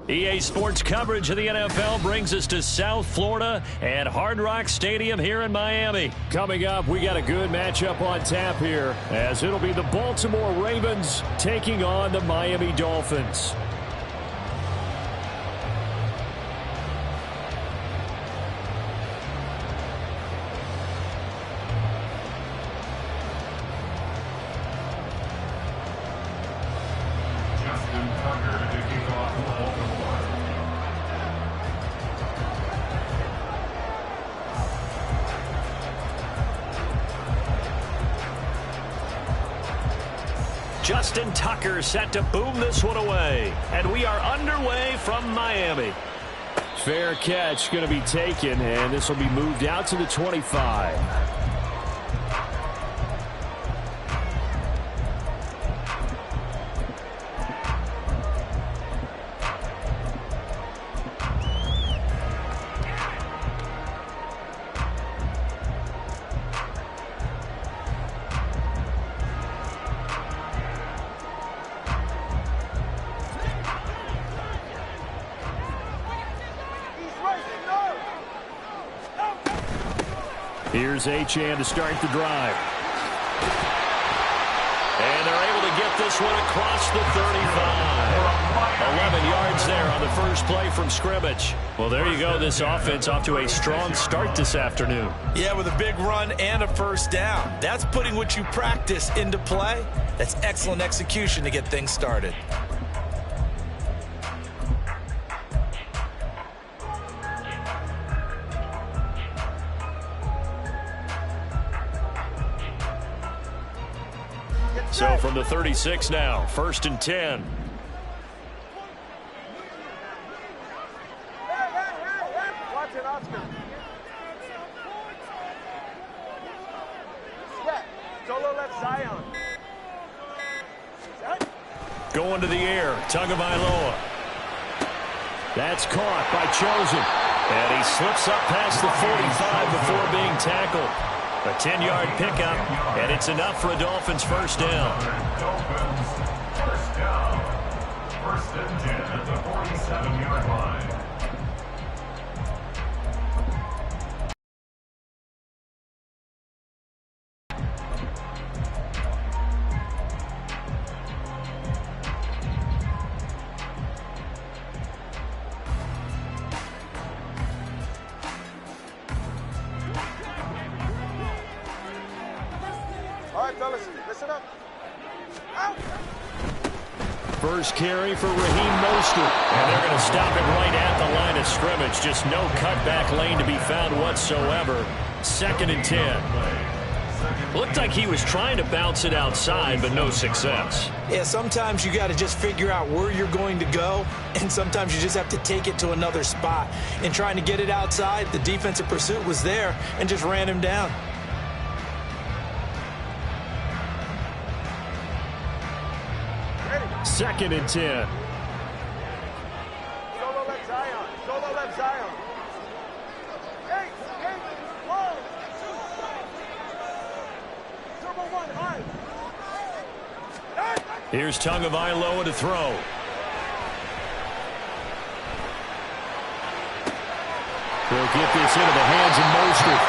EA Sports coverage of the NFL brings us to South Florida and Hard Rock Stadium here in Miami. Coming up, we got a good matchup on tap here, as it'll be the Baltimore Ravens taking on the Miami Dolphins. Justin Tucker set to boom this one away. And we are underway from Miami. Fair catch going to be taken, and this will be moved out to the 25. Here's Achane to start the drive. And they're able to get this one across the 35. 11 yards there on the first play from scrimmage. Well, there you go. This offense off to a strong start this afternoon. Yeah, with a big run and a first down. That's putting what you practice into play. That's excellent execution to get things started. So from the 36 now, 1st and 10. Watch it, Oscar. Solo left Zion. Going to the air, Tagovailoa. That's caught by Chosen. And he slips up past the 45 before being tackled. A 10-yard pickup, and it's enough for a Dolphins first down. Dolphins first down. 1st and 10 at the 47-yard line. Listen up. First carry for Raheem Mostert. And they're going to stop it right at the line of scrimmage. Just no cutback lane to be found whatsoever. 2nd and 10. Looked like he was trying to bounce it outside, but no success. Yeah, sometimes you got to just figure out where you're going to go, and sometimes you just have to take it to another spot. In trying to get it outside, the defensive pursuit was there and just ran him down. 2nd and 10. Solo left Zion. Solo left Zion. Hey, one. Turbo one, high. Here's Tagovailoa to throw. They'll get this into the hands of Mostert.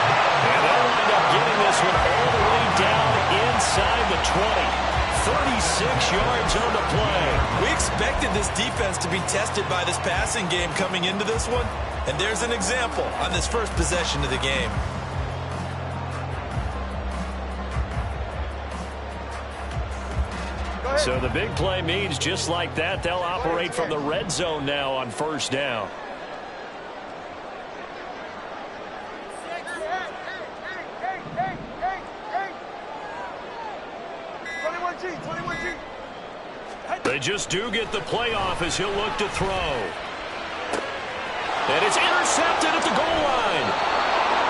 And they'll wind up getting this one all the way down inside the 20. 36 yards on the play. We expected this defense to be tested by this passing game coming into this one, and there's an example on this first possession of the game. So the big play means just like that, they'll operate from the red zone now on first down. They just do get the playoff as he'll look to throw. And it's intercepted at the goal line.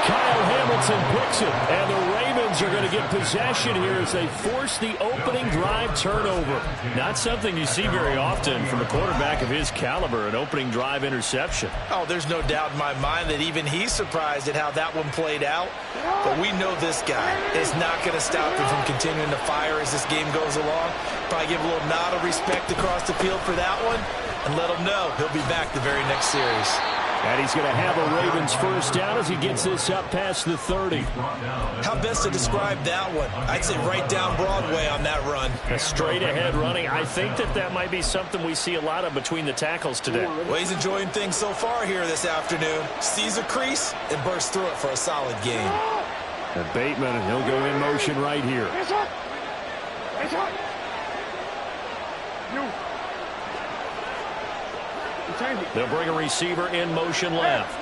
Kyle Hamilton picks it, and the Ravens are going to get possession here as they force the opening drive turnover. Not something you see very often from a quarterback of his caliber, an opening drive interception. Oh, there's no doubt in my mind that even he's surprised at how that one played out. But we know this guy is not going to stop him from continuing to fire as this game goes along. Probably give a little nod of respect across the field for that one. and let him know he'll be back the very next series. And he's going to have a Ravens first down as he gets this up past the 30. How best to describe that one? I'd say right down Broadway on that run. A straight ahead running. I think that might be something we see a lot of between the tackles today. Well, he's enjoying things so far here this afternoon. Sees a crease and bursts through it for a solid gain. And Bateman, he'll go in motion right here. They'll bring a receiver in motion left.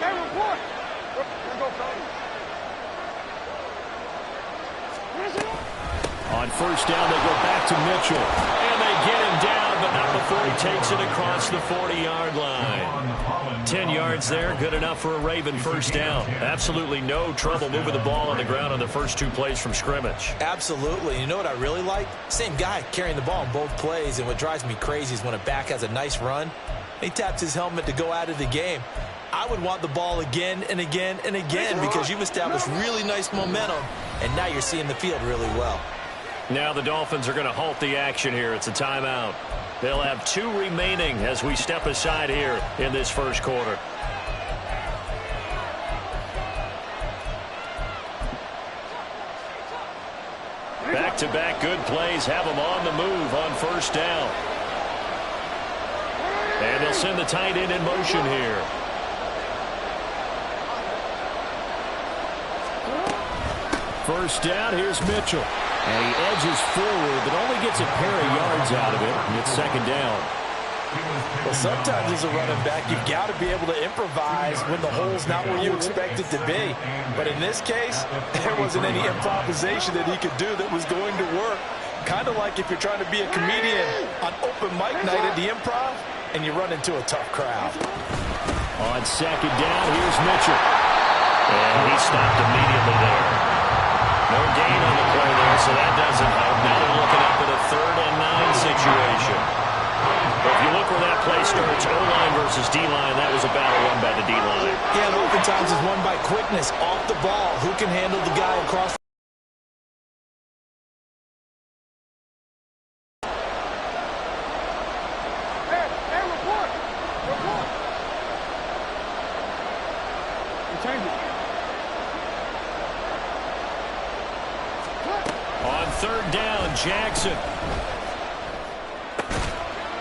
On first down, they go back to Mitchell. And they get him down, but not before he takes it across the 40-yard line. 10 yards there, good enough for a Raven first down. Absolutely no trouble moving the ball on the ground on the first 2 plays from scrimmage. Absolutely. You know what I really like? Same guy carrying the ball in both plays, and what drives me crazy is when a back has a nice run, he taps his helmet to go out of the game. I would want the ball again and again and again because you've established really nice momentum, and now you're seeing the field really well. Now the Dolphins are going to halt the action here. It's a timeout. They'll have 2 remaining as we step aside here in this first quarter. Back-to-back good plays have them on the move on first down. And they'll send the tight end in motion here. First down, here's Mitchell. And he edges forward, but only gets a pair of yards out of it. And it's second down. Well, sometimes as a running back, you've got to be able to improvise when the hole's not where you expect it to be. But in this case, there wasn't any improvisation that he could do that was going to work. Kind of like if you're trying to be a comedian on open mic night at the Improv, and you run into a tough crowd. On second down, here's Mitchell. And he stopped immediately there. No gain on the play there, so that doesn't help. Now they're looking up at a 3rd and 9 situation. If you look where that play starts, O-line versus D-line, that was a battle won by the D-line. Yeah, and oftentimes is won by quickness off the ball. Who can handle the guy across? On third down, Jackson.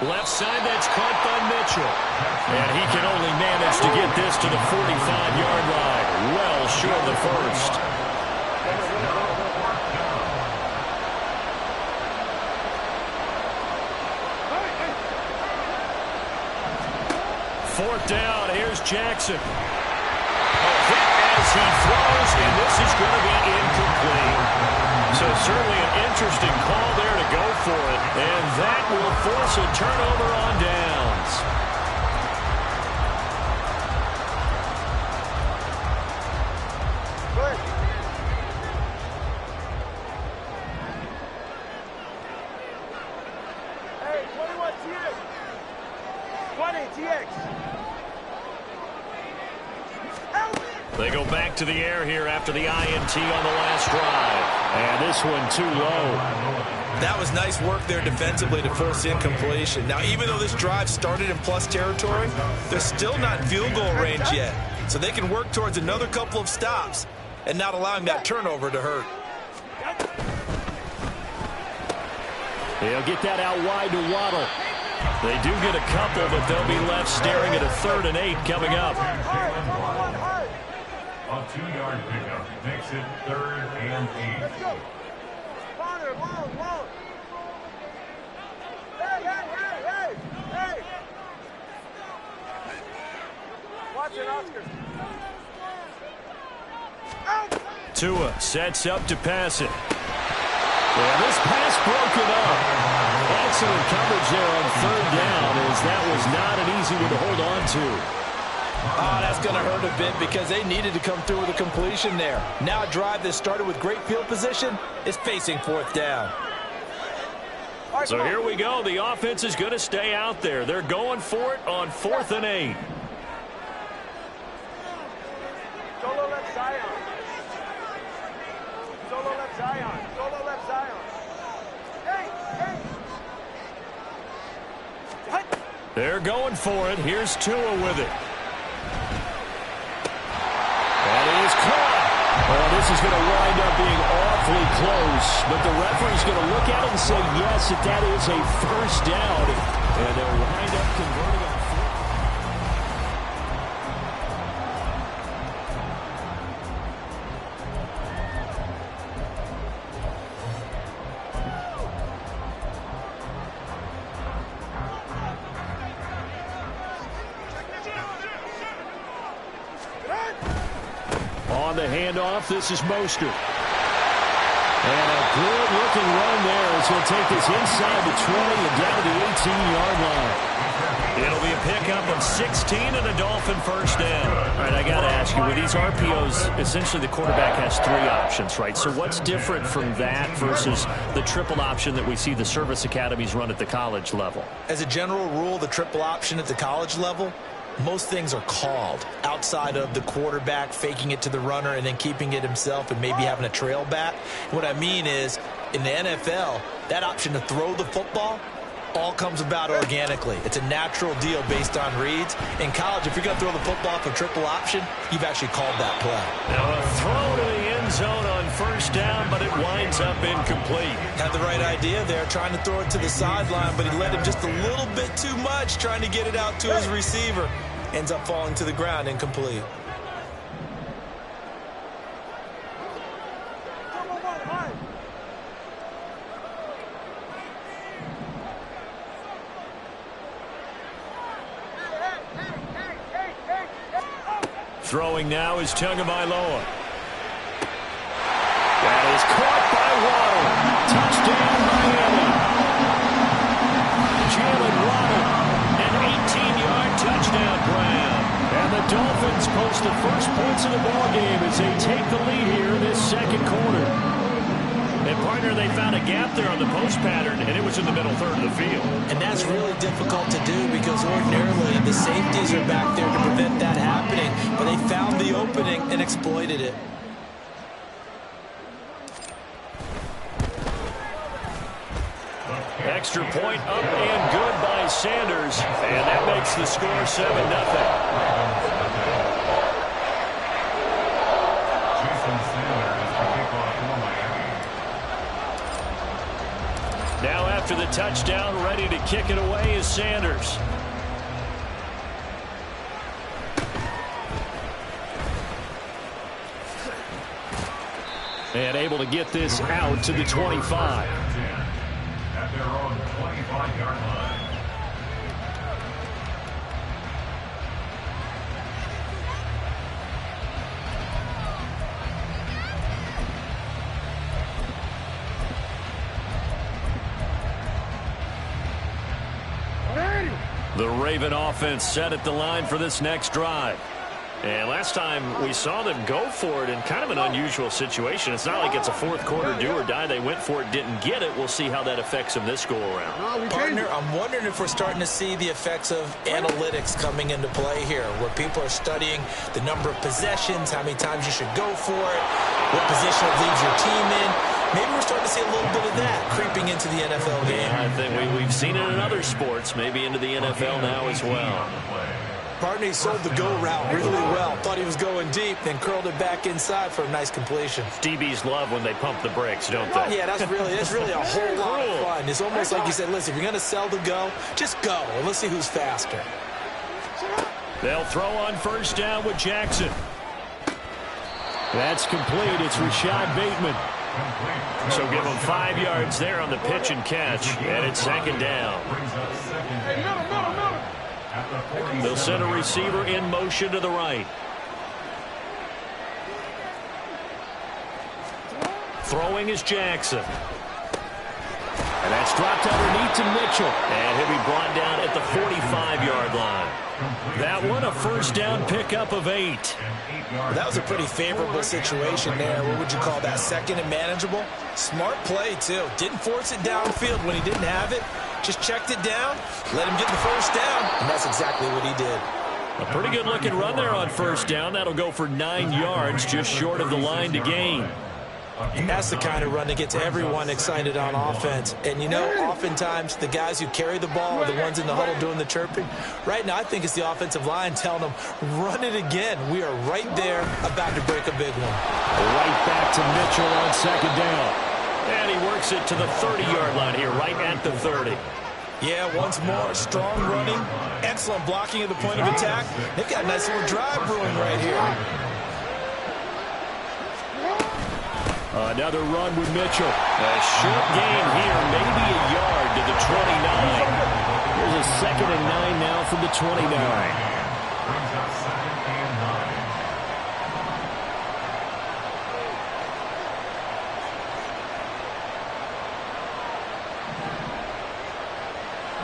Left side, that's caught by Mitchell. And he can only manage to get this to the 45-yard line. Well short of the first. Fourth down, here's Jackson. A hit as he throws, and this is going to be incomplete. So certainly an interesting call there to go for it. And that will force a turnover on downs. Good. Hey, 21 TX. 20 TX. They go back to the air here after the INT on the last drive. And this one too low. That was nice work there defensively to force incompletion. Now, even though this drive started in plus territory, they're still not in field goal range yet. So they can work towards another couple of stops and not allowing that turnover to hurt. They'll get that out wide to Waddle. They do get a couple, but they'll be left staring at a 3rd and 8 coming up. A 2-yard pickup makes it 3rd and 8. Let's go. Connor, long. Hey. Watch it, Oscar. Tua sets up to pass it. Yeah, this pass broken up. Excellent coverage there on 3rd down, as that was not an easy one to hold on to. Oh, that's going to hurt a bit because they needed to come through with a completion there. Now a drive that started with great field position is facing 4th down. So here we go. The offense is going to stay out there. They're going for it on 4th and 8. Solo left Zion. Solo left Zion. Solo left Zion. Hey. They're going for it. Here's Tua with it. That is caught. Oh, this is going to wind up being awfully close, but the referee's going to look at it and say, yes, that is a first down, and they'll wind up converting on fourth. On the handoff, this is Mostert. And a good-looking run there as he'll take this inside the 20 and down to the 18-yard line. It'll be a pickup of 16 and a Dolphin first down. All right, I got to ask you, with these RPOs, essentially the quarterback has 3 options, right? So what's different from that versus the triple option that we see the service academies run at the college level? As a general rule, the triple option at the college level, most things are called outside of the quarterback faking it to the runner and then keeping it himself and maybe having a trail back. What I mean is, in the NFL, that option to throw the football all comes about organically. It's a natural deal based on reads. In college, if you're going to throw the football for triple option, you've actually called that play. Now a throw to the end zone on first down, but it winds up incomplete. Had the right idea there, trying to throw it to the sideline, but he let him just a little bit too much, trying to get it out to his receiver. Ends up falling to the ground, incomplete. Throwing now is Tagovailoa. That is caught by Waddle. Touchdown, Miami. Jalen Waddle, an 18-yard touchdown grab. And the Dolphins post the first points of the ballgame as they take the lead here in this second quarter. And, partner, they found a gap there on the post pattern, and it was in the middle third of the field. And that's really difficult to do because ordinarily the safeties are back there to prevent that happening. But they found the opening and exploited it. Extra point up and good by Sanders. And that makes the score 7-0. Now after the touchdown, ready to kick it away is Sanders. And able to get this out to the 25. At their own 25-yard line. The Raven offense set at the line for this next drive. And last time we saw them go for it in kind of an unusual situation. It's not like it's a fourth quarter do or die. They went for it, didn't get it. We'll see how that affects them this go-around. Partner, I'm wondering if we're starting to see the effects of analytics coming into play here, where people are studying the number of possessions, how many times you should go for it, what position it leaves your team in. Maybe we're starting to see a little bit of that creeping into the NFL game. Yeah, I think we've seen it in other sports, maybe into the NFL now as well. Partner, he sold the go route really well. Thought he was going deep, then curled it back inside for a nice completion. DBs love when they pump the brakes, don't they? Yeah, that's really a whole lot of fun. It's almost like you said, listen, if you're going to sell the go, just go. And let's see who's faster. They'll throw on first down with Jackson. That's complete. It's Rashad Bateman. So give them 5 yards there on the pitch and catch, and it's second down. They'll send a receiver in motion to the right. Throwing is Jackson. And that's dropped underneath to Mitchell. And he'll be brought down at the 45-yard line. That one, a first down pickup of 8. Well, that was a pretty favorable situation there. What would you call that? Second and manageable? Smart play, too. Didn't force it downfield when he didn't have it. Just checked it down, let him get the first down, and that's exactly what he did. A pretty good-looking run there on first down. That'll go for 9 yards, just short of the line to gain. And that's the kind of run that gets everyone excited on offense. And, you know, oftentimes the guys who carry the ball are the ones in the huddle doing the chirping. Right now, I think it's the offensive line telling them, run it again. We are right there about to break a big one. Right back to Mitchell on second down. And he works it to the 30-yard line here, right at the 30. Yeah, once more, strong running, excellent blocking at the point of attack. They've got a nice little drive brewing right here. Another run with Mitchell. A short gain here, maybe a yard to the 29. There's a 2nd and 9 now from the 29. Brings up 2nd and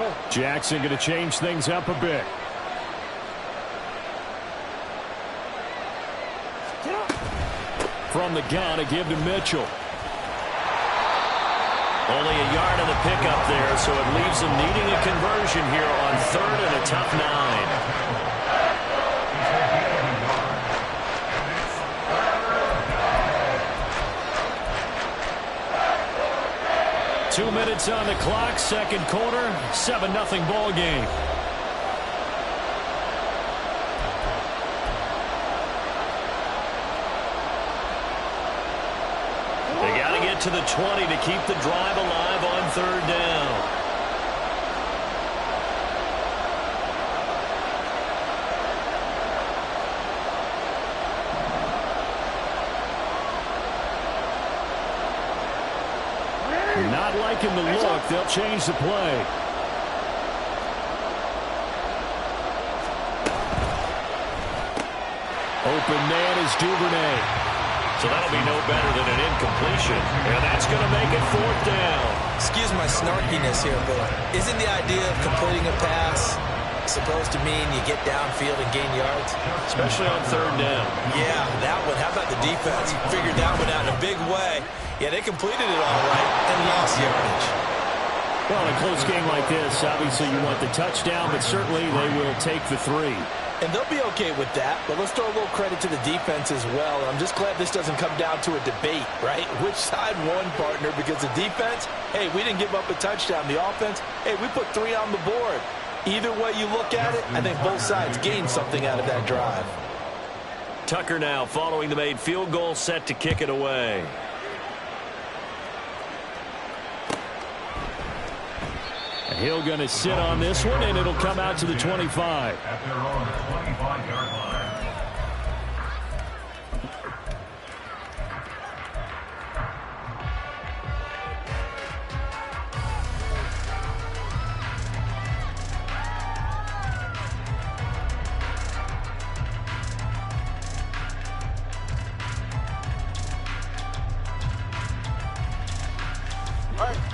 9. Jackson going to change things up a bit. From the gun, a give to Mitchell. Only a yard of the pickup there, so it leaves him needing a conversion here on 3rd and a tough 9. 2 minutes on the clock, second quarter, 7-0 ball game. To the 20 to keep the drive alive on 3rd down. Not liking the look. They'll change the play. Open man is Duvernay. So that'll be no better than an incompletion. And that's going to make it 4th down. Excuse my snarkiness here, but isn't the idea of completing a pass supposed to mean you get downfield and gain yards? Especially on 3rd down. Yeah, that one. How about the defense? Figured that one out in a big way. Yeah, they completed it all right and lost yardage. Well, in a close game like this, obviously you want the touchdown, but certainly they will take the 3. And they'll be okay with that, but let's throw a little credit to the defense as well. I'm just glad this doesn't come down to a debate, right? Which side won, partner? Because the defense, hey, we didn't give up a touchdown. The offense, hey, we put 3 on the board. Either way you look at it, I think both sides gained something out of that drive. Tucker now following the made field goal, set to kick it away. Hill going to sit on this one, and it'll come out to the 25. At their own 25-yard line.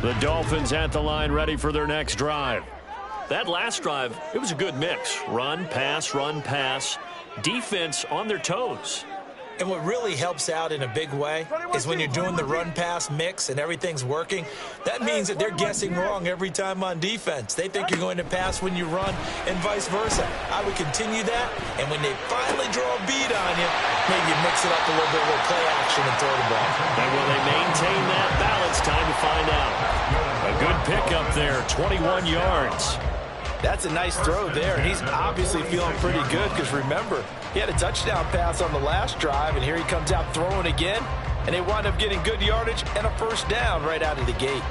The Dolphins at the line, ready for their next drive. That last drive, it was a good mix. Run, pass, defense on their toes. And what really helps out in a big way is when you're doing the run-pass mix and everything's working, that means that they're guessing wrong every time on defense. They think you're going to pass when you run and vice versa. I would continue that, and when they finally draw a bead on you, maybe you mix it up a little bit with play action and throw the ball. And will they maintain that balance? Time to find out. A good pickup there, 21 yards. That's a nice throw there, and he's obviously feeling pretty good because, remember, he had a touchdown pass on the last drive, and here he comes out throwing again, and they wind up getting good yardage and a 1st down right out of the gate.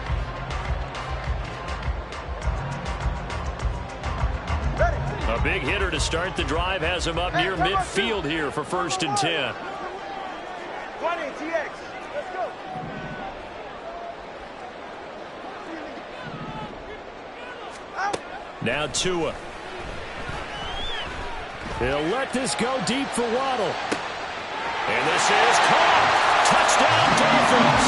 A big hitter to start the drive has him up near midfield here for 1st and 10. 20, TX. Let's go. Now Tua. He'll let this go deep for Waddle. And this is caught. Touchdown, Dolphins.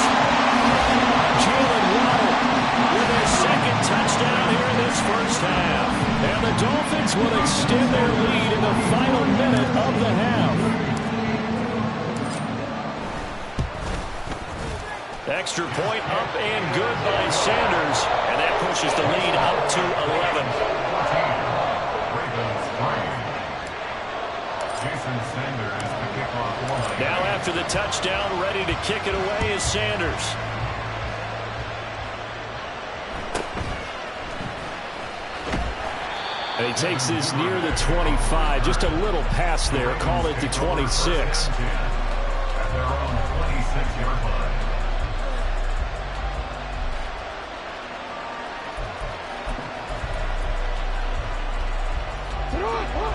Jalen Waddle with their 2nd touchdown here in this 1st half. And the Dolphins will extend their lead in the final minute of the half. Extra point up and good by Sanders. And that pushes the lead up to 11. Jason Sanders, the kickoff. Now after the touchdown, ready to kick it away is Sanders. And he takes this near the 25. Just a little pass there. Call it the 26. At their own 26-yard line.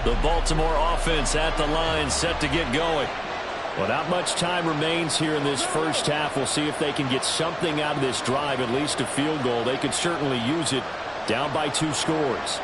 The Baltimore offense at the line, set to get going. Well, not much time remains here in this first half. We'll see if they can get something out of this drive, at least a field goal. They could certainly use it, down by 2 scores.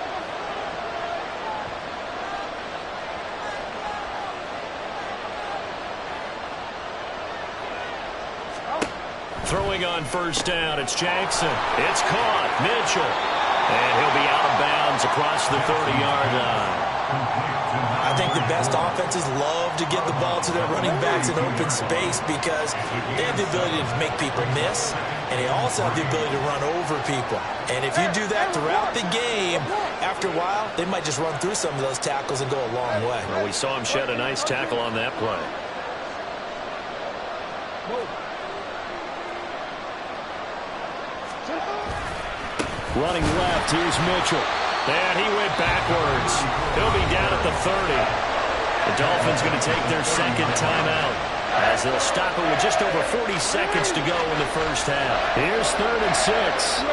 Throwing on first down, it's Jackson. It's caught. Mitchell. And he'll be out of bounds across the 30-yard line. I think the best offenses love to get the ball to their running backs in open space because they have the ability to make people miss, and they also have the ability to run over people. And if you do that throughout the game, after a while, they might just run through some of those tackles and go a long way. Well, we saw him shed a nice tackle on that play. Running left, here's Mitchell. And he went backwards. He'll be down at the 30. The Dolphins going to take their second timeout as they'll stop it with just over 40 seconds to go in the first half. Here's 3rd and 6.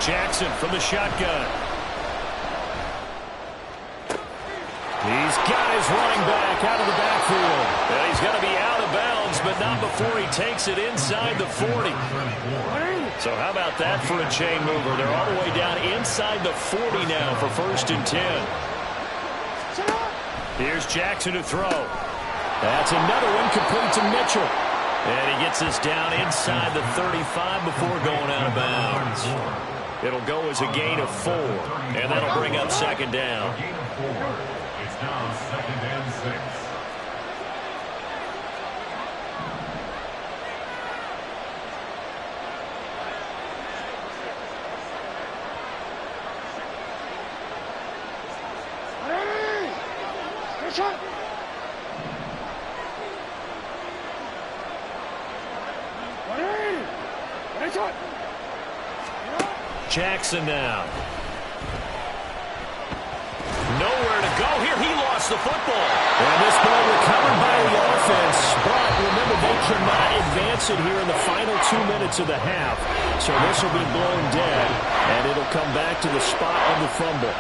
Jackson from the shotgun. He's got his running back out of the backfield. And he's going to be out of bounds, but not before he takes it inside the 40. So how about that for a chain mover? They're all the way down inside the 40 now for 1st and 10. Here's Jackson to throw. That's another one complete to Mitchell. And he gets this down inside the 35 before going out of bounds. It'll go as a gain of 4, and that'll bring up 2nd down. It's now 2nd and 6. Jackson now. Nowhere to go here. He lost the football. And this ball recovered by the offense. But remember, they cannot advance it here in the final 2 minutes of the half. So this will be blown dead, and it'll come back to the spot of the fumble.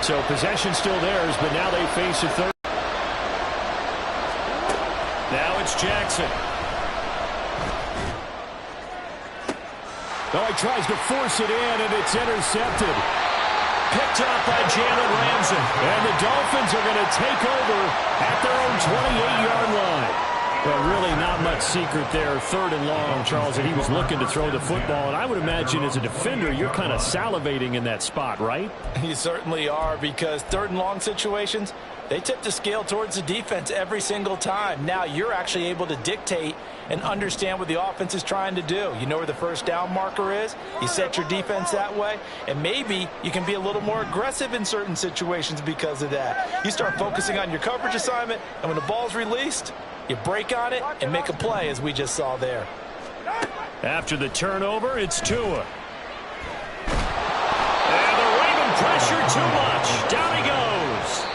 So possession still theirs, but now they face a third. Now it's Jackson. Oh, he tries to force it in, and it's intercepted. Picked up by Jalen Ramsey. And the Dolphins are going to take over at their own 28-yard line. But really not much secret there. 3rd and long, Charles, and he was looking to throw the football. And I would imagine as a defender, you're kind of salivating in that spot, right? You certainly are, because 3rd and long situations, they tip the scale towards the defense every single time. Now you're actually able to dictate and understand what the offense is trying to do. You know where the first down marker is. You set your defense that way, and maybe you can be a little more aggressive in certain situations because of that. You start focusing on your coverage assignment, and when the ball's released, you break on it and make a play, as we just saw there. After the turnover, it's Tua. And the Raven pressure too much. Down he goes.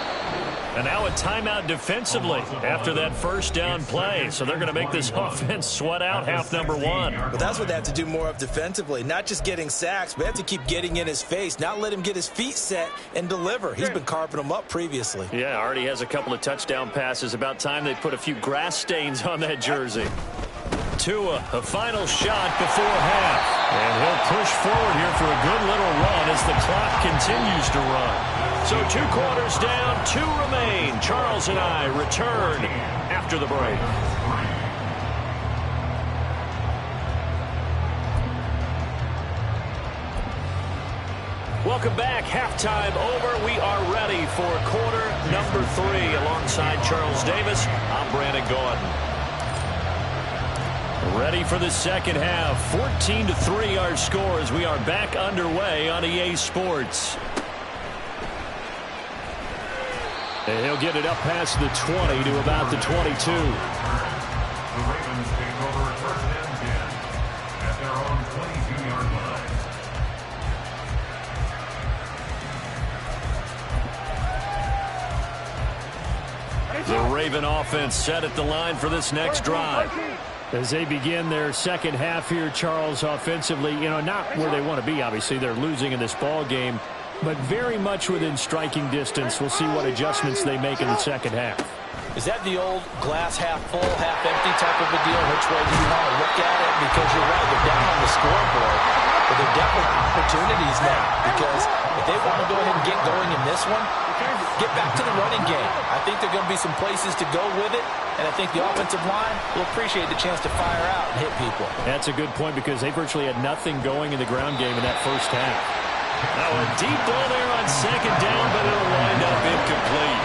And now a timeout defensively after that first down play. So they're going to make this offense sweat out half number 1. But that's what they have to do more of defensively. Not just getting sacks, but they have to keep getting in his face. Not let him get his feet set and deliver. He's been carving them up previously. Yeah, already has a couple of touchdown passes. About time they put a few grass stains on that jersey. Tua, a final shot before half. And he'll push forward here for a good little run as the clock continues to run. So 2 quarters down, 2 remain. Charles and I return after the break. Welcome back. Halftime over. We are ready for quarter number 3. Alongside Charles Davis, I'm Brandon Gordon. Ready for the second half. 14-3 our score as we are back underway on EA Sports. And he'll get it up past the 20 to about the 22. The Ravens take over first and 10 at their own 22-yard line. The Raven offense set at the line for this next drive. As they begin their second half here, Charles, offensively, not where they want to be, obviously. They're losing in this ball game, but very much within striking distance. We'll see what adjustments they make in the second half. Is that the old glass half full, half empty type of a deal? Which way do you want to look at it? Because you're right, they're down on the scoreboard, but they're definitely opportunities now. Because if they want to go ahead and get going in this one, get back to the running game. I think there are going to be some places to go with it, and I think the offensive line will appreciate the chance to fire out and hit people. That's a good point because they virtually had nothing going in the ground game in that first half. Now a deep ball there on second down, but it'll wind up incomplete.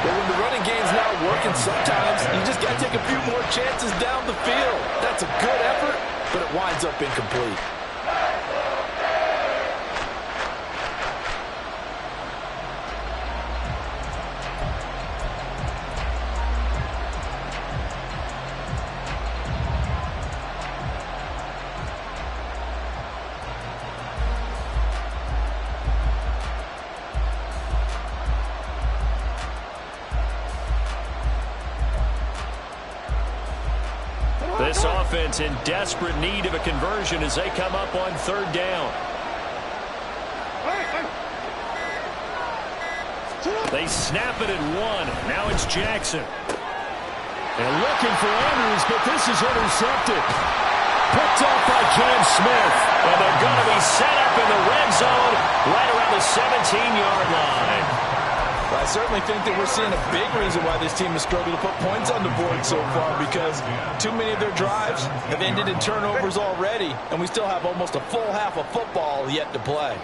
But when the running game's not working, sometimes you just got to take a few more chances down the field. That's a good effort, but it winds up incomplete. This offense in desperate need of a conversion as they come up on third down. They snap it at 1. Now it's Jackson. They're looking for Andrews, but this is intercepted. Picked up by Cam Smith. And they're going to be set up in the red zone right around the 17-yard line. Well, I certainly think that we're seeing a big reason why this team has struggled to put points on the board so far, because too many of their drives have ended in turnovers already, and we still have almost a full half of football yet to play.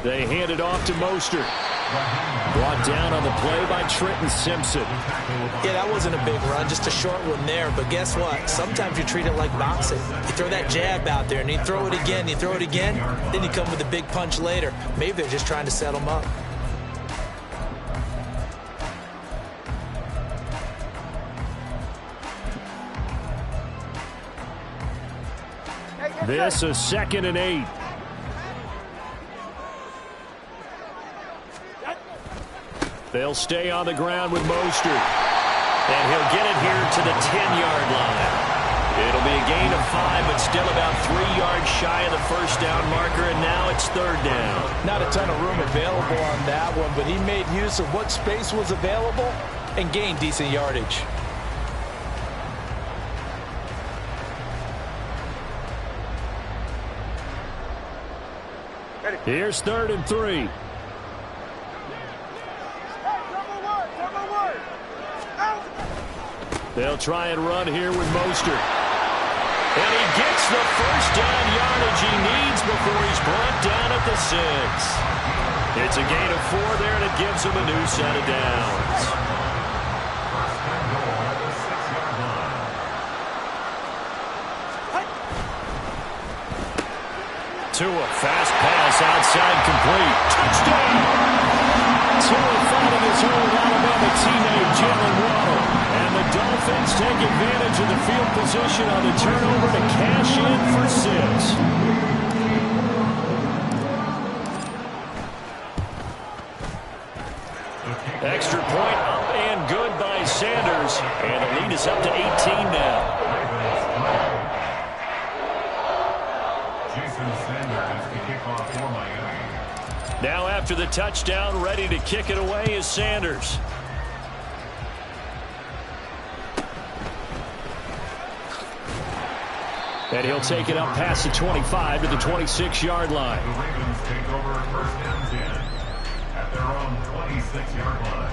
They hand it off to Mostert. Brought down on the play by Trenton Simpson. Yeah, that wasn't a big run, just a short one there. But guess what? Sometimes you treat it like boxing. You throw that jab out there, and you throw it again, you throw it again, then you come with a big punch later. Maybe they're just trying to set them up. This is 2nd and 8. They'll stay on the ground with Mostert. And he'll get it here to the 10-yard line. It'll be a gain of 5, but still about 3 yards shy of the first down marker, and now it's third down. Not a ton of room available on that one, but he made use of what space was available and gained decent yardage. Here's 3rd and 3. They'll try and run here with Mostert. And he gets the first down yardage he needs before he's brought down at the 6. It's a gain of 4 there, and it gives him a new set of downs. Tua, fast pass outside, complete. Touchdown! Tua finding his old Alabama teammate, Jalen Waddle. And the Dolphins take advantage of the field position on the turnover to cash in for 6. Extra point up and good by Sanders. And the lead is up to 18 now. Now after the touchdown, ready to kick it away is Sanders. And he'll take it up past the 25 to the 26-yard line. The Ravens take over first and 10 at their own 26-yard line.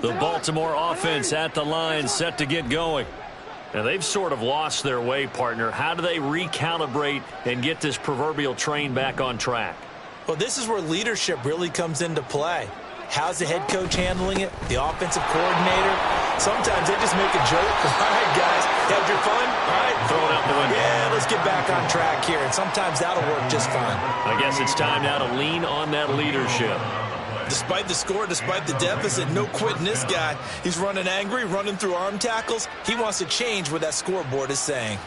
The Baltimore offense at the line, set to get going. Now, they've sort of lost their way, partner. How do they recalibrate and get this proverbial train back on track? Well, this is where leadership really comes into play. How's the head coach handling it? The offensive coordinator? Sometimes they just make a joke. All right, guys, had your fun? All right, throw it out the window. Yeah, let's get back on track here. And sometimes that'll work just fine. I guess it's time now to lean on that leadership. Despite the score, despite the deficit, no quitting this guy. He's running angry, running through arm tackles. He wants to change what that scoreboard is saying.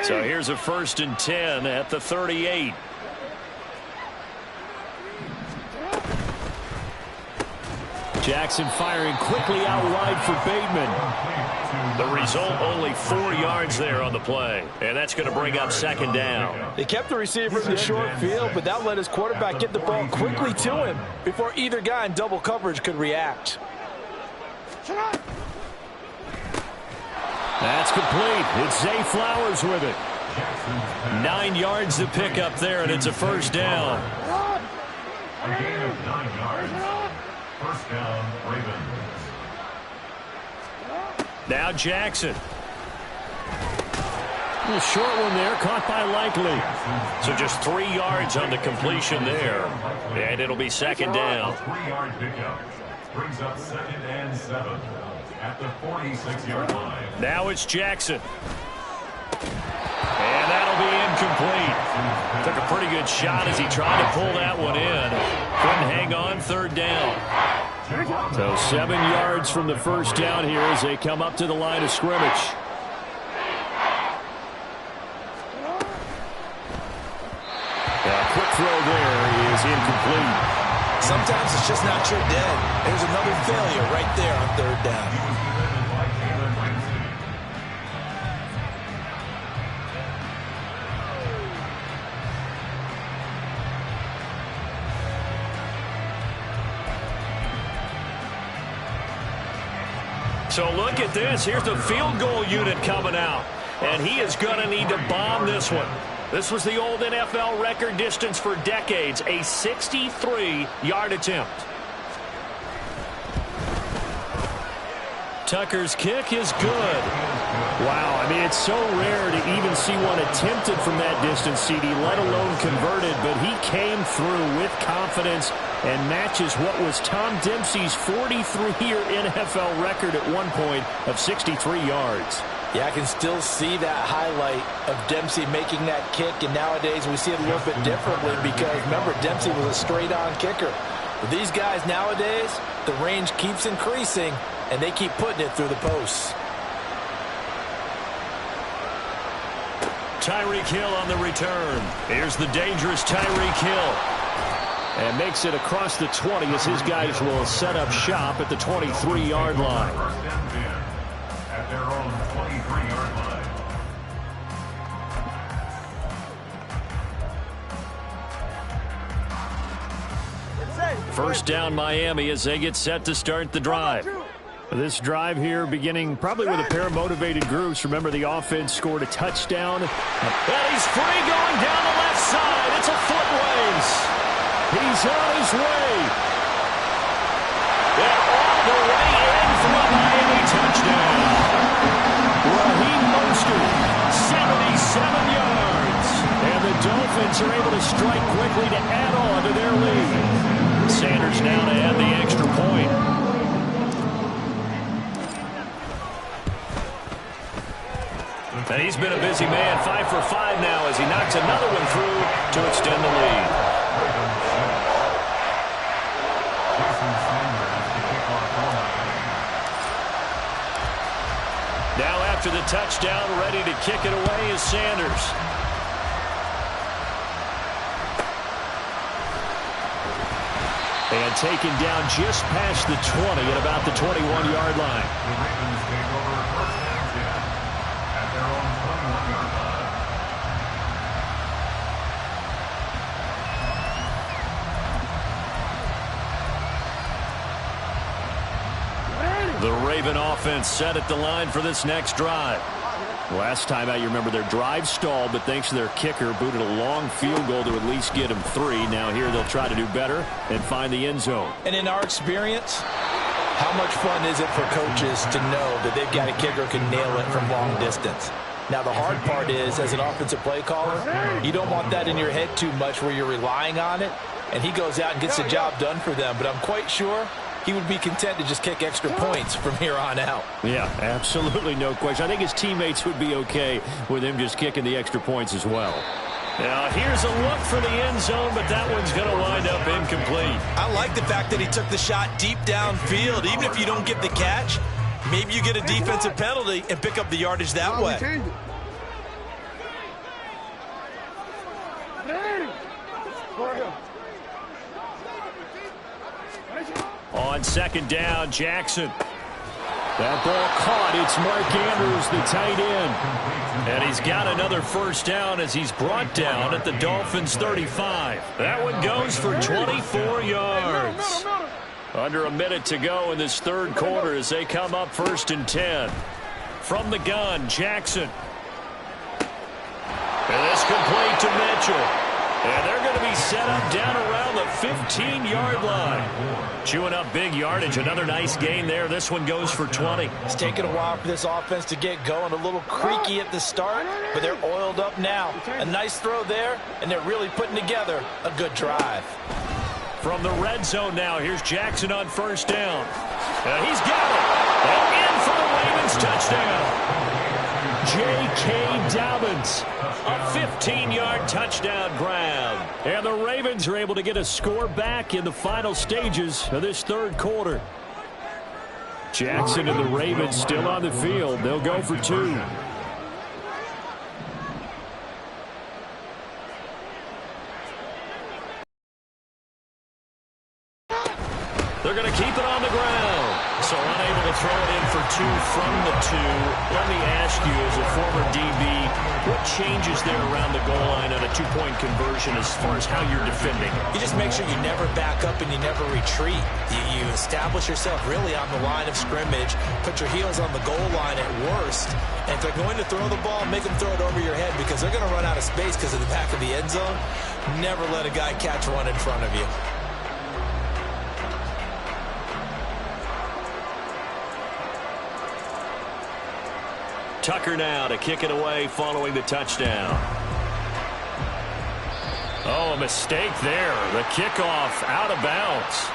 So here's a 1st and 10 at the 38. Jackson firing quickly out wide for Bateman. The result, only 4 yards there on the play. And that's going to bring up 2nd down. They kept the receiver in the short field, but that let his quarterback get the ball quickly to him before either guy in double coverage could react. That's complete. It's Zay Flowers with it. 9 yards to pick up there, and it's a 1st down. A gain of 9 yards. 1st down, Ravens. Now Jackson. A short one there, caught by Likely. So just 3 yards on the completion there. And it'll be 2nd down. 3-yard pickup brings up 2nd and 7 at the 46-yard line. Now it's Jackson. And that'll be incomplete. Took a pretty good shot as he tried to pull that one in. Couldn't hang on, 3rd down. So 7 yards from the 1st down here as they come up to the line of scrimmage. A quick throw there is incomplete. Sometimes it's just not your day. There's another failure right there on 3rd down. So look at this. Here's the field goal unit coming out. And he is going to need to bomb this one. This was the old NFL record distance for decades, a 63-yard attempt. Tucker's kick is good. Wow, I mean, it's so rare to even see one attempted from that distance, CD, let alone converted, but he came through with confidence and matches what was Tom Dempsey's 43-year NFL record at one point of 63 yards. Yeah, I can still see that highlight of Dempsey making that kick, and nowadays we see it a little bit differently because, remember, Dempsey was a straight-on kicker. But these guys nowadays, the range keeps increasing, and they keep putting it through the posts. Tyreek Hill on the return. Here's the dangerous Tyreek Hill. And makes it across the 20 as his guys will set up shop at the 23-yard line. 1st and 10 at their own 23-yard line. 1st down Miami as they get set to start the drive. This drive here beginning probably with a pair of motivated groups. Remember, the offense scored a touchdown. And he's free going down the left side. It's a foot race. He's on his way. And all the way in for a Miami touchdown. Raheem Mostert, 77 yards. And the Dolphins are able to strike quickly to add on to their lead. Sanders now to add the extra point. And he's been a busy man, 5 for 5 now as he knocks another one through to extend the lead. Now after the touchdown, ready to kick it away is Sanders. And taken down just past the 20 at about the 21-yard line. The Ravens take over 1st and 10 at their own 21-yard line. The Raven offense set at the line for this next drive. Last time out, you remember their drive stalled, but thanks to their kicker, booted a long field goal to at least get them 3. Now here they'll try to do better and find the end zone. And in our experience, how much fun is it for coaches to know that they've got a kicker who can nail it from long distance? Now, the hard part is, as an offensive play caller, you don't want that in your head too much where you're relying on it, and he goes out and gets the job done for them. But I'm quite sure he would be content to just kick extra points from here on out. Yeah, absolutely no question. I think his teammates would be okay with him just kicking the extra points as well. Now, here's a look for the end zone, but that one's going to wind up incomplete. I like the fact that he took the shot deep downfield. Even if you don't get the catch, maybe you get a defensive penalty and pick up the yardage that way. On second down, Jackson. That ball caught. It's Mark Andrews, the tight end. And he's got another first down as he's brought down at the Dolphins' 35. That one goes for 24 yards. Under a minute to go in this third quarter as they come up 1st and 10. From the gun, Jackson. And this complete to Mitchell. And they're going to be set up down around the 15-yard line. Chewing up big yardage. Another nice gain there. This one goes for 20. It's taken a while for this offense to get going. A little creaky at the start, but they're oiled up now. A nice throw there, and they're really putting together a good drive. From the red zone now, here's Jackson on first down. He's got it. And in for the Ravens touchdown. J.K. Dobbins, a 15-yard touchdown grab. And the Ravens are able to get a score back in the final stages of this third quarter. Jackson and the Ravens still on the field. They'll go for 2. They're going to keep it on the ground. So unable to throw it in for 2 from the 2. Let me ask you, as a former DB, what changes there around the goal line on a 2-point conversion as far as how you're defending? You just make sure you never back up and you never retreat. You establish yourself really on the line of scrimmage, put your heels on the goal line at worst, and if they're going to throw the ball, make them throw it over your head because they're going to run out of space because of the back of the end zone. Never let a guy catch one in front of you. Tucker now to kick it away following the touchdown. Oh, a mistake there. The kickoff out of bounds.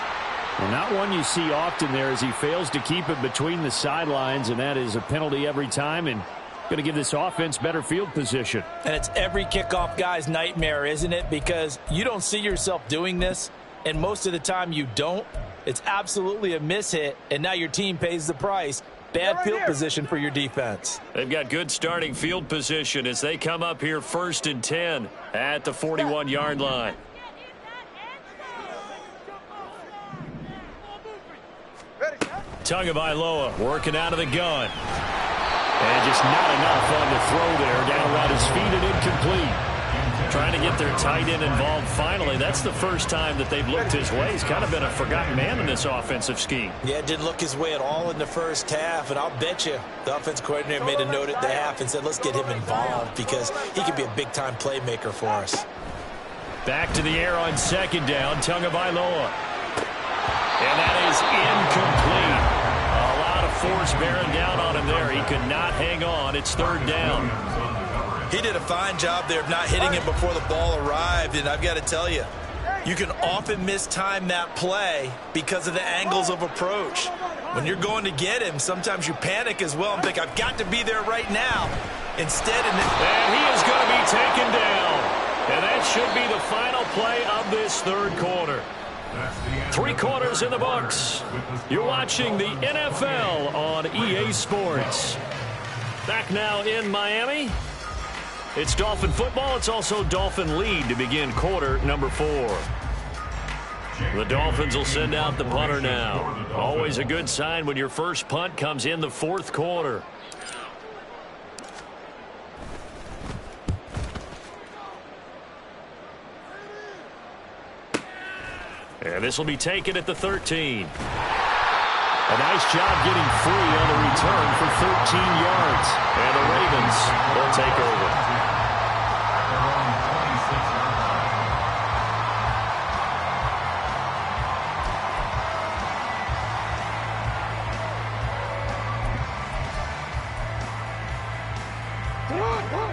Well, not one you see often there as he fails to keep it between the sidelines, and that is a penalty every time and going to give this offense better field position. And it's every kickoff guy's nightmare, isn't it? Because you don't see yourself doing this, and most of the time you don't. It's absolutely a mishit, and now your team pays the price. Bad field position for your defense. They've got good starting field position as they come up here 1st and 10 at the 41-yard line. Tagovailoa working out of the gun. And just not enough on the throw there. Down around his feet and incomplete. Trying to get their tight end involved finally. That's the first time that they've looked his way. He's kind of been a forgotten man in this offensive scheme. Yeah, didn't look his way at all in the first half, and I'll bet you the offense coordinator made a note at the half and said, let's get him involved because he could be a big-time playmaker for us. Back to the air on second down, Tagovailoa. And that is incomplete. A lot of force bearing down on him there. He could not hang on. It's 3rd down. He did a fine job there of not hitting him before the ball arrived, and I've got to tell you, you can often mistime that play because of the angles of approach. When you're going to get him, sometimes you panic as well and think, I've got to be there right now. Instead, and he is going to be taken down. And that should be the final play of this third quarter. 3 quarters in the books. You're watching the NFL on EA Sports. Back now in Miami. It's Dolphin football. It's also Dolphin lead to begin quarter number 4. The Dolphins will send out the punter now. Always a good sign when your first punt comes in the 4th quarter. And this will be taken at the 13. A nice job getting free on the return for 13 yards. And the Ravens will take over.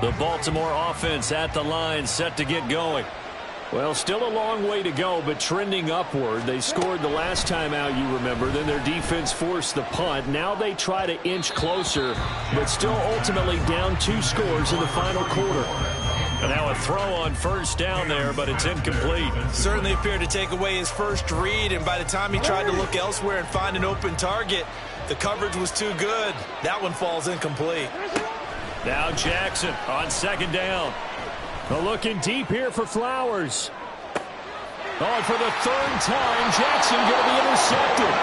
The Baltimore offense at the line, set to get going. Well, still a long way to go, but trending upward. They scored the last time out, you remember. Then their defense forced the punt. Now they try to inch closer, but still ultimately down 2 scores in the final quarter. And now a throw on first down there, but it's incomplete. Certainly appeared to take away his first read, and by the time he tried to look elsewhere and find an open target, the coverage was too good. That one falls incomplete. Now Jackson on second down. Looking deep here for Flowers. Oh, for the 3rd time, Jackson going to be intercepted.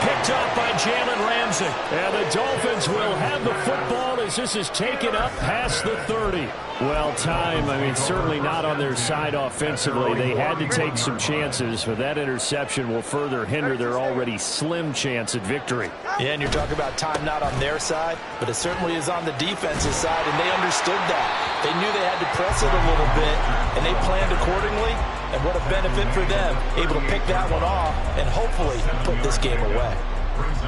Picked up by Jalen Ramsey. And the Dolphins will have the football as this is taken up past the 30. Well, time, certainly not on their side offensively. They had to take some chances, but that interception will further hinder their already slim chance at victory. Yeah, and you're talking about time not on their side, but it certainly is on the defensive side, and they understood that. They knew they had to press it a little bit, and they planned accordingly, and what a benefit for them, able to pick that one off and hopefully put this game away.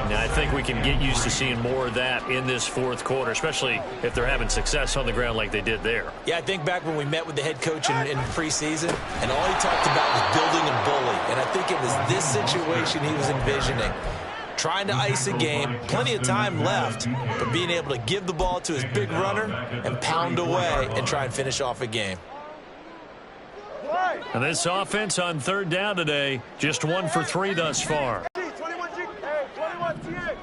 Now, I think we can get used to seeing more of that in this 4th quarter, especially if they're having success on the ground like they did there. Yeah, I think back when we met with the head coach in preseason, and all he talked about was building a bully. And I think it was this situation he was envisioning. Trying to ice a game, plenty of time left, but being able to give the ball to his big runner and pound away and try and finish off a game. And this offense on 3rd down today, just 1 for 3 thus far. 21 TX.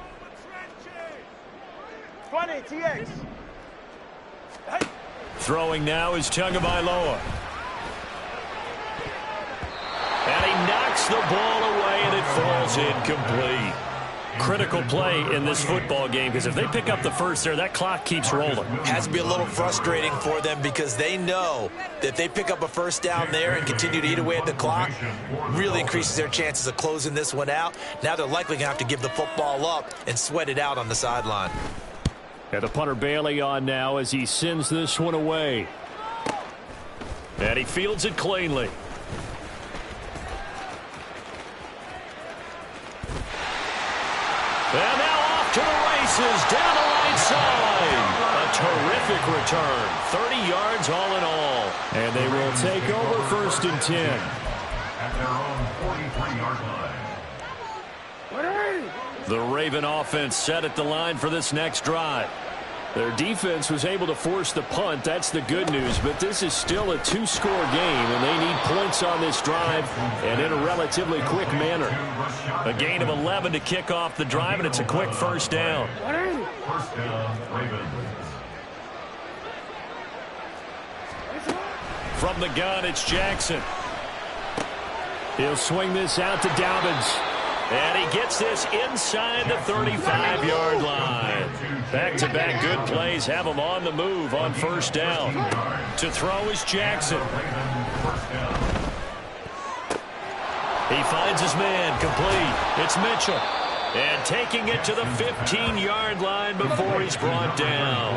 20 TX. Throwing now is Tagovailoa. And he knocks the ball away, and it falls incomplete. Critical play in this football game, because if they pick up the first there, that clock keeps rolling. Has to be a little frustrating for them because they know that if they pick up a first down there and continue to eat away at the clock, really increases their chances of closing this one out. Now they're likely going to have to give the football up and sweat it out on the sideline. And the punter Bailey on now as he sends this one away. And he fields it cleanly. And now off to the races, down the right side. A terrific return, 30 yards all in all. And they will take over 1st and 10. At their own 43-yard line. The Raven offense set at the line for this next drive. Their defense was able to force the punt. That's the good news. But this is still a 2-score game, and they need points on this drive and in a relatively quick manner. A gain of 11 to kick off the drive, and it's a quick first down. First down, Ravens. From the gun, it's Jackson. He'll swing this out to Dobbins. And he gets this inside the 35-yard line. Back-to-back good plays have him on the move on first down. To throw is Jackson. He finds his man complete. It's Mitchell. And taking it to the 15-yard line before he's brought down.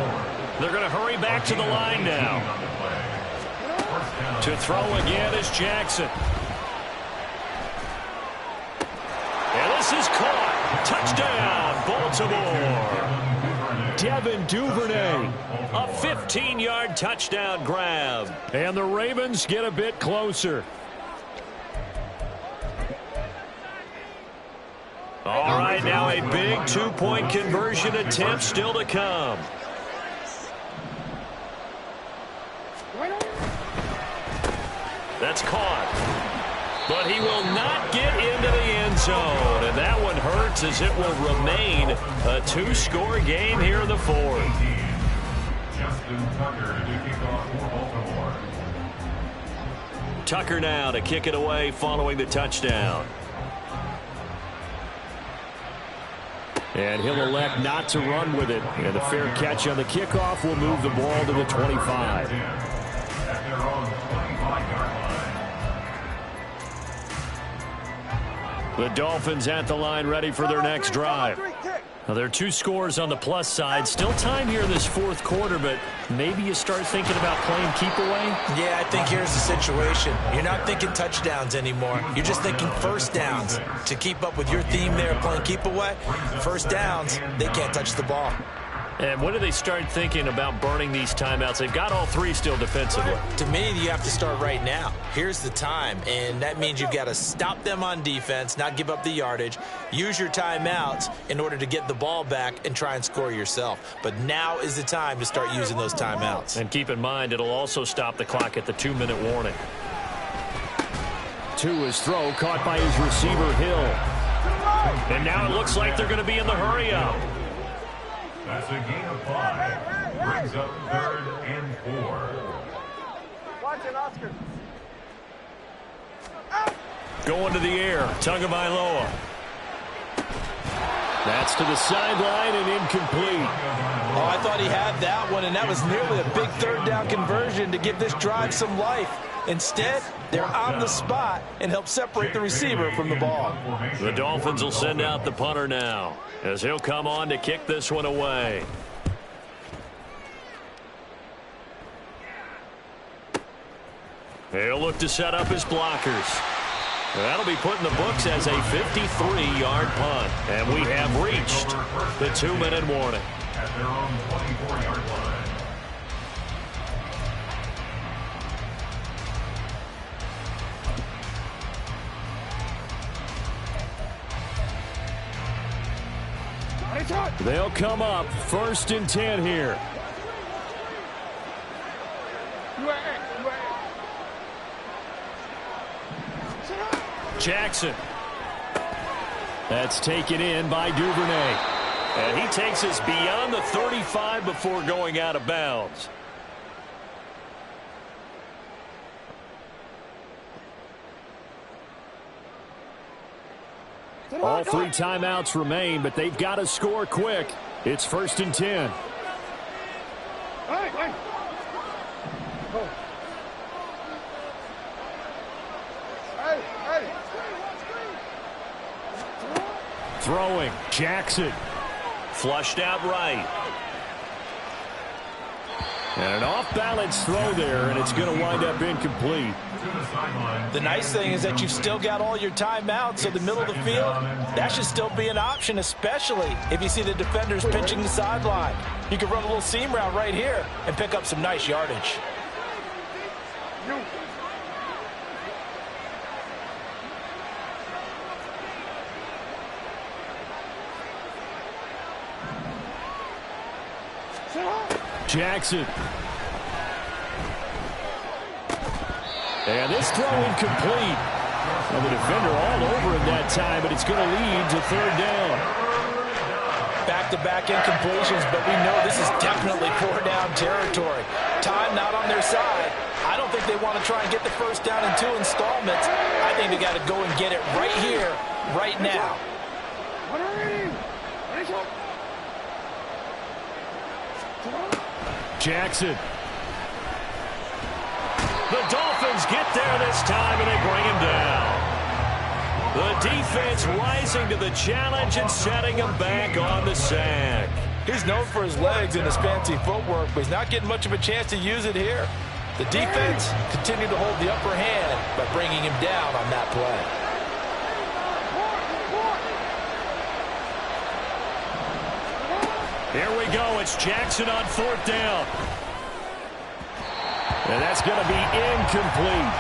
They're going to hurry back to the line now. To throw again is Jackson. And this is caught. Touchdown, Baltimore. Devin Duvernay. A 15-yard touchdown grab. And the Ravens get a bit closer. All right, now a big 2-point conversion attempt still to come. That's caught. But he will not get into the end zone. And that one hurts as it will remain a 2-score game here in the 4th. Justin Tucker to kick off for Baltimore. Tucker now to kick it away following the touchdown. And he'll elect not to run with it. And the fair catch on the kickoff will move the ball to the 25. At their own 25-yard line. The Dolphins at the line ready for their next drive. Now, there are 2 scores on the plus side. Still time here in this fourth quarter, but maybe you start thinking about playing keep away? Yeah, I think here's the situation. You're not thinking touchdowns anymore. You're just thinking first downs. To keep up with your theme there, playing keep away, first downs, they can't touch the ball. And when do they start thinking about burning these timeouts? They've got all 3 still defensively. To me, you have to start right now. Here's the time, and that means you've got to stop them on defense, not give up the yardage, use your timeouts in order to get the ball back and try and score yourself. But now is the time to start using those timeouts. And keep in mind, it'll also stop the clock at the 2-minute warning. To his throw, caught by his receiver, Hill. And now it looks like they're going to be in the hurry-up. That's a gain of 5. Brings up 3rd and 4. Watch it, Oscar. Going to the air, Tagovailoa. That's to the sideline and incomplete. Oh, I thought he had that one, and that was nearly a big 3rd down conversion to give this drive some life. Instead, they're on the spot and help separate the receiver from the ball. The Dolphins will send out the punter now, as he'll come on to kick this one away. He'll look to set up his blockers. That'll be put in the books as a 53-yard punt. And we have reached the 2-minute warning. At their own 24-yard line. They'll come up 1st and 10 here. Jackson. That's taken in by Duvernay. And he takes us beyond the 35 before going out of bounds. All 3 timeouts remain, but they've got to score quick. It's 1st and 10. Throwing, Jackson. Flushed out right. And an off-balance throw there, and it's going to wind up incomplete. The nice thing is that you've still got all your timeouts, so the middle of the field, that should still be an option, especially if you see the defenders pinching the sideline. You can run a little seam route right here and pick up some nice yardage. Jackson. And this throw incomplete. And the defender all over him that time, but it's going to lead to 3rd down. Back-to-back incompletions, but we know this is definitely 4-down territory. Time not on their side. I don't think they want to try and get the 1st down in 2 installments. I think they got to go and get it right here, right now. Jackson. The Dolphins get there this time, and they bring him down. The defense rising to the challenge and setting him back on the sack. He's known for his legs and his fancy footwork, but he's not getting much of a chance to use it here. The defense continued to hold the upper hand by bringing him down on that play. Here we go. It's Jackson on 4th down. And that's going to be incomplete.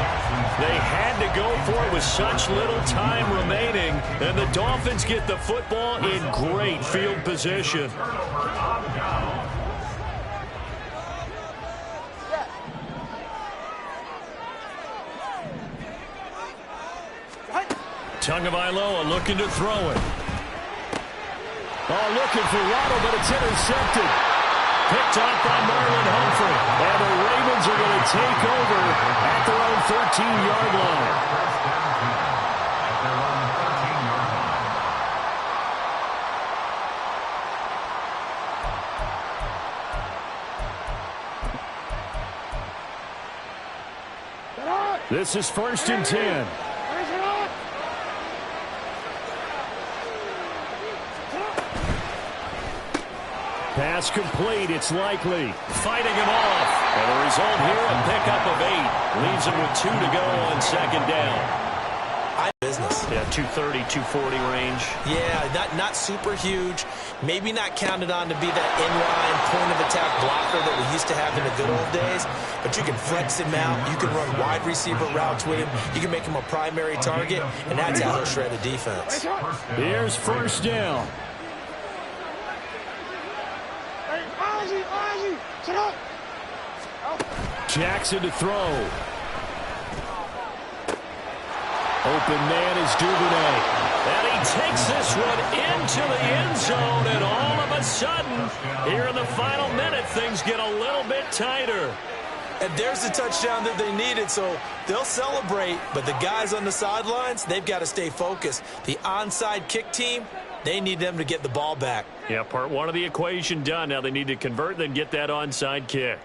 They had to go for it with such little time remaining. And the Dolphins get the football in great field position. Tagovailoa looking to throw it. Oh, looking for Waddle, but it's intercepted. Picked off by Marlon Humphrey. And the Ravens are going to take over at their own 13-yard line. This is 1st and 10. Pass complete. It's likely. Fighting him off. And the result here, a pickup of 8. Leaves him with 2 to go on second down. Business. Yeah, 230, 240 range. Yeah, not super huge. Maybe not counted on to be that inline point-of-attack blocker that we used to have in the good old days. But you can flex him out. You can run wide receiver routes with him. You can make him a primary target, and that's how he'll shred a defense. Here's first down. Jackson to throw. Open man is Duvernay. And he takes this one into the end zone, and all of a sudden, here in the final minute, things get a little bit tighter. And there's the touchdown that they needed, so they'll celebrate. But the guys on the sidelines, they've got to stay focused. The onside kick team, they need them to get the ball back. Yeah, part one of the equation done. Now they need to convert and then get that onside kick.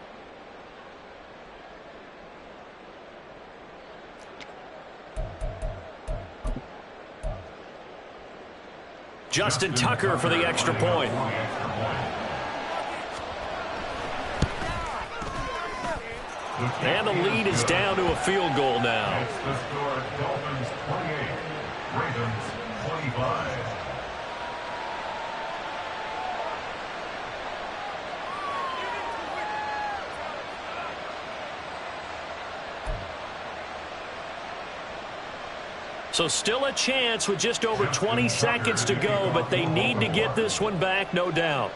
Justin Tucker for the extra point. And the lead is down to a field goal now. The score, Dolphins 28, Ravens 25. So still a chance with just over 20 seconds to go, but they need to get this one back, no doubt.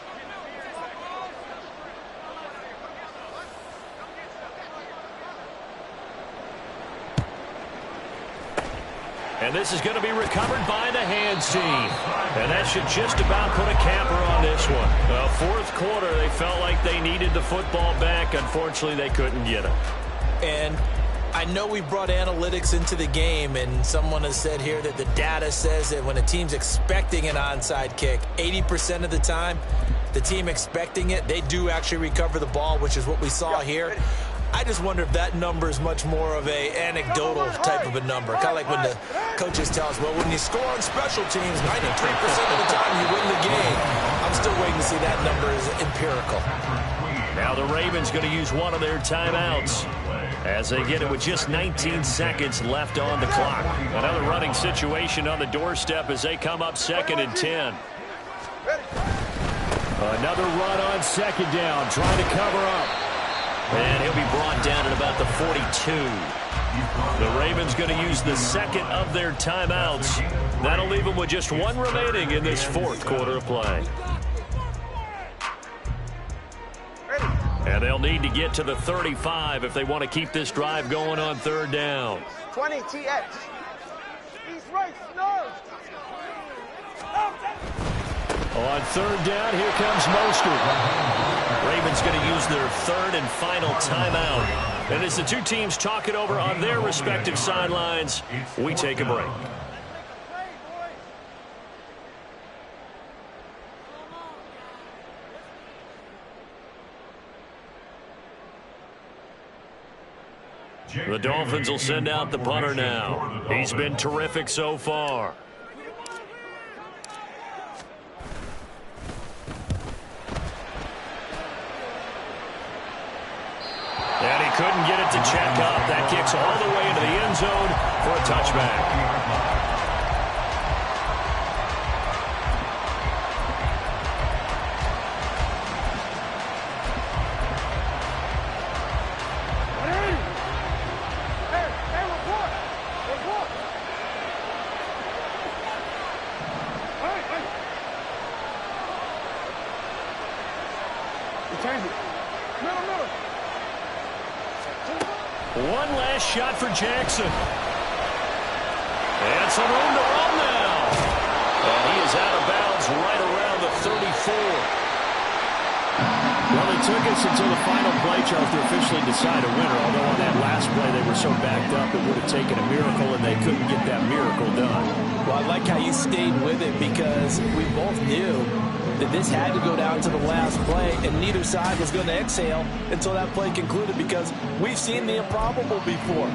And this is going to be recovered by the hands team. And that should just about put a capper on this one. Well, fourth quarter, they felt like they needed the football back. Unfortunately, they couldn't get it. And I know we brought analytics into the game, and someone has said here that the data says that when a team's expecting an onside kick, 80% of the time, the team expecting it, they do actually recover the ball, which is what we saw here. I just wonder if that number is much more of a anecdotal type of a number. Kind of like when the coaches tell us, well, when you score on special teams, 93% of the time you win the game. I'm still waiting to see that number is empirical. Now the Ravens going to use one of their timeouts as they get it with just 19 seconds left on the clock. Another running situation on the doorstep as they come up 2nd and 10. Another run on second down, trying to cover up. And he'll be brought down at about the 42. The Ravens going to use the second of their timeouts. That'll leave them with just one remaining in this fourth quarter of play. And they'll need to get to the 35 if they want to keep this drive going on third down. 20 TX. East right, no. On third down, here comes Mostert. Ravens going to use their third and final timeout. And as the two teams talk it over on their respective sidelines, we take a break. The Dolphins will send out the punter now. He's been terrific so far. And he couldn't get it to check up. That kicks all the way into the end zone for a touchback. One last shot for Jackson. And some room to run now. And he is out of bounds right around the 34. Well, it took us until the final play, Charles, to officially decide a winner. Although on that last play they were so backed up it would have taken a miracle, and they couldn't get that miracle done. Well, I like how you stayed with it because we both knew that this had to go down to the last play, and neither side was going to exhale until that play concluded because we've seen the improbable before.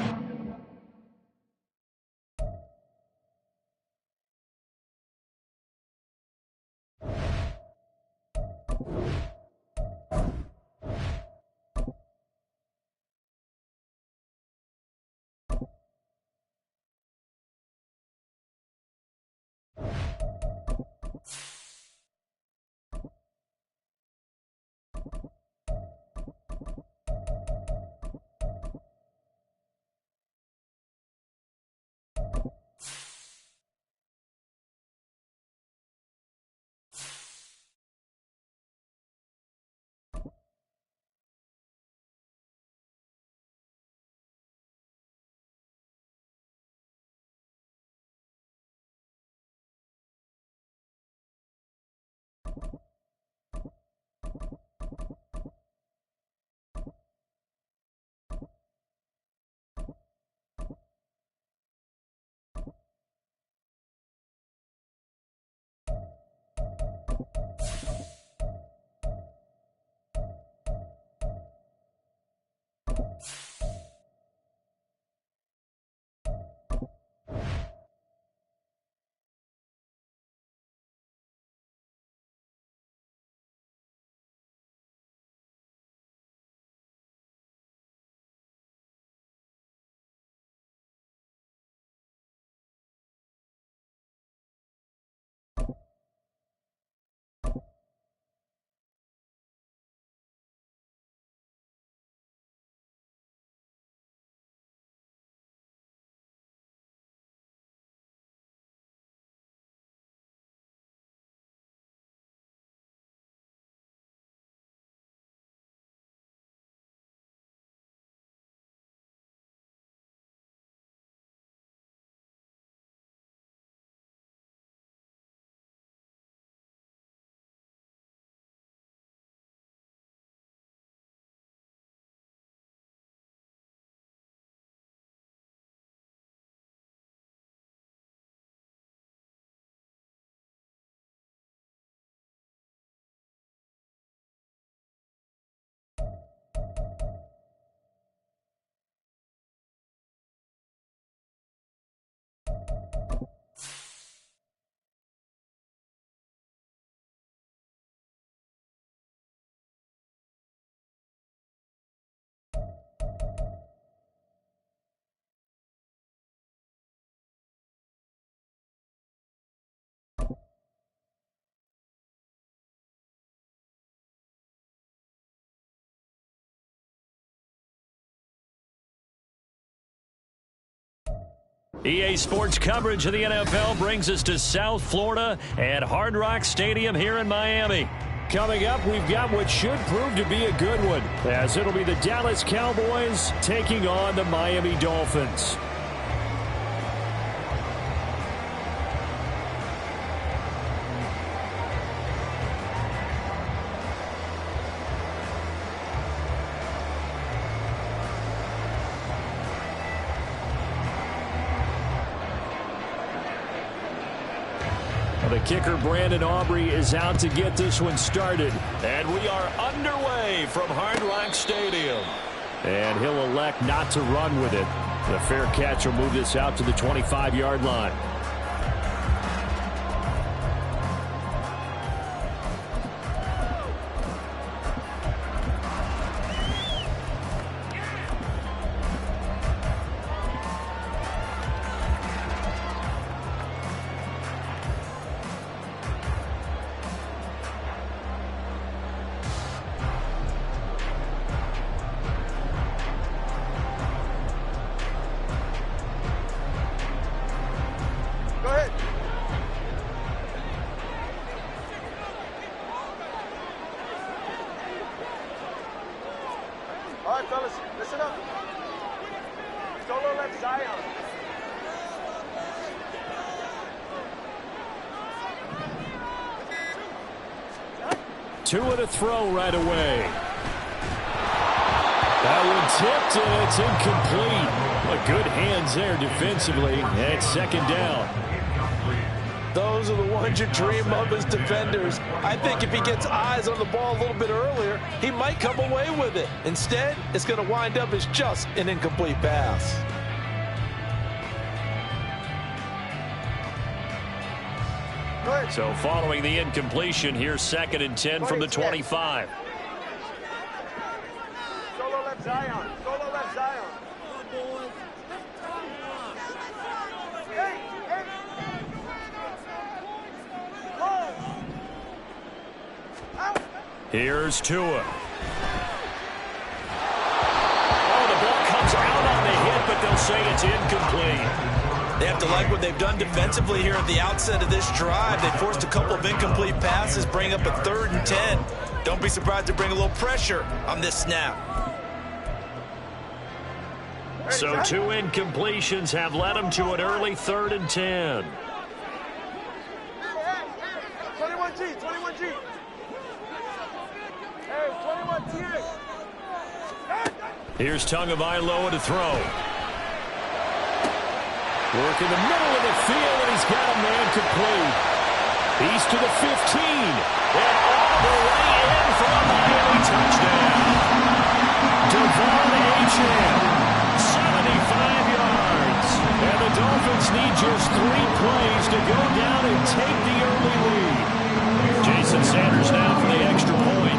EA Sports coverage of the NFL brings us to South Florida at Hard Rock Stadium here in Miami. Coming up, we've got what should prove to be a good one, as it'll be the Dallas Cowboys taking on the Miami Dolphins. The kicker, Brandon Aubrey, is out to get this one started. And we are underway from Hard Rock Stadium. And he'll elect not to run with it. The fair catch will move this out to the 25-yard line. All right, fellas, listen up. Solo left Zion. Two and a throw right away. That one tipped, and it's incomplete. But good hands there defensively, and it's second down. Those are the ones you dream of as defenders. I think if he gets eyes on the ball a little bit earlier, he might come away with it. Instead, it's going to wind up as just an incomplete pass. So following the incompletion, here's 2nd and 10 from the 25. Solo left Zion. Solo left Zion. Here's Tua. Oh, the ball comes out on the hit, but they'll say it's incomplete. They have to like what they've done defensively here at the outset of this drive. They forced a couple of incomplete passes, bring up a 3rd and 10. Don't be surprised to bring a little pressure on this snap. So 2 incompletions have led them to an early 3rd and 10. 21G, 21G. Hey, 21T. Here's Tagovailoa to throw. Work in the middle of the field, and he's got a man complete. He's to the 15. And all the way in for a Miami touchdown. Devon Achane, 75 yards. And the Dolphins need just 3 plays to go down and take the early lead. Jason Sanders now for the extra point.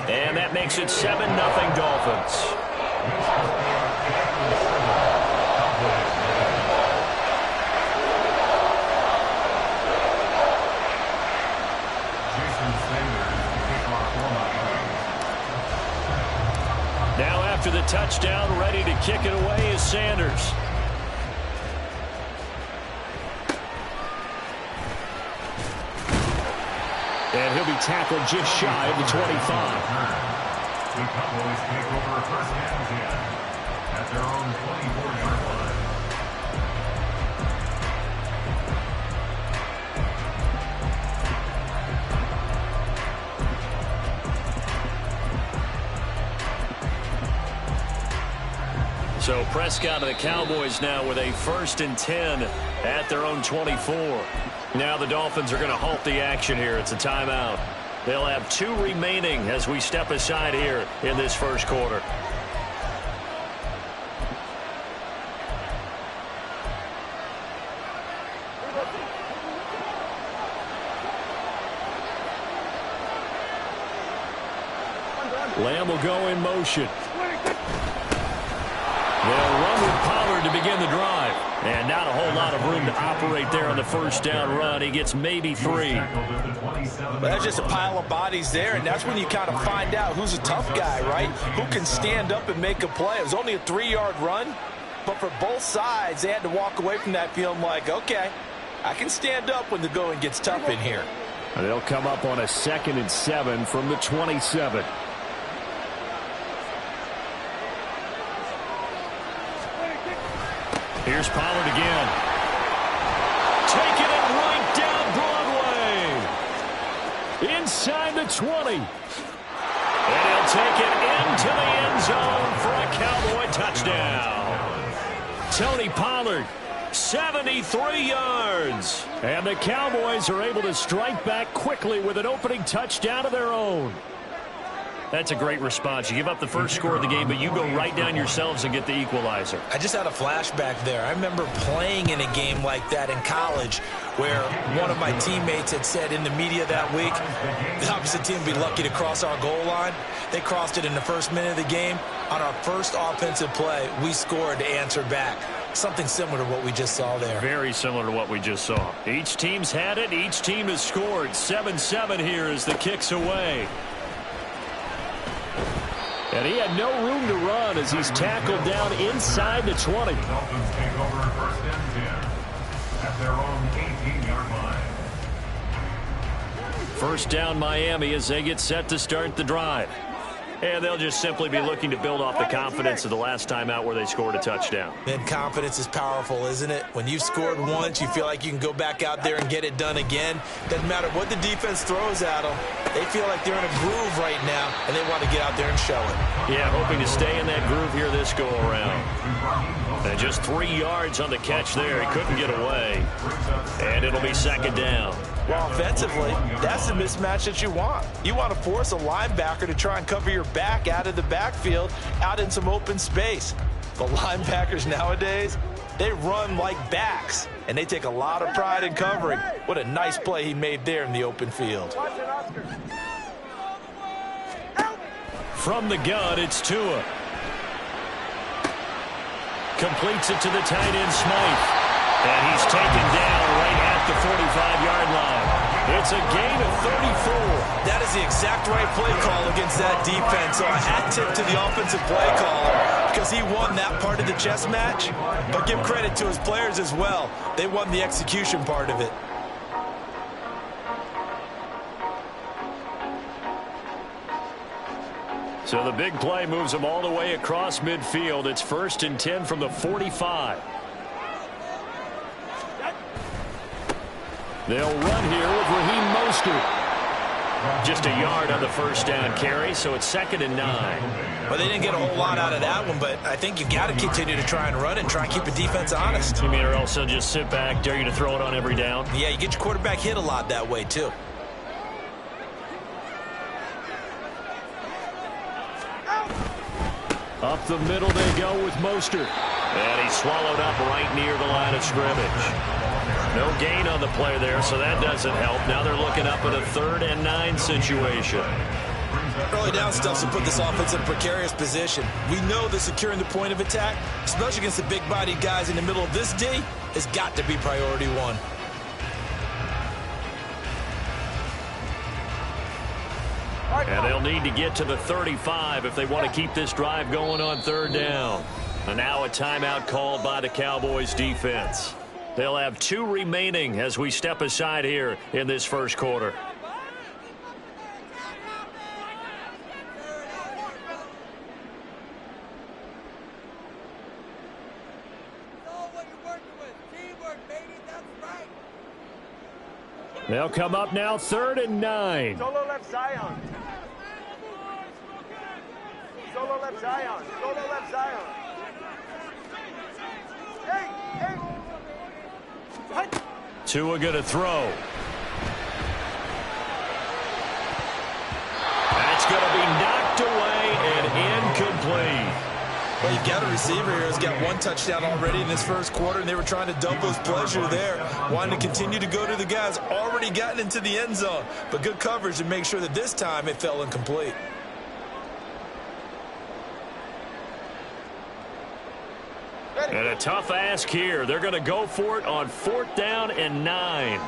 And that makes it 7-0 Dolphins. Now after the touchdown, ready to kick it away is Sanders. And he'll be tackled just shy of the 25. The Cowboys take over 1st and 10 at their own 24-yard line. So Prescott and the Cowboys now with a 1st and 10 at their own 24. Now the Dolphins are going to halt the action here. It's a timeout. They'll have 2 remaining as we step aside here in this first quarter. Lamb will go in motion. They'll run with Pollard to begin the drive. And not a whole lot of room to operate there on the first down run. He gets maybe 3. Well, that's just a pile of bodies there, and that's when you kind of find out who's a tough guy, right? Who can stand up and make a play. It was only a 3-yard run, but for both sides, they had to walk away from that feeling like, okay, I can stand up when the going gets tough in here. And they'll come up on a 2nd and 7 from the 27. Here's Pollard again. Taking it right down Broadway. Inside the 20. And he'll take it into the end zone for a Cowboy touchdown. Tony Pollard, 73 yards. And the Cowboys are able to strike back quickly with an opening touchdown of their own. That's a great response. You give up the first score of the game, but you go right down yourselves and get the equalizer. I just had a flashback there. I remember playing in a game like that in college where one of my teammates had said in the media that week, the opposite team would be lucky to cross our goal line. They crossed it in the first minute of the game. On our first offensive play, we scored to answer back. Something similar to what we just saw there. Very similar to what we just saw. Each team's had it. Each team has scored. 7-7 here as the kick's away. And he had no room to run as he's tackled down inside the 20. The Dolphins take over 1st and 10 at their own 18-yard line. First down Miami as they get set to start the drive. And they'll just simply be looking to build off the confidence of the last time out where they scored a touchdown. And confidence is powerful, isn't it? When you've scored once, you feel like you can go back out there and get it done again. Doesn't matter what the defense throws at them. They feel like they're in a groove right now, and they want to get out there and show it. Yeah, hoping to stay in that groove here this go-around. And just 3 yards on the catch there. He couldn't get away. And it'll be 2nd down. Well, offensively, that's the mismatch that you want. You want to force a linebacker to try and cover your back out of the backfield, out in some open space. The linebackers nowadays, they run like backs, and they take a lot of pride in covering. What a nice play he made there in the open field. From the gun, it's Tua. Completes it to the tight end, Smythe. And he's taken down right at the 45-yard line. It's a gain of 34. That is the exact right play call against that defense. So a hat tip to the offensive play caller because he won that part of the chess match. But give credit to his players as well. They won the execution part of it. So the big play moves them all the way across midfield. It's 1st and 10 from the 45. They'll run here with Raheem Mostert. Just a yard on the first down carry, so it's 2nd and 9. Well, they didn't get a whole lot out of that one, but I think you got to continue to try and run and try and keep the defense honest. You mean, or also just sit back, dare you to throw it on every down? Yeah, you get your quarterback hit a lot that way, too. Up the middle they go with Mostert. And he's swallowed up right near the line of scrimmage. No gain on the play there, so that doesn't help. Now they're looking up at a 3rd and 9 situation. Early down stuff to put this offense in a precarious position. We know that securing the point of attack, especially against the big-bodied guys in the middle of this D, has got to be priority 1. And they'll need to get to the 35 if they want to keep this drive going on 3rd down. And now a timeout called by the Cowboys defense. They'll have 2 remaining as we step aside here in this first quarter. They'll come up now 3rd and 9. Solo left Zion. Solo left Zion. Solo left Zion. Hey, hey. Tua going to throw. That's going to be knocked away and incomplete. Well, you've got a receiver here who's got 1 touchdown already in this first quarter, and they were trying to double his pleasure there, wanting to continue to go to the guys already gotten into the end zone. But good coverage to make sure that this time it fell incomplete. And a tough ask here. They're going to go for it on 4th down and 9.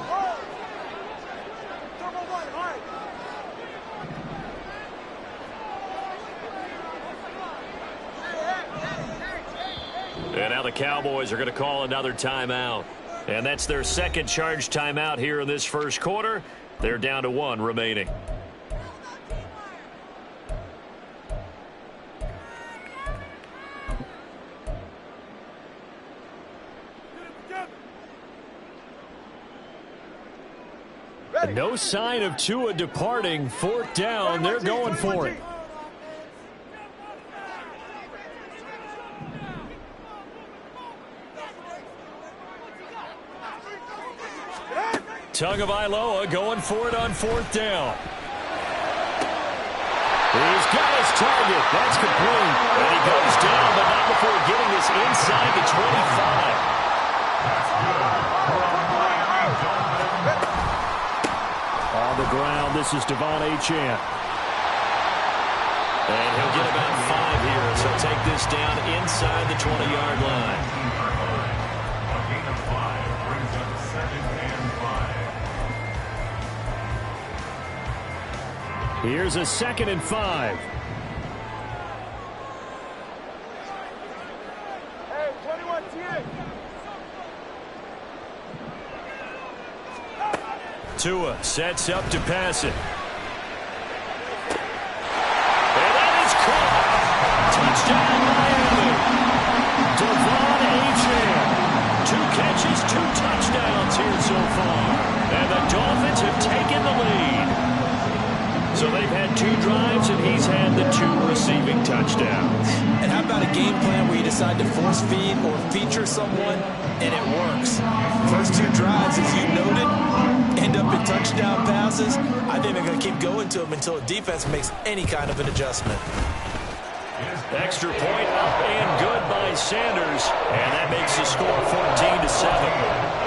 And now the Cowboys are going to call another timeout. And that's their second charge timeout here in this first quarter. They're down to 1 remaining. No sign of Tua departing. 4th down. They're going for it. Tagovailoa going for it on 4th down. He's got his target. That's complete. And he goes down, but not before getting this inside the 25. On the ground, this is Devon Achane. And he'll get about 5 here, so take this down inside the 20-yard line. A gain of 5 brings up 2nd and 5. Here's a 2nd and 5. Hey, 21 TA. Tua sets up to pass it. And that is caught. Touchdown, Miami. Devon Achane. 2 catches, 2 touchdowns here so far. And the Dolphins have taken the lead. So they've had 2 drives, and he's had the 2 receiving touchdowns. And how about a game plan where you decide to force feed or feature someone, and it works? First 2 drives, as you noted, end up in touchdown passes. I think they're going to keep going to them until the defense makes any kind of an adjustment. Extra point up and good by Sanders. And that makes the score 14-7.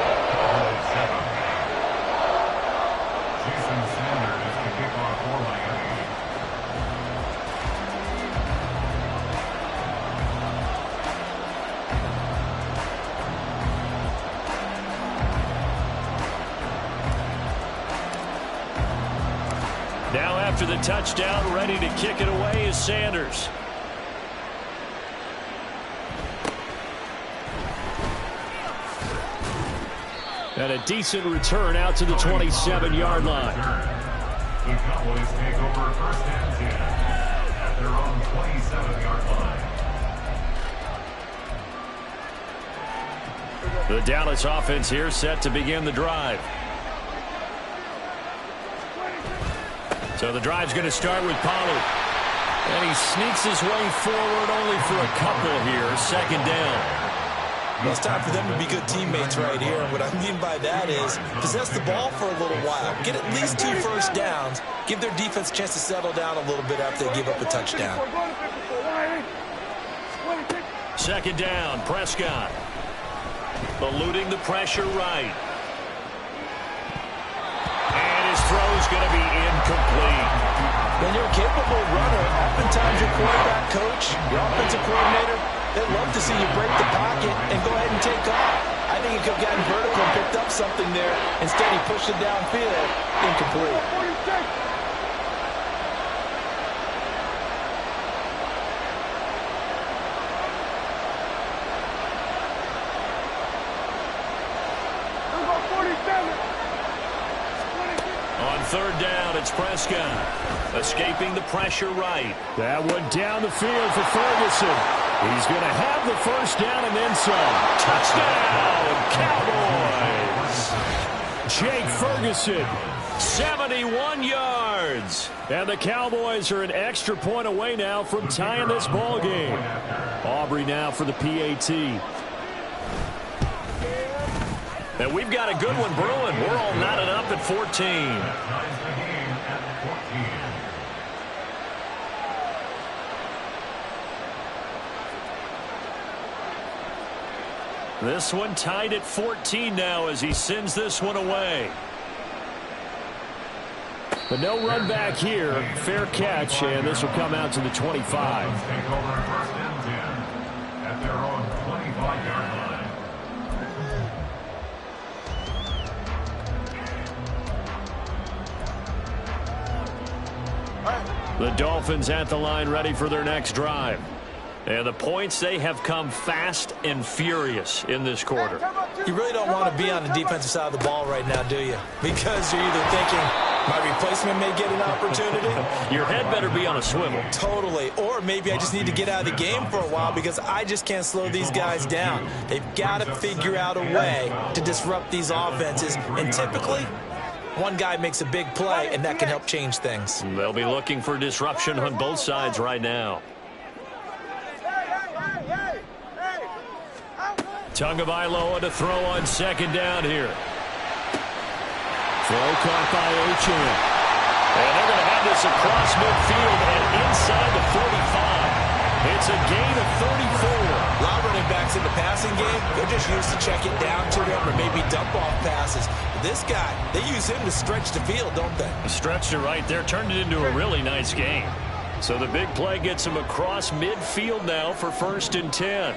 Now after the touchdown, ready to kick it away is Sanders. And a decent return out to the 27-yard line. The Cowboys take over 1st and 10 at their own 27-yard line. The Dallas offense here set to begin the drive. So the drive's going to start with Pollard. And he sneaks his way forward only for a couple here. 2nd down. Well, it's time for them to be good teammates right here. What I mean by that is possess the ball for a little while. Get at least 2 first downs. Give their defense a chance to settle down a little bit after they give up a touchdown. 2nd down, Prescott. Eluding the pressure right. And his throw's going to be incomplete. When you're a capable runner, oftentimes your quarterback coach, your offensive coordinator, they'd love to see you break the pocket and go ahead and take off. I think he could have gotten vertical and picked up something there. Instead, he pushed it downfield. Incomplete. On 3rd down, it's Prescott. Escaping the pressure right. That one down the field for Ferguson. He's going to have the 1st down and then some. Touchdown, Cowboys! Jake Ferguson, 71 yards. And the Cowboys are an extra point away now from tying this ball game. Aubrey now for the PAT. And we've got a good one brewing. We're all knotted up at 14. This one tied at 14 now as he sends this one away. But no run back here. Fair catch, and this will come out to the 25. Take over 1st and 10 at their own 25. The Dolphins at the line ready for their next drive. And the points, they have come fast and furious in this quarter. You really don't want to be on the defensive side of the ball right now, do you? Because you're either thinking, my replacement may get an opportunity. Your head better be on a swivel. Totally. Or maybe I just need to get out of the game for a while because I just can't slow these guys down. They've got to figure out a way to disrupt these offenses. And typically, one guy makes a big play, and that can help change things. They'll be looking for disruption on both sides right now. Tagovailoa to throw on second down here. Throw caught by Achane. And they're going to have this across midfield and inside the 45. It's a gain of 34. A lot of running backs in the passing game, they're just used to check it down to them or maybe dump off passes. But this guy, they use him to stretch the field, don't they? Stretched it right there, turned it into a really nice game. So the big play gets him across midfield now for 1st and 10.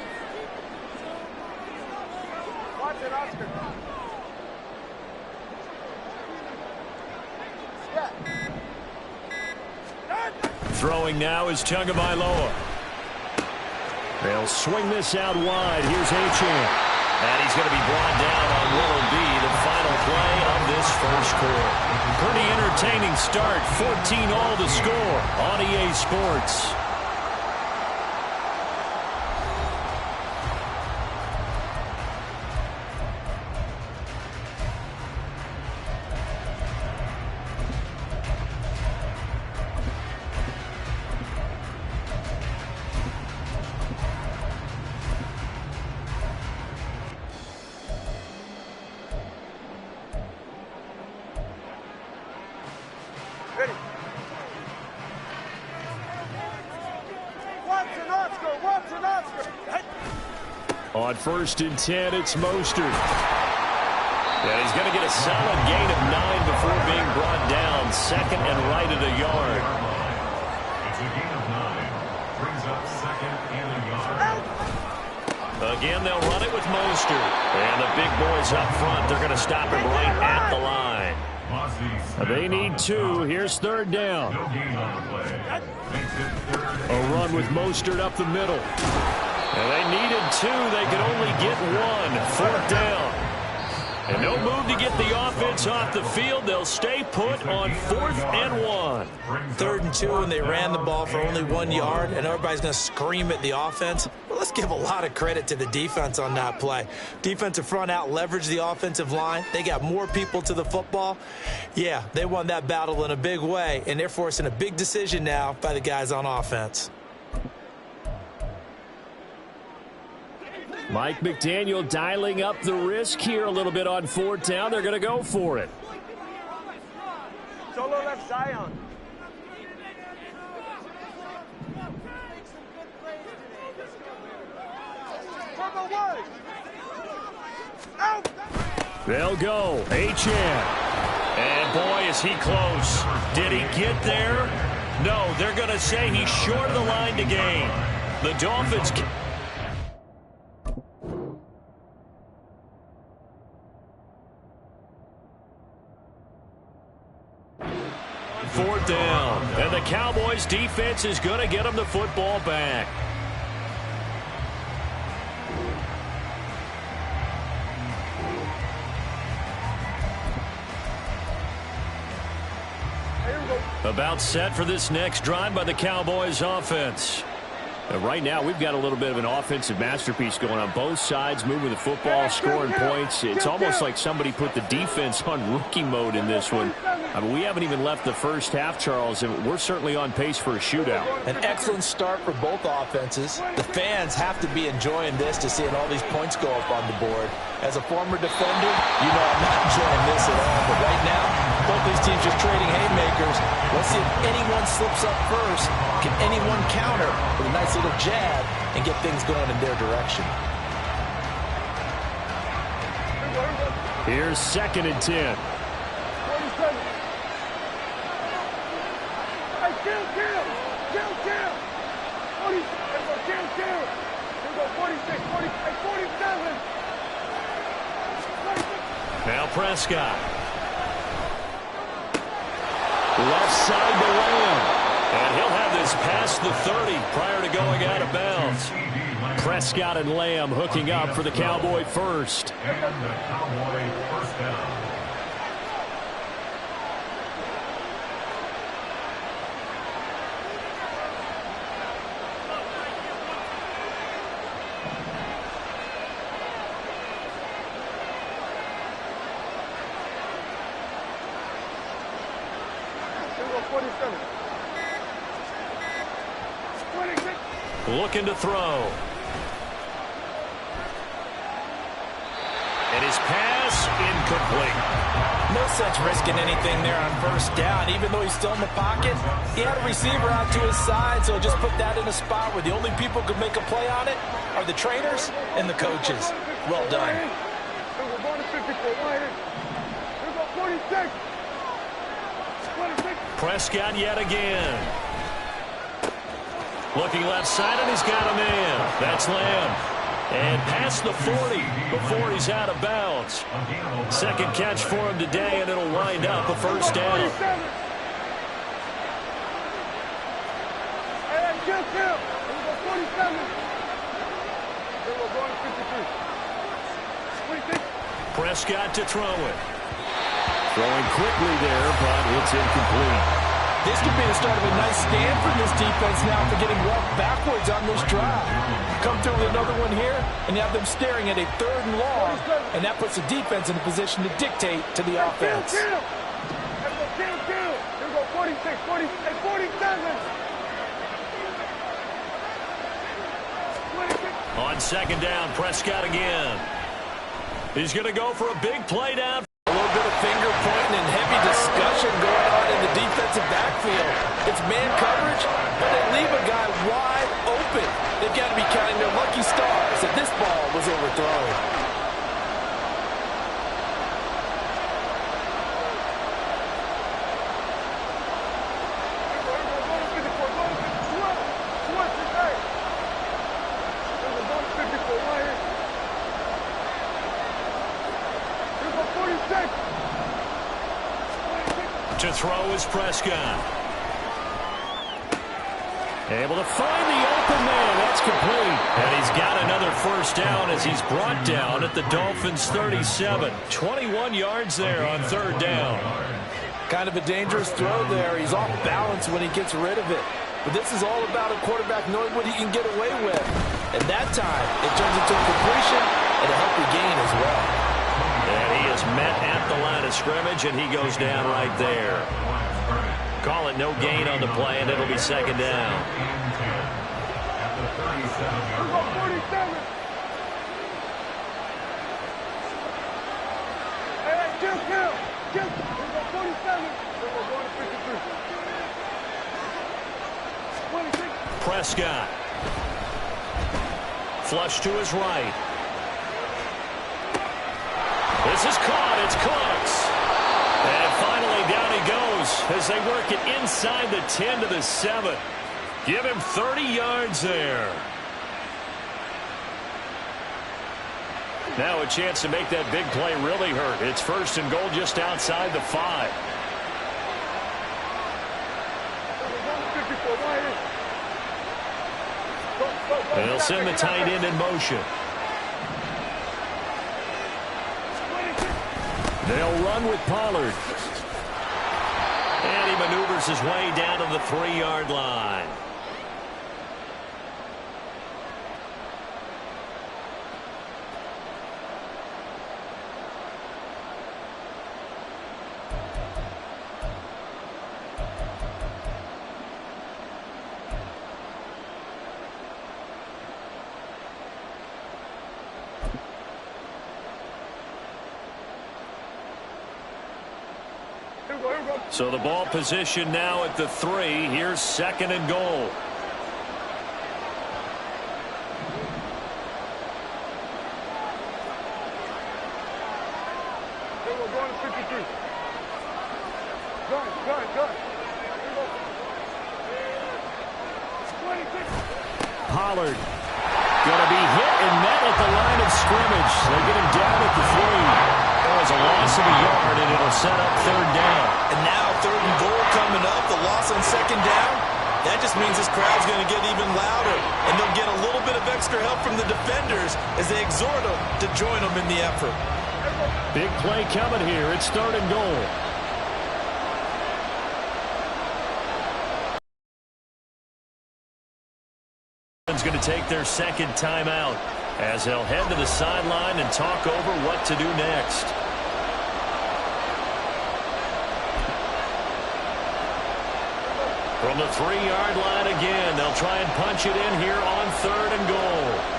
Throwing now is Tagovailoa. They'll swing this out wide. Here's Achane. And he's going to be brought down on Willow B, the final play of this first quarter. Pretty entertaining start. 14-all to score on EA Sports. On 1st and 10, it's Mostert. And he's going to get a solid gain of 9 before being brought down. 2nd and right at a yard. It's a gain of 9. Brings up 2nd and a yard. Again, they'll run it with Mostert. And the big boys up front, they're going to stop him right at the line. They need 2. Here's 3rd down. No gain on the play. Makes it 3rd. A run with Mostert up the middle. And they needed 2. They could only get 1. 4th down. And no move to get the offense off the field. They'll stay put on 4th and 1. 3rd and 2, and they ran the ball for only 1 yard, and everybody's going to scream at the offense. Well, let's give a lot of credit to the defense on that play. Defensive front out leveraged the offensive line. They got more people to the football. Yeah, they won that battle in a big way, and they're forcing a big decision now by the guys on offense. Mike McDaniel dialing up the risk here a little bit on 4th down. They're going to go for it. Solo left Zion. They'll go. Achane. And boy, is he close. Did he get there? No, they're going to say he's short of the line to gain. The Dolphins... 4th down. And the Cowboys defense is going to get them the football back. About set for this next drive by the Cowboys offense. Right now, we've got a little bit of an offensive masterpiece going on both sides, moving the football, scoring points. It's almost like somebody put the defense on rookie mode in this one. I mean, we haven't even left the first half, Charles, and we're certainly on pace for a shootout. An excellent start for both offenses. The fans have to be enjoying this to seeing all these points go up on the board. As a former defender, you know I'm not enjoying this at all. But right now, both these teams just trading haymakers. Let's see if anyone slips up first. Can anyone counter with a nice little jab and get things going in their direction? Here's 2nd and 10. Now Prescott. Left side to Lamb. And he'll have this past the 30 prior to going out of bounds. Prescott and Lamb hooking up for the Cowboy first. And the Cowboy first down. Looking to throw. And his pass incomplete. No sense risking anything there on first down. Even though he's still in the pocket, he had a receiver out to his side, so just put that in a spot where the only people who can make a play on it are the trainers and the coaches. Well done. Prescott yet again. Looking left side, and he's got a man. That's Lamb. And past the 40 before he's out of bounds. Second catch for him today, and it'll wind up a first down. Prescott to throw it. Throwing quickly there, but it's incomplete. This could be the start of a nice stand from this defense now for getting walked backwards on this drive. Come through with another one here, and you have them staring at a 3rd and long, and that puts the defense in a position to dictate to the offense. Here we go, 46, 47. On second down, Prescott again. He's going to go for a big play down. A little bit of finger pointing and heavy discussion going on in the defensive backfield. It's man coverage, but they leave a guy wide open. They've got to be counting their lucky stars that this ball was overthrown. To throw is Prescott. Able to find the open man. That's complete. And he's got another first down as he's brought down at the Dolphins' 37. 21 yards there on 3rd down. Kind of a dangerous throw there. He's off balance when he gets rid of it. But this is all about a quarterback knowing what he can get away with. And that time, it turns into a completion and a healthy gain as well. And he is met at the line of scrimmage, and he goes down right there. Call it no gain on the play, and it'll be second down. Prescott. Flush to his right. This is caught. It's Cooks. And finally down he goes as they work it inside the 10 to the 7. Give him 30 yards there. Now a chance to make that big play really hurt. It's 1st and goal just outside the 5. They'll send the tight end in motion. They'll run with Pollard. And he maneuvers his way down to the 3-yard line. So the ball position now at the 3. Here's 2nd and goal. Pollard going to be hit and met at the line of scrimmage. They get him down at the 3. That was a loss of a yard, and it'll set up 3rd down. And now 3rd and goal coming up. The loss on 2nd down. That just means this crowd's going to get even louder, and they'll get a little bit of extra help from the defenders as they exhort them to join them in the effort. Big play coming here. It's 3rd and goal. Going to take their second timeout as they'll head to the sideline and talk over what to do next. From the 3-yard line again, they'll try and punch it in here on 3rd and goal.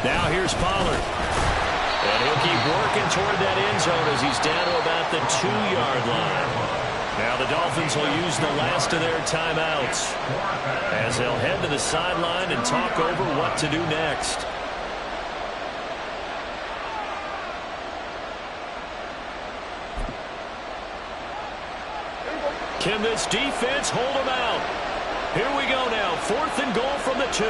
Now here's Pollard. And he'll keep working toward that end zone as he's down to about the 2-yard line. Now the Dolphins will use the last of their timeouts as they'll head to the sideline and talk over what to do next. Can this defense hold them out? Here we go now. 4th and goal from the 2.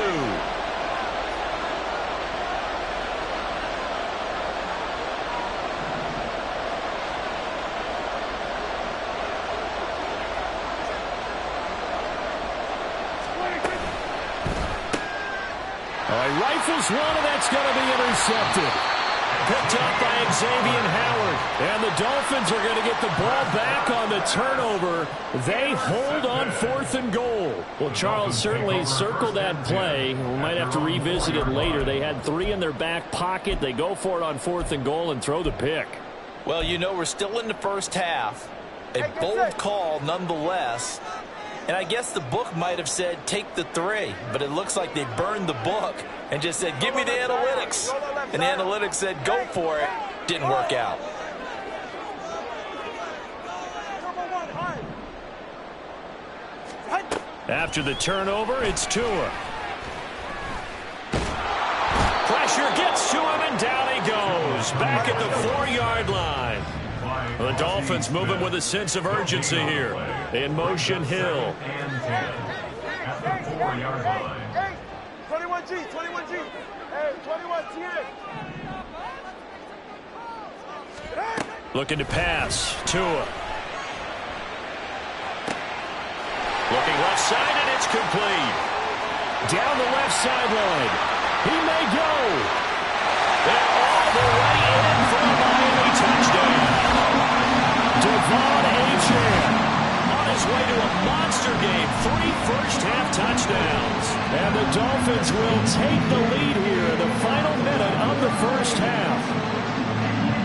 Rifles one, and that's going to be intercepted. Picked up by Xavier Howard. And the Dolphins are going to get the ball back on the turnover. They hold on 4th and goal. Well, Charles certainly circled that play. We might have to revisit it later. They had 3 in their back pocket. They go for it on 4th and goal and throw the pick. Well, you know, we're still in the first half. A bold call nonetheless. And I guess the book might have said take the 3, but it looks like they burned the book and just said give me the analytics. And the analytics said go for it. Didn't work out. After the turnover, it's Tua. Pressure gets to him, and down he goes. Back at the 4-yard line. The Dolphins moving with a sense of urgency here. In motion, Hill. 21G, 21G. Hey, 21G. Looking to pass. Tua. Looking left side, and it's complete. Down the left sideline. He may go. And all the way in for a Miami touchdown. Devon Achane on his way to a monster game. 3 first-half touchdowns. And the Dolphins will take the lead here in the final minute of the first half.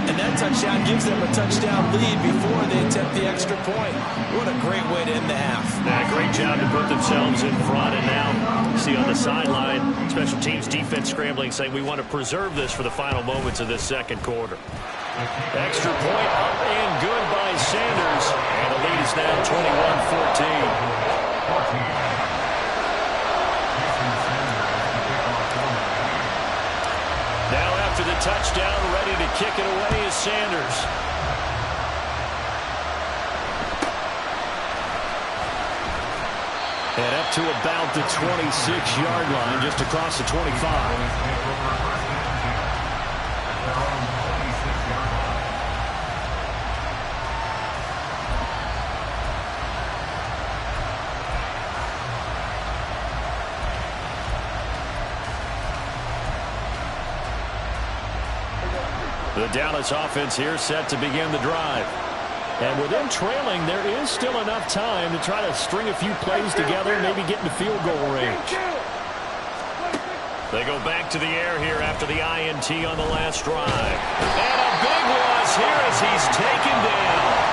And that touchdown gives them a touchdown lead before they attempt the extra point. What a great way to end the half. Yeah, great job to put themselves in front. And now, see on the sideline, special teams defense scrambling, saying we want to preserve this for the final moments of this second quarter. Extra point up and good by Sanders. And the lead is now 21-14. Now after the touchdown, ready to kick it away is Sanders. And up to about the 26-yard line, just across the 25. The Dallas offense here set to begin the drive. And with them trailing, there is still enough time to try to string a few plays together and maybe get into field goal range. They go back to the air here after the INT on the last drive. And a big loss here as he's taken down.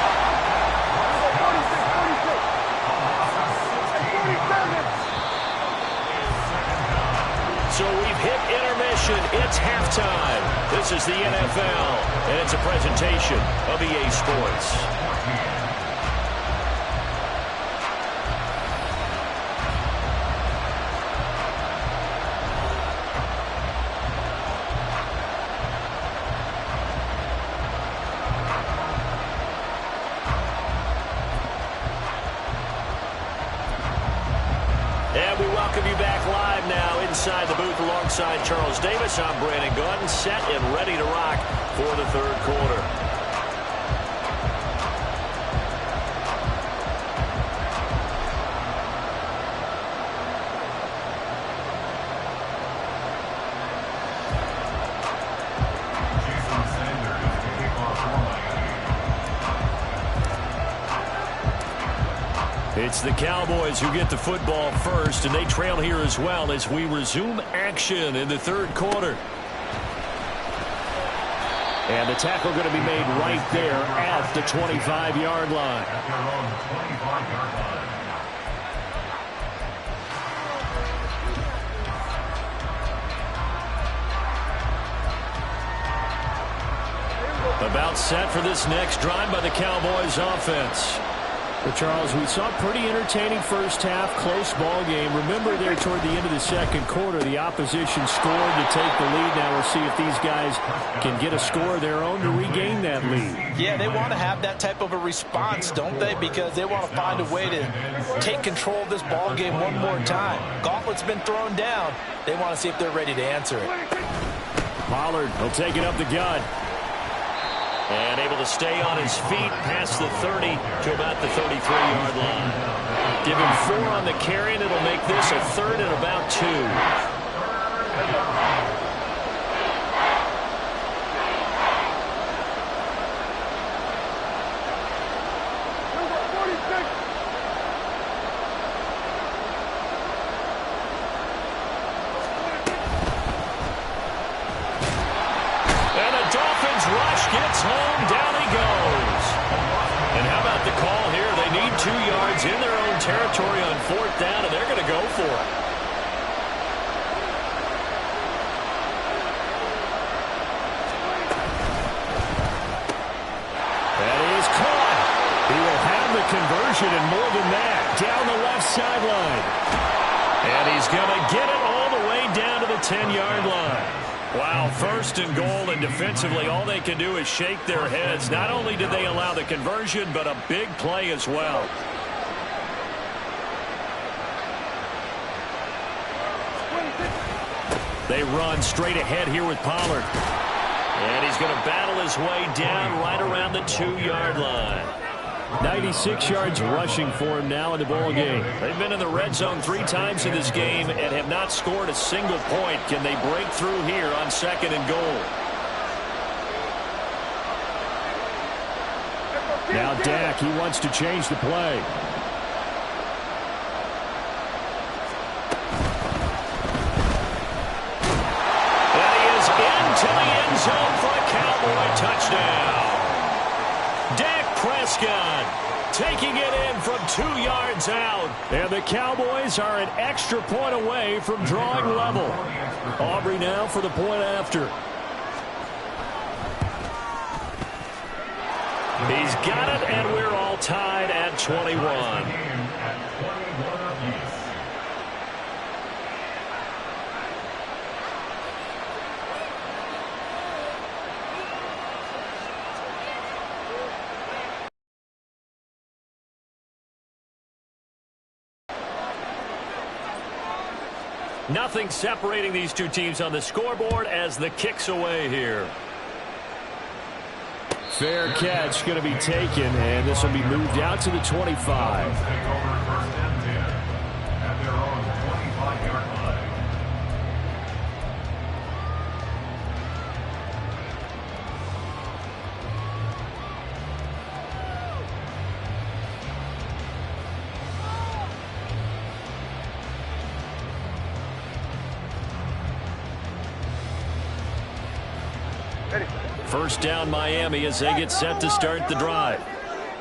So we've hit intermission. It's halftime. This is the NFL, and it's a presentation of EA Sports. inside the booth alongside Charles Davis. I'm Brandon Gaudin, set and ready to rock for the third quarter. It's the Cowboys who get the football first, and they trail here as well as we resume action in the third quarter. And the tackle going to be made right there at the 25-yard line. About set for this next drive by the Cowboys offense. But Charles, we saw a pretty entertaining first half, close ball game. Remember there toward the end of the second quarter, the opposition scored to take the lead. Now we'll see if these guys can get a score of their own to regain that lead. Yeah, they want to have that type of a response, don't they? Because they want to find a way to take control of this ball game one more time. Gauntlet's been thrown down. They want to see if they're ready to answer it. Pollard will take it up the gut. And able to stay on his feet past the 30 to about the 33-yard line. Give him 4 on the carry, and it'll make this a third and about 2. Gets home, down he goes. And how about the call here? They need 2 yards in their own territory on 4th down, and they're going to go for it. That is caught. He will have the conversion and more than that down the left sideline. And he's going to get it all the way down to the 10-yard line. Wow, 1st and goal, and defensively all they can do is shake their heads. Not only did they allow the conversion, but a big play as well. They run straight ahead here with Pollard. And he's going to battle his way down right around the 2-yard line. 96 yards rushing for him now in the ball game. They've been in the red zone 3 times in this game and have not scored a single point. Can they break through here on 2nd and goal? Now Dak, he wants to change the play. And he is into the end zone for a Cowboy touchdown. Prescott taking it in from 2 yards out. And the Cowboys are an extra point away from drawing level. Aubrey now for the point after. He's got it, and we're all tied at 21. Nothing separating these two teams on the scoreboard as the kick's away here. Fair catch going to be taken, and this will be moved out to the 25. First down Miami as they get set to start the drive.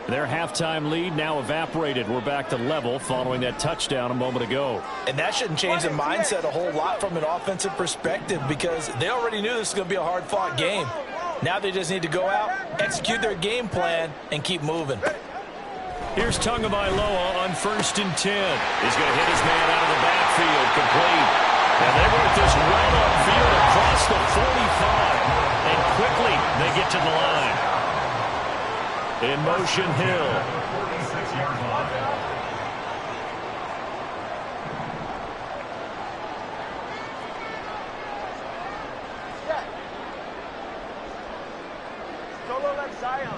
Their halftime lead now evaporated. We're back to level following that touchdown a moment ago. And that shouldn't change the mindset a whole lot from an offensive perspective because they already knew this was going to be a hard-fought game. Now they just need to go out, execute their game plan, and keep moving. Here's Tagovailoa on 1st and 10. He's going to hit his man out of the backfield, complete. And they work this right upfield across the 45. And quickly they get to the line. In motion, Hill. Zion.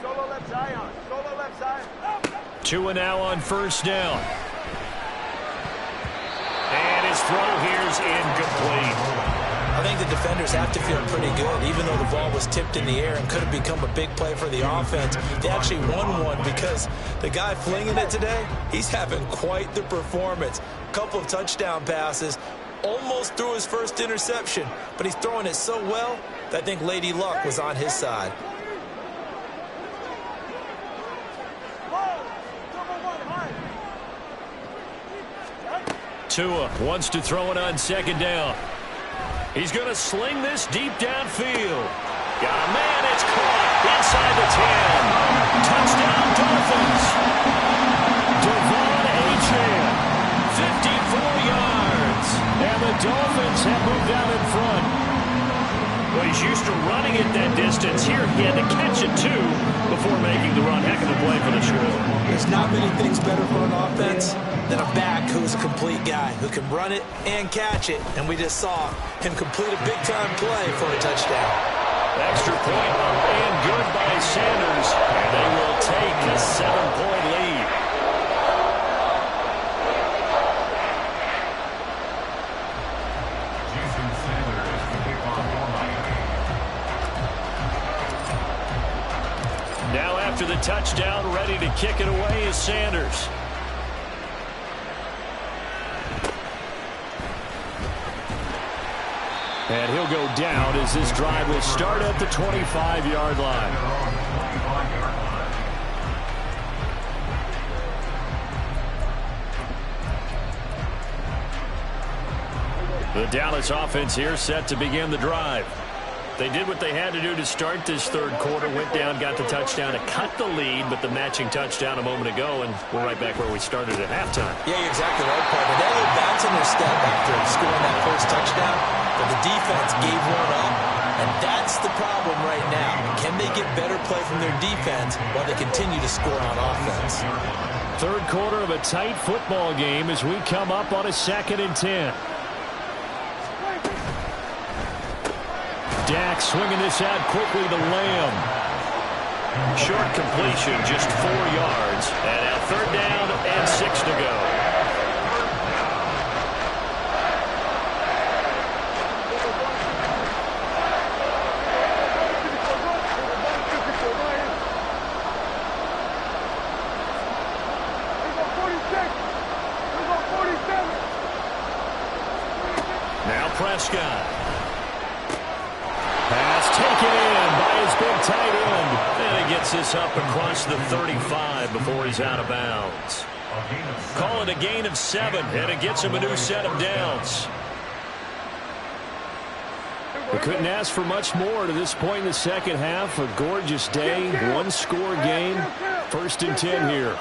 Solo left Zion. Solo left Zion. Two and now on first down. And his throw here's incomplete. I think the defenders have to feel pretty good, even though the ball was tipped in the air and could have become a big play for the offense. They actually won one because the guy flinging it today, he's having quite the performance. Couple of touchdown passes, almost threw his first interception, but he's throwing it so well that I think Lady Luck was on his side. Tua wants to throw it on second down. He's going to sling this deep downfield. Got a man, it's caught inside the 10. Touchdown, Dolphins. Devon Achane, 54 yards. And the Dolphins have moved out in front. Well, he's used to running it that distance. Here he had to catch it, too, before making the run. Heck of a play for the Shrew. There's not many things better for an offense than a back who's a complete guy, who can run it and catch it. And we just saw him complete a big-time play for a touchdown. Extra point up and good by Sanders. And they will take a 7-point lead. Now after the touchdown, ready to kick it away is Sanders. And he'll go down as this drive will start at the 25-yard line. The Dallas offense here set to begin the drive. They did what they had to do to start this third quarter, went down, got the touchdown to cut the lead, but the matching touchdown a moment ago, and we're right back where we started at halftime. Yeah, you're exactly right, partner. They had a little bounce in their step after scoring that first touchdown, but the defense gave one up, and that's the problem right now. Can they get better play from their defense while they continue to score on offense? Third quarter of a tight football game as we come up on a 2nd and 10. Dak swinging this out quickly to Lamb. Short completion, just 4 yards. And now third down and 6 to go. Now Prescott. Pass taken in by his big tight end. And he gets this up across the 35 before he's out of bounds. Call it a gain of 7, and it gets him a new set of downs. We couldn't ask for much more to this point in the second half. A gorgeous day, one-score game. 1st and 10 here.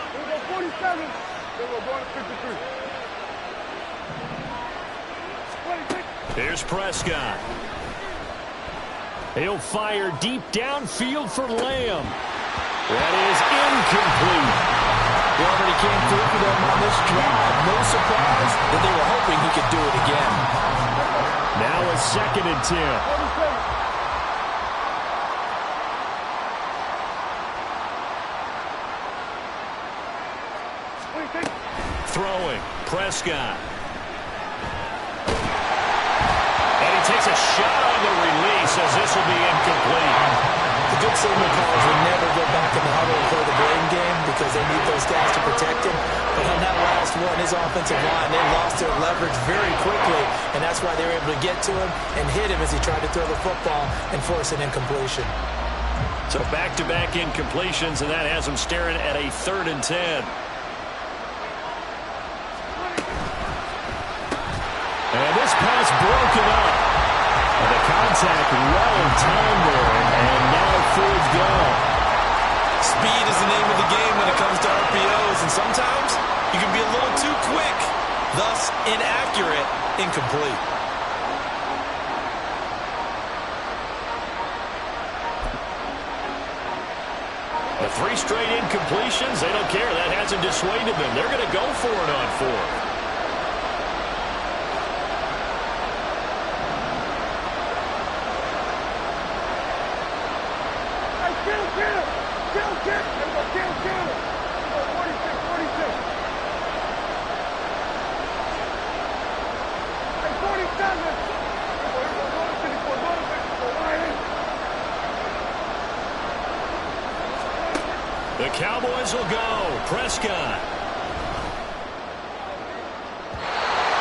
Here's Prescott. He'll fire deep downfield for Lamb. That is incomplete. He already came through for them on this drive. No surprise that they were hoping he could do it again. Now a 2nd and 10. Throwing. Prescott. Takes a shot on the release as this will be incomplete. The good signal callers will never go back in the huddle and play the blame game because they need those guys to protect him. But on that last one, his offensive line, they lost their leverage very quickly, and that's why they were able to get to him and hit him as he tried to throw the football and force an incompletion. So back-to-back incompletions, and that has him staring at a 3rd and 10. And this pass broken up. And the contact well timed there, and now 4th down. Speed is the name of the game when it comes to RPOs, and sometimes you can be a little too quick, thus inaccurate, incomplete. The 3 straight incompletions, they don't care. That hasn't dissuaded them. They're going to go for it on 4th. Cowboys will go. Prescott.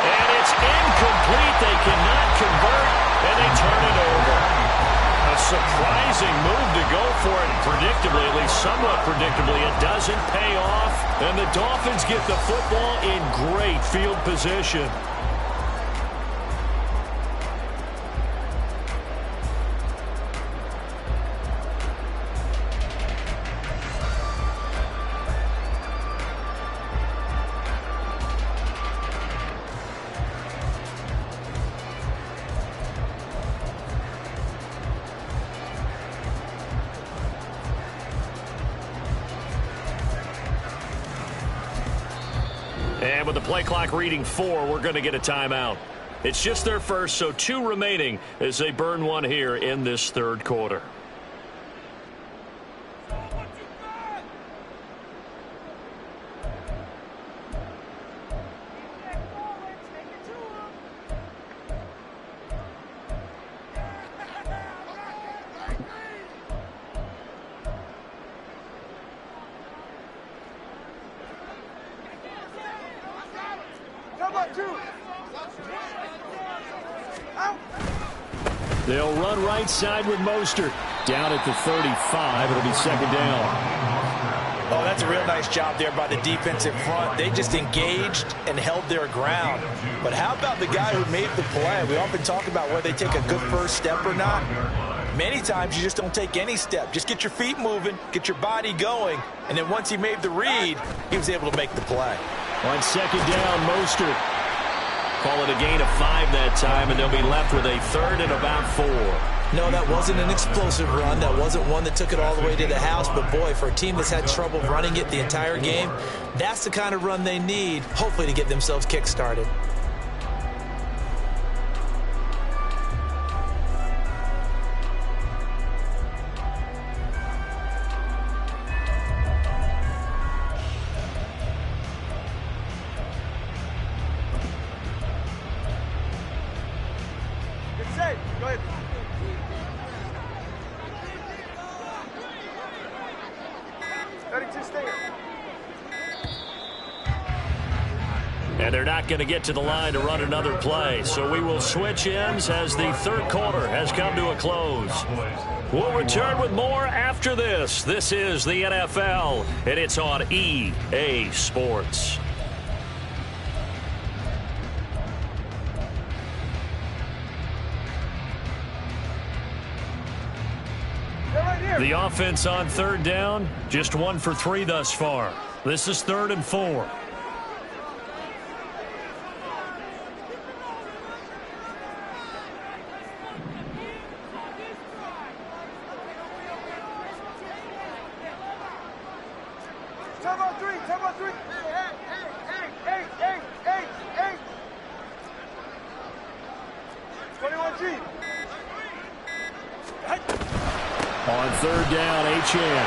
And it's incomplete. They cannot convert, and they turn it over. A surprising move to go for it. Predictably, at least somewhat predictably, it doesn't pay off. And the Dolphins get the football in great field position. And with the play clock reading 4, we're going to get a timeout. It's just their first, so 2 remaining as they burn one here in this third quarter. They'll run right side with Mostert. Down at the 35. It'll be second down. Oh, that's a real nice job there by the defensive front. They just engaged and held their ground. But how about the guy who made the play? We often talk about whether they take a good first step or not. Many times you just don't take any step. Just get your feet moving, get your body going, and then once he made the read, he was able to make the play. On second down, Mostert. Call it a gain of 5 that time, and they'll be left with a third and about 4. No, that wasn't an explosive run. That wasn't one that took it all the way to the house. But, boy, for a team that's had trouble running it the entire game, that's the kind of run they need, hopefully, to get themselves kick-started. Go ahead. And they're not going to get to the line to run another play. So we will switch ends as the third quarter has come to a close. We'll return with more after this. This is the NFL, and it's on EA Sports. The offense on third down, just 1 for 3 thus far. This is 3rd and 4. On third down, Achane.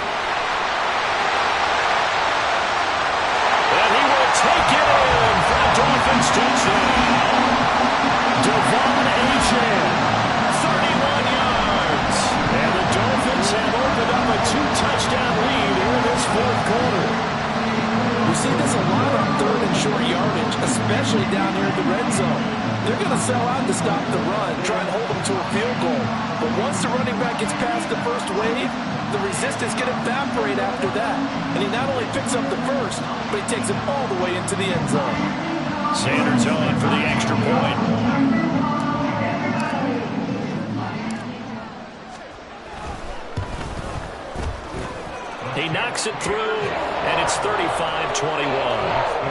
And he will take it in for the Dolphins touchdown. Devon Achane, 31 yards. And the Dolphins have opened up a 2-touchdown lead here in this fourth quarter. We see this a lot on third and short yardage, especially down here in the red zone. They're going to sell out to stop the run, try and hold them to a field goal. But once the running back gets past the first wave, the resistance can evaporate after that. And he not only picks up the first, but he takes it all the way into the end zone. Sanders on for the extra point. He knocks it through, and it's 35-21.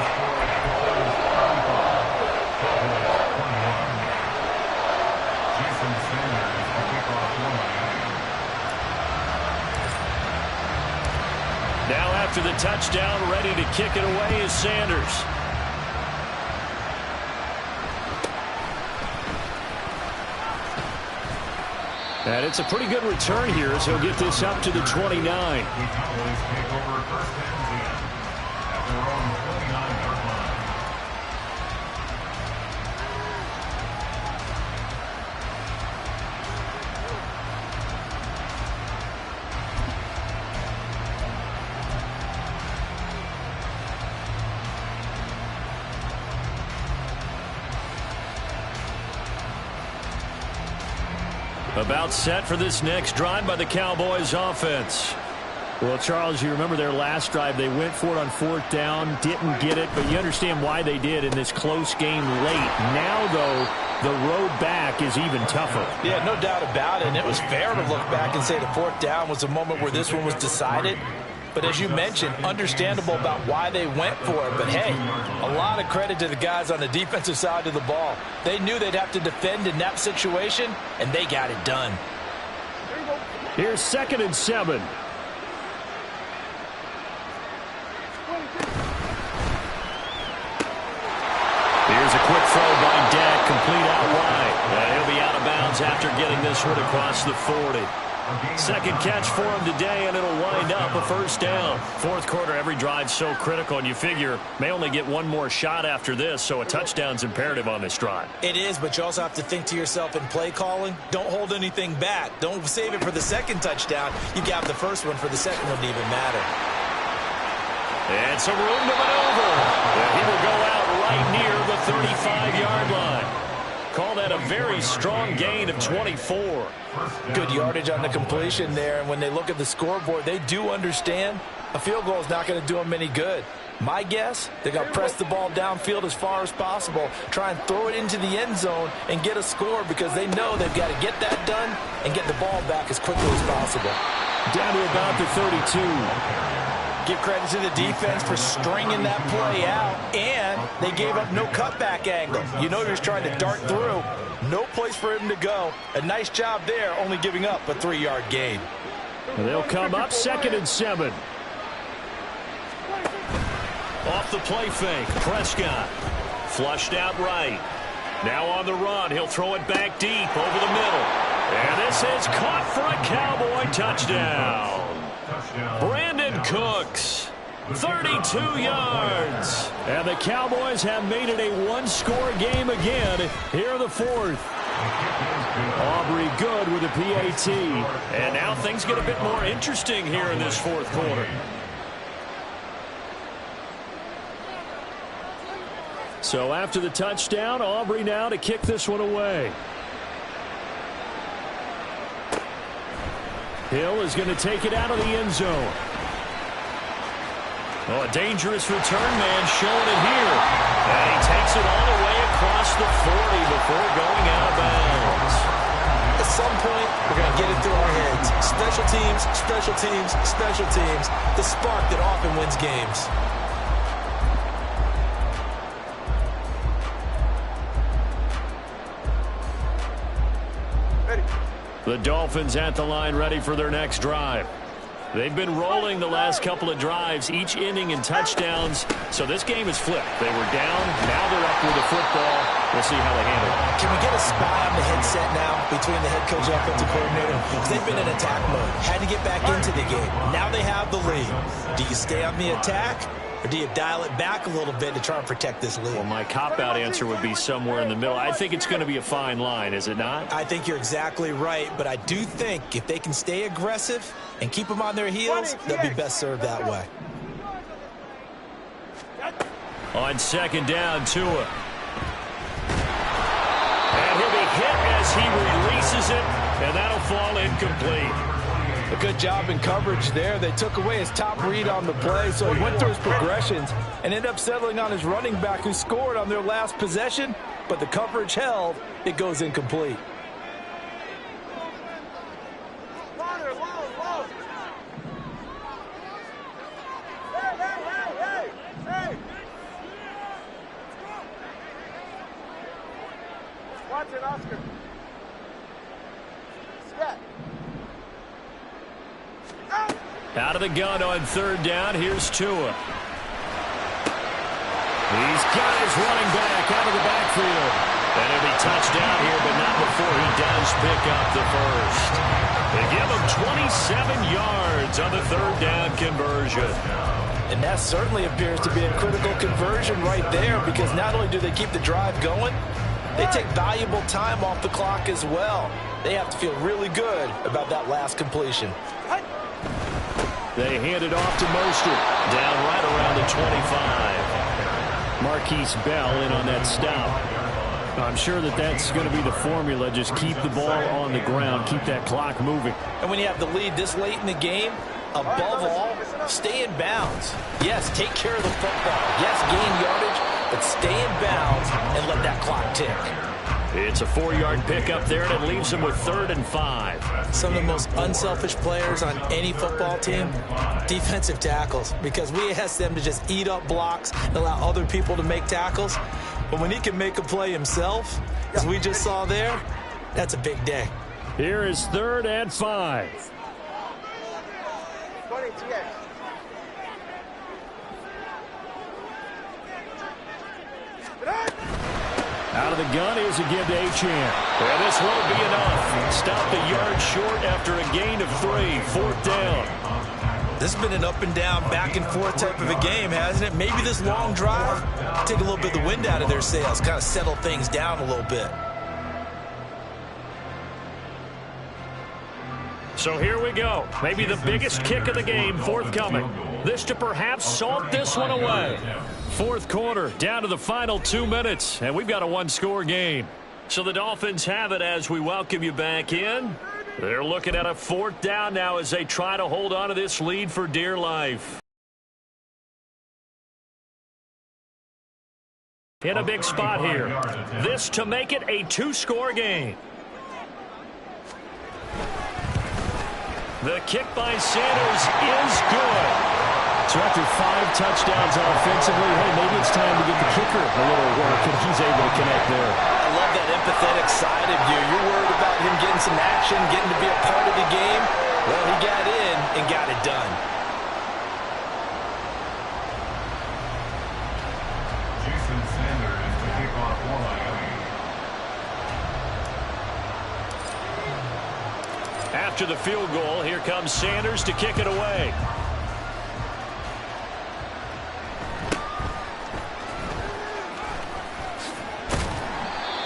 Now after the touchdown, ready to kick it away is Sanders. And it's a pretty good return here as he'll get this up to the 29. About set for this next drive by the Cowboys offense. Well, Charles, you remember their last drive. They went for it on 4th down, didn't get it, but you understand why they did in this close game late. Now, though, the road back is even tougher. Yeah, no doubt about it, and it was fair to look back and say the 4th down was the moment where this one was decided. But as you mentioned, understandable about why they went for it. But, hey, a lot of credit to the guys on the defensive side of the ball. They knew they'd have to defend in that situation, and they got it done. Here's 2nd and 7. Here's a quick throw by Dak, complete out wide. He'll be out of bounds after getting this one across the 40. Second catch for him today, and it'll wind up a 1st down. 4th quarter, every drive's so critical, and you figure may only get one more shot after this, so a touchdown's imperative on this drive. It is, but you also have to think to yourself in play calling, don't hold anything back. Don't save it for the 2nd touchdown. You got the 1st one for the 2nd one to even matter. And some room to maneuver. And he will go out right near the 35-yard line. Call that a very strong gain of 24. Good yardage on the completion there, and when they look at the scoreboard, they do understand a field goal is not going to do them any good. My guess, they're going to press the ball downfield as far as possible, try and throw it into the end zone and get a score because they know they've got to get that done and get the ball back as quickly as possible. Down to about the 32. Give credit to the defense for stringing that play out, and they gave up no cutback angle. You know he was trying to dart through. No place for him to go. A nice job there, only giving up a 3-yard gain. They'll come up 2nd and 7. Off the play fake, Prescott. Flushed out right. Now on the run, he'll throw it back deep over the middle. And this is caught for a Cowboy touchdown. Brandon Cooks, 32 yards. And the Cowboys have made it a one-score game again here in the 4th. Aubrey good with a PAT. And now things get a bit more interesting here in this 4th quarter. So after the touchdown, Aubrey now to kick this one away. Hill is going to take it out of the end zone. Oh, a dangerous return man showing it here. And he takes it all the way across the 40 before going out of bounds. At some point, we're going to get it through our heads. Special teams, special teams, special teams. The spark that often wins games. The Dolphins at the line ready for their next drive. They've been rolling the last couple of drives, each inning in touchdowns. So this game is flipped. They were down, now they're up with the football. We'll see how they handle it. Can we get a spy on the headset now between the head coach and offensive coordinator? Because they've been in attack mode. Had to get back into the game. Now they have the lead. Do you stay on the attack? Or do you dial it back a little bit to try and protect this lead? Well, my cop-out answer would be somewhere in the middle. I think it's going to be a fine line, is it not? I think you're exactly right, but I do think if they can stay aggressive and keep them on their heels, they'll be best served that way. On 2nd down, Tua. And he'll be hit as he releases it, and that'll fall incomplete. A good job in coverage there. They took away his top read on the play, so he went through his progressions and ended up settling on his running back who scored on their last possession, but the coverage held. It goes incomplete. Watch it, Oscar. Scat. Out of the gun on 3rd down. Here's Tua. He's got his running back out of the backfield. And he'll be touched down here, but not before he does pick up the first. They give him 27 yards on the 3rd down conversion. And that certainly appears to be a critical conversion right there, because not only do they keep the drive going, they take valuable time off the clock as well. They have to feel really good about that last completion. They hand it off to Mostert, down right around the 25. Marquise Bell in on that stop. I'm sure that that's going to be the formula. Just keep the ball on the ground. Keep that clock moving. And when you have the lead this late in the game, above all, stay in bounds. Yes, take care of the football. Yes, gain yardage, but stay in bounds and let that clock tick. It's a 4-yard pickup there, and it leaves them with 3rd and 5. Some of the most unselfish players on any football team, defensive tackles, because we ask them to just eat up blocks and allow other people to make tackles. But when he can make a play himself, as we just saw there, that's a big day. Here is 3rd and 5. 20 TX. Out of the gun is again to Achane. And this won't be enough. Stop the yard short after a gain of 3. 4th down. This has been an up and down, back and forth type of a game, hasn't it? Maybe this long drive, take a little bit of the wind out of their sails, kind of settle things down a little bit. So here we go. Maybe the biggest kick of the game forthcoming. This to perhaps salt this one away. 4th quarter, down to the final 2 minutes, and we've got a 1-score game. So the Dolphins have it as we welcome you back in. They're looking at a 4th down now as they try to hold on to this lead for dear life. In a big spot here. This to make it a 2-score game. The kick by Sanders is good. So after 5 touchdowns offensively, hey, maybe it's time to get the kicker a little work, and he's able to connect there. I love that empathetic side of you. You're worried about him getting some action, getting to be a part of the game. Well, he got in and got it done. Jason Sanders to kick off for Miami. After the field goal, here comes Sanders to kick it away.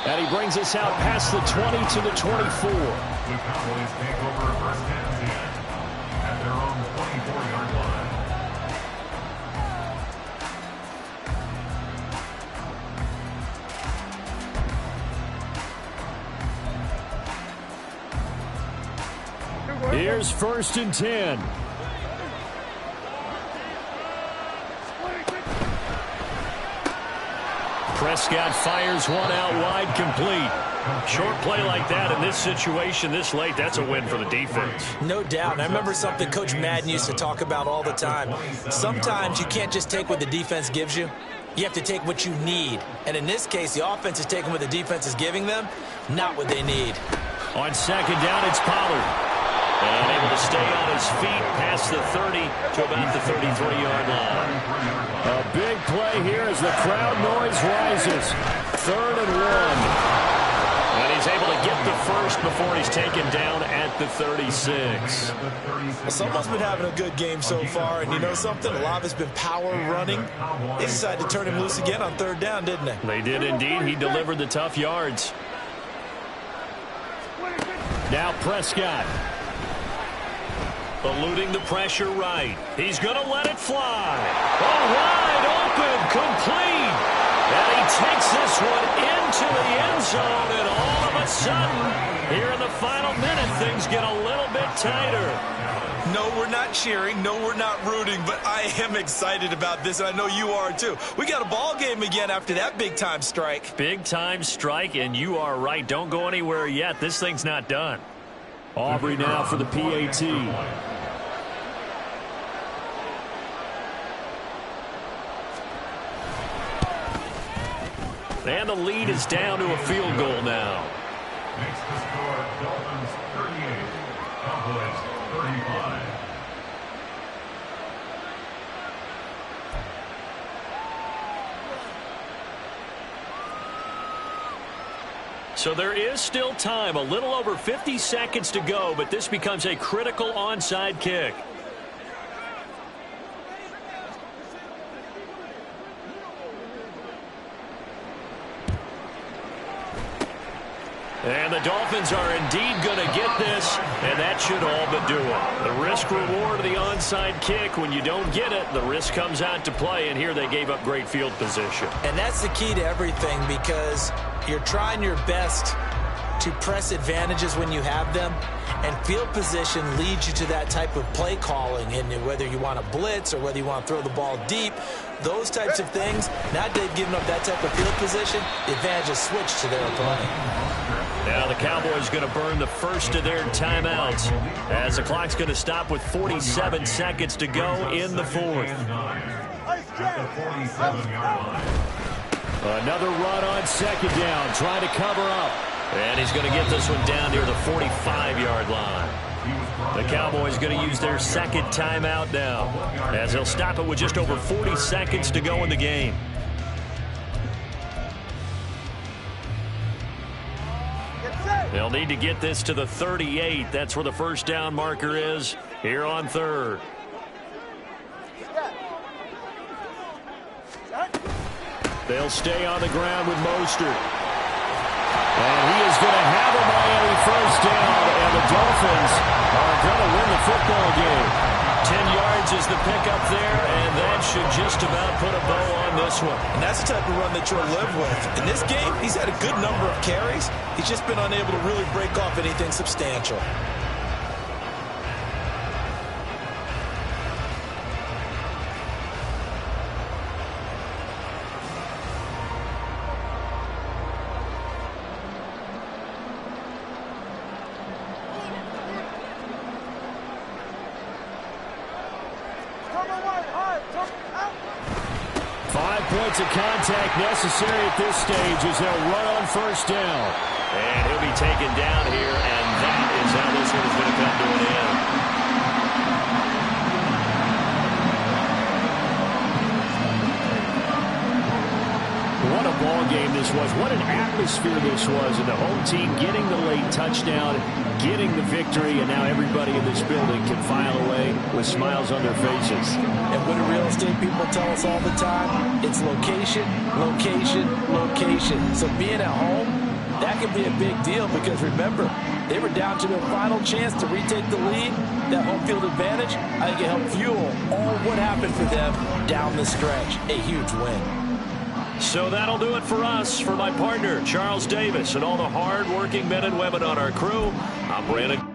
And he brings us out past the 20 to the 24. The Cowboys take over 1st and 10 at their own 24-yard line. Here's 1st and 10. Prescott fires one out wide, complete. Short play like that in this situation this late, that's a win for the defense. No doubt. And I remember something Coach Madden used to talk about all the time. Sometimes you can't just take what the defense gives you. You have to take what you need. And in this case, the offense is taking what the defense is giving them, not what they need. On 2nd down, it's Pollard. And able to stay on his feet past the 30 to about the 33-yard line. A big play here as the crowd noise rises. 3rd and 1. And he's able to get the first before he's taken down at the 36. Well, someone's been having a good game so far, and you know something? A lot of it's been power running. They decided to turn him loose again on 3rd down, didn't they? They did indeed. He delivered the tough yards. Now Prescott. Eluding the pressure right. He's going to let it fly. Oh, wide open, complete. And he takes this one into the end zone, and all of a sudden, here in the final minute, things get a little bit tighter. No, we're not cheering. No, we're not rooting, but I am excited about this, and I know you are too. We got a ball game again after that big-time strike. Big-time strike, and you are right. Don't go anywhere yet. This thing's not done. Aubrey now for the PAT. And the lead is down to a field goal now. Makes the score Dolphins 38, Cowboys 35. So there is still time, a little over 50 seconds to go, but this becomes a critical onside kick. And the Dolphins are indeed going to get this, and that should all but do it. The risk-reward of the onside kick, when you don't get it, the risk comes out to play, and here they gave up great field position. And that's the key to everything, because You're trying your best to press advantages when you have them, and field position leads you to that type of play calling. And whether you want to blitz or whether you want to throw the ball deep, those types of things, now they've given up that type of field position, the advantage is switched to their opponent. Now the Cowboys going to burn the first of their timeouts as the clock's going to stop with 47 seconds to go in the fourth. Another run on second down, trying to cover up. And he's going to get this one down near the 45-yard line. The Cowboys going to use their second timeout now, as they'll stop it with just over 40 seconds to go in the game. They'll need to get this to the 38. That's where the first down marker is here on third. They'll stay on the ground with Mostert. And he is going to have a Miami first down, and the Dolphins are going to win the football game. 10 yards is the pickup there, and that should just about put a bow on this one. And that's the type of run that you'll live with. In this game, he's had a good number of carries. He's just been unable to really break off anything substantial. Of contact necessary at this stage as they'll run on first down. And he'll be taken down here, and that is how this one is going to come to an end. What a ball game this was. What an atmosphere this was. And the home team getting the late touchdown, getting the victory, and now everybody in this building can file away with smiles on their faces. And what do real estate people tell us all the time? It's location, location, location. So being at home, that can be a big deal because remember, they were down to their final chance to retake the lead. That home field advantage, I think it helped fuel all what happened for them down the stretch. A huge win. So that'll do it for us. For my partner, Charles Davis, and all the hard-working men and women on our crew, I'm Brandon.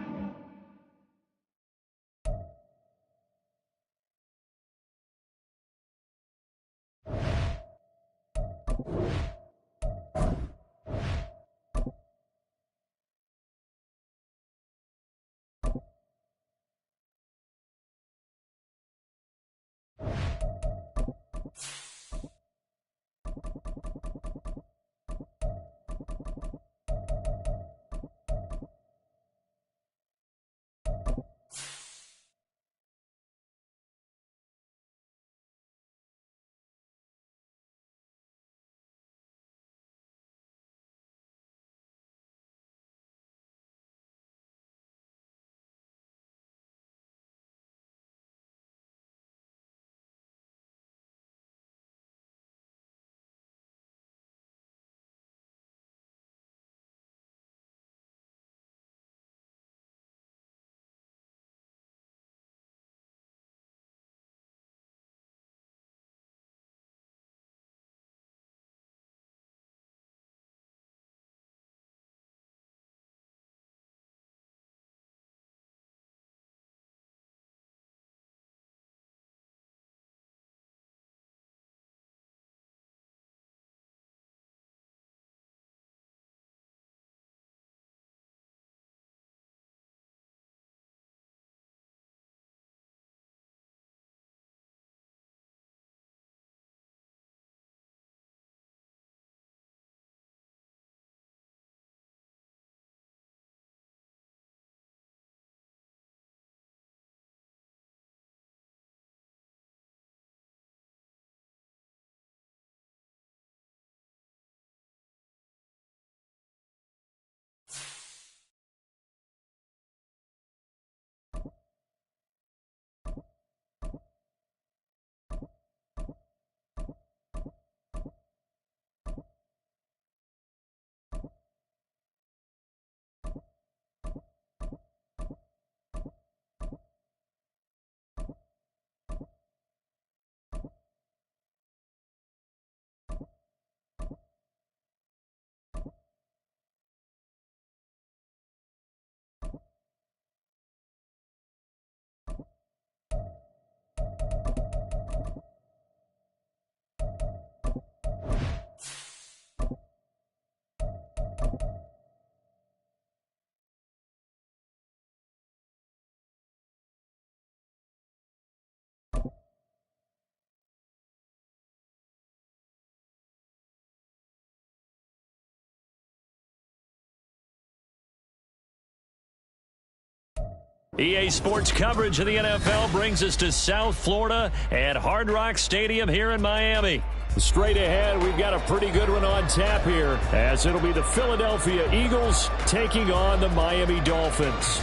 EA Sports coverage of the NFL brings us to South Florida at Hard Rock Stadium here in Miami. Straight ahead, we've got a pretty good one on tap here, as it'll be the Philadelphia Eagles taking on the Miami Dolphins.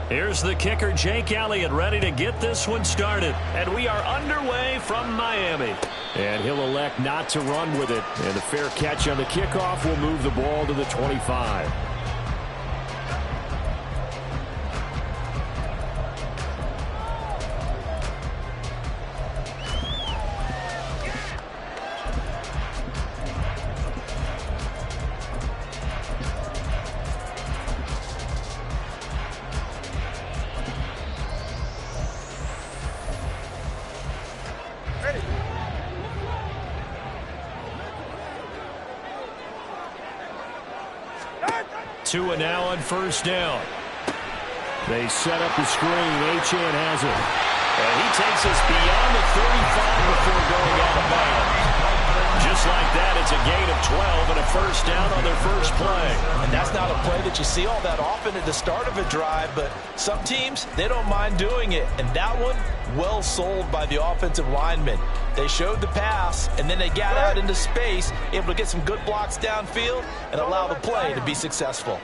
Here's the kicker, Jake Elliott, ready to get this one started. And we are underway from Miami. And he'll elect not to run with it. And the fair catch on the kickoff will move the ball to the 25. Tua now on first down. They set up the screen. Achane has it. And he takes us beyond the 35 before going out of bounds. Just like that, it's a gain of 12 and a first down on their first play. And that's not a play that you see all that often at the start of a drive, but some teams, they don't mind doing it. And that one, well sold by the offensive lineman. They showed the pass, and then they got out into space, able to get some good blocks downfield and allow the play to be successful.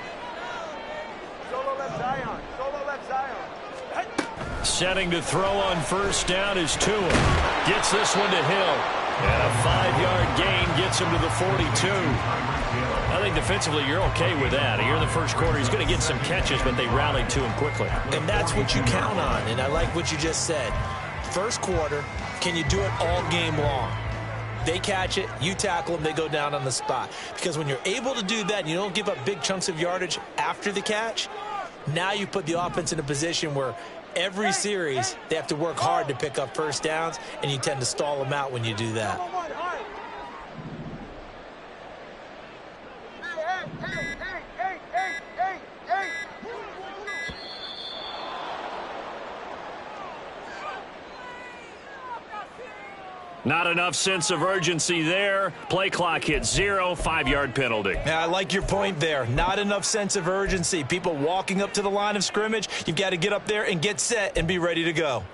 Solo left Zion. Solo left Zion. Setting to throw on first down is Tua. Gets this one to Hill. And a 5-yard gain gets him to the 42. I think defensively you're okay with that. Here in the first quarter, he's going to get some catches, but they rallied to him quickly. And that's what you count on, and I like what you just said. First quarter, can you do it all game long? They catch it, you tackle them, they go down on the spot. Because when you're able to do that and you don't give up big chunks of yardage after the catch, now you put the offense in a position where every series they have to work hard to pick up first downs, and you tend to stall them out when you do that. Not enough sense of urgency there. Play clock hits 0, 5-yard penalty. Now, I like your point there. Not enough sense of urgency. People walking up to the line of scrimmage, you've got to get up there and get set and be ready to go.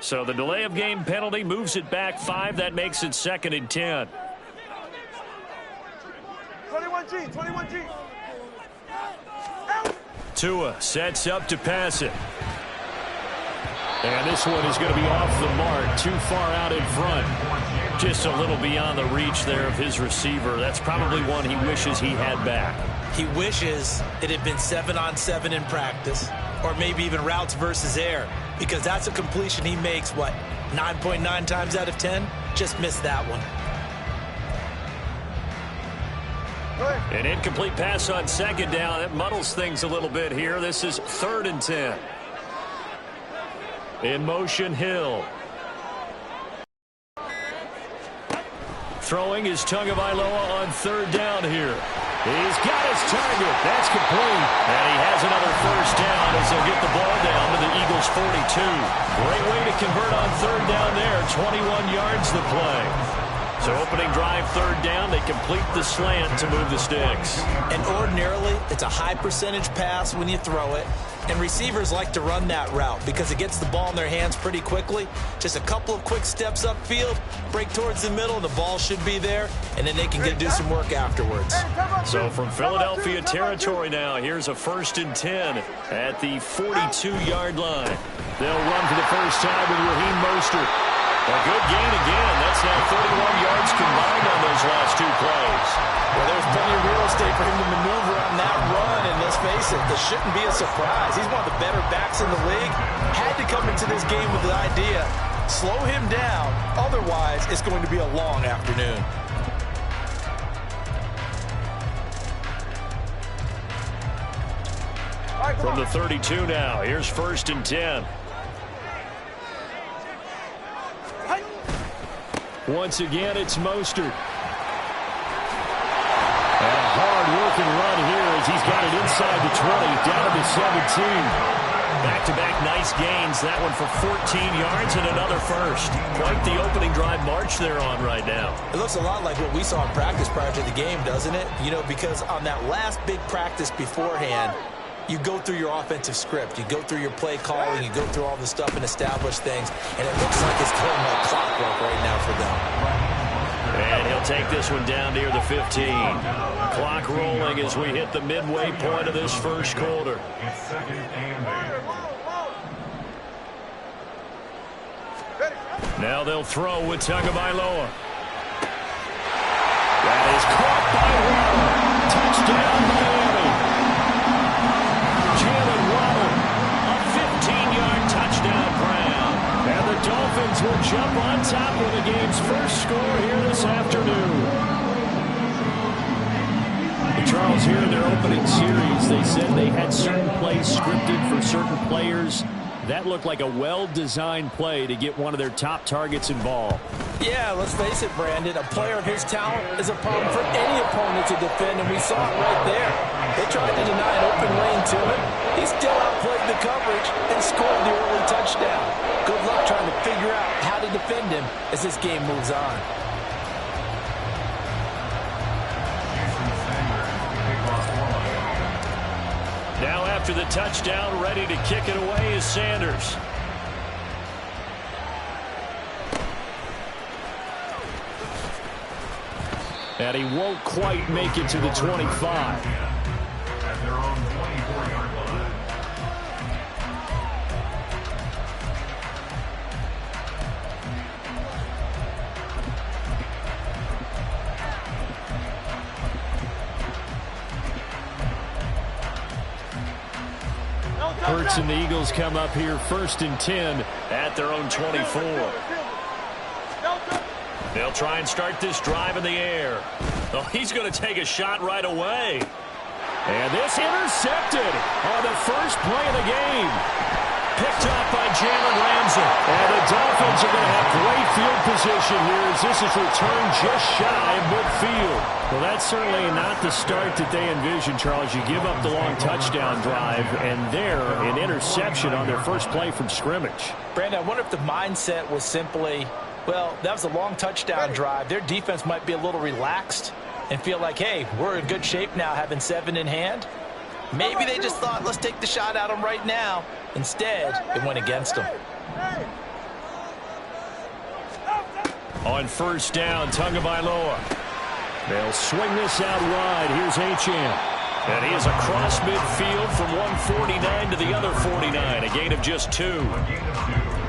So the delay of game penalty moves it back 5. That makes it 2nd and 10. 21G, 21G. Tua sets up to pass it. And this one is going to be off the mark, too far out in front. Just a little beyond the reach there of his receiver. That's probably one he wishes he had back. He wishes it had been 7-on-7 in practice, or maybe even routes versus air, because that's a completion he makes, 9.9 times out of 10? Just missed that one. An incomplete pass on 2nd down. That muddles things a little bit here. This is 3rd and 10. In motion, Hill. Throwing is Tagovailoa on 3rd down here. He's got his target. That's complete. And he has another first down as they'll get the ball down to the Eagles' 42. Great way to convert on 3rd down there. 21 yards the play. So opening drive, 3rd down, they complete the slant to move the sticks. And ordinarily, it's a high percentage pass when you throw it. And receivers like to run that route because it gets the ball in their hands pretty quickly. Just a couple of quick steps upfield, break towards the middle, and the ball should be there. And then they can do some work afterwards. So from Philadelphia territory now, here's a 1st and 10 at the 42-yard line. They'll run for the first time with Raheem Mostert. A good gain again. That's now 31 yards combined on those last 2 plays. Well, there's plenty of real estate for him to maneuver on that run, and let's face it, this shouldn't be a surprise. He's one of the better backs in the league. Had to come into this game with the idea, slow him down, otherwise it's going to be a long afternoon. From the 32 now, here's 1st and 10. Once again, it's Mostert. And a hard-working run here as he's got it inside the 20, down to the 17. Back-to-back nice gains. That one for 14 yards and another first. Quite the opening drive march they're on right now. It looks a lot like what we saw in practice prior to the game, doesn't it? You know, because on that last big practice beforehand, you go through your offensive script. You go through your play calling. You go through all the stuff and establish things. And it looks like it's going like clockwork right now for them. And he'll take this one down near the 15. Clock rolling as we hit the midway point of this first quarter. Now they'll throw with Tagovailoa. That is caught by Waddle. Touchdown, Miami. Jalen Waddle, a 15-yard touchdown Brown. And the Dolphins will jump on top of the game's first score here this afternoon. Charles, here in their opening series, they said they had certain plays scripted for certain players. That looked like a well-designed play to get one of their top targets involved. Yeah, let's face it, Brandon. A player of his talent is a problem for any opponent to defend, and we saw it right there. They tried to deny an open lane to him. He still outplayed the coverage and scored the early touchdown. Good luck trying to figure out how to defend him as this game moves on. Now after the touchdown, ready to kick it away is Sanders. And he won't quite make it to the 25. At their own 24-yard line. Hurts and the Eagles come up here 1st and 10 at their own 24. They'll try and start this drive in the air. Oh, he's going to take a shot right away. And this intercepted on the first play of the game. Picked up by Jalen Ramsey. And the Dolphins are going to have great field position here as this is returned just shy of midfield. Well, that's certainly not the start that they envisioned, Charles. You give up the long touchdown drive, and there, an interception on their first play from scrimmage. Brandon, I wonder if the mindset was simply, well, that was a long touchdown drive. Their defense might be a little relaxed and feel like, hey, we're in good shape now having 7 in hand. Maybe they just thought, let's take the shot at them right now. Instead, it went against them. On first down, Tagovailoa. They'll swing this out wide. Here's Achane. And he is across midfield from 149 to the other 49. A gain of just 2.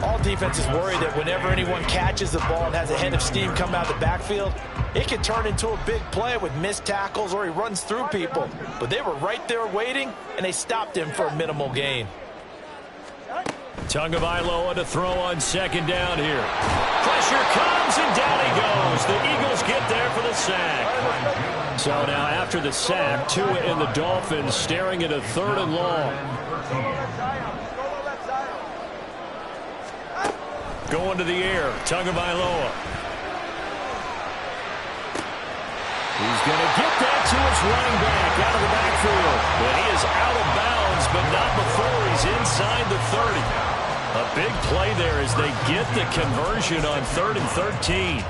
All defenses worry that whenever anyone catches the ball and has a head of steam come out of the backfield, it can turn into a big play with missed tackles or he runs through people. But they were right there waiting, and they stopped him for a minimal gain. Tagovailoa to throw on second down here. Pressure comes, and down he goes. The Eagles get there for the sack. So now after the sack, Tua and the Dolphins staring at a 3rd and long. Going to the air, Tagovailoa. He's going to get that to his running back out of the backfield. But he is out of bounds, but not before he's inside the 30. A big play there as they get the conversion on 3rd and 13.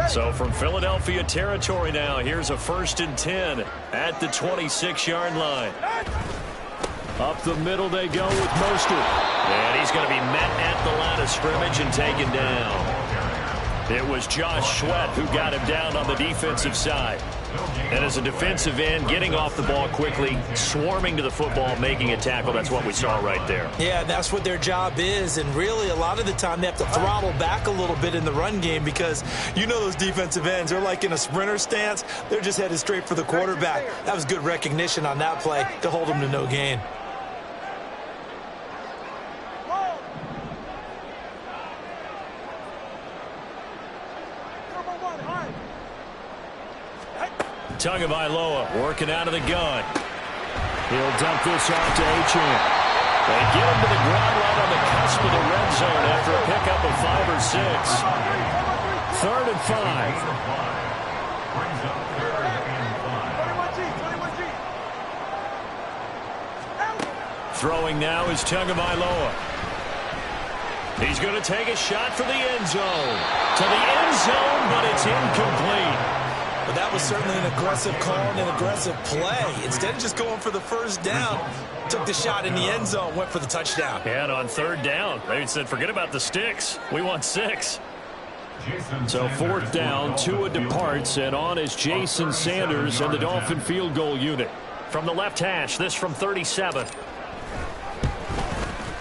So from Philadelphia territory now, here's a 1st and 10 at the 26-yard line. Up the middle they go with Mostert. And he's going to be met at the line of scrimmage and taken down. It was Josh Sweat who got him down on the defensive side. And as a defensive end, getting off the ball quickly, swarming to the football, making a tackle, that's what we saw right there. Yeah, that's what their job is. And really, a lot of the time, they have to throttle back a little bit in the run game because you know those defensive ends, they're like in a sprinter stance. They're just headed straight for the quarterback. That was good recognition on that play to hold them to no gain. Tagovailoa working out of the gun. He'll dump this off to Achane. They get him to the ground right on the cusp of the red zone after a pickup of 5 or 6. 3rd and 5. Throwing now is Tagovailoa. He's going to take a shot for the end zone. To the end zone, but it's incomplete. But that was certainly an aggressive call and an aggressive play. Instead of just going for the first down, took the shot in the end zone, went for the touchdown. And on 3rd down, they said, forget about the sticks. We want 6. So 4th down, Tua departs, and on is Jason Sanders and the Dolphin field goal unit. From the left hash, this from 37.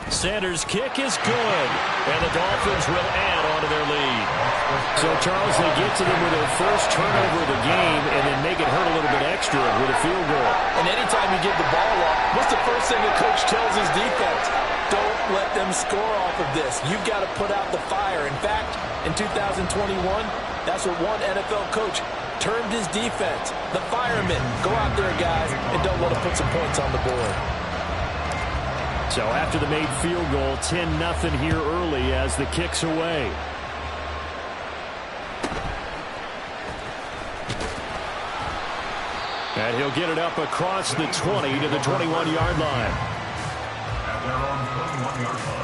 Sanders' kick is good, and the Dolphins will add on to their lead. So, Charles, they get to them with their first turnover of the game and then make it hurt a little bit extra with a field goal. And anytime you give the ball up, what's the first thing a coach tells his defense? Don't let them score off of this. You've got to put out the fire. In fact, in 2021, that's what one NFL coach termed his defense. The firemen. Go out there, guys, and don't let them put some points on the board. So after the made field goal, 10-0 here early as the kick's away. And he'll get it up across the 20 to the 21-yard line. At their own 21-yard line.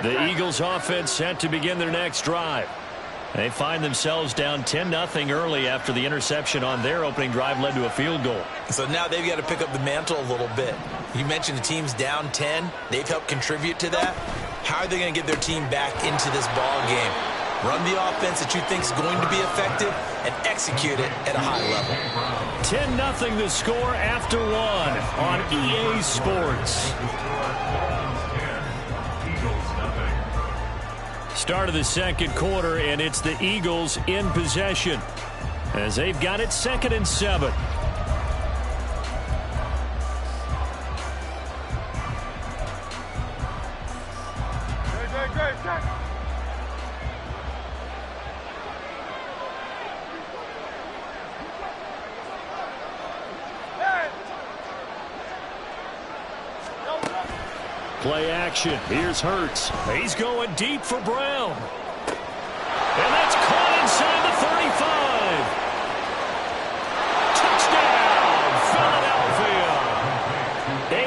The Eagles offense set to begin their next drive. They find themselves down 10-0 early after the interception on their opening drive led to a field goal. So now they've got to pick up the mantle a little bit. You mentioned the team's down 10. They've helped contribute to that. How are they going to get their team back into this ball game? Run the offense that you think is going to be effective and execute it at a high level. 10-0 the score after 1 on EA Sports. Start of the second quarter, and it's the Eagles in possession as they've got it 2nd and 7. Play action. Here's Hurts. He's going deep for Brown. And that's caught inside the 35. Touchdown, Philadelphia.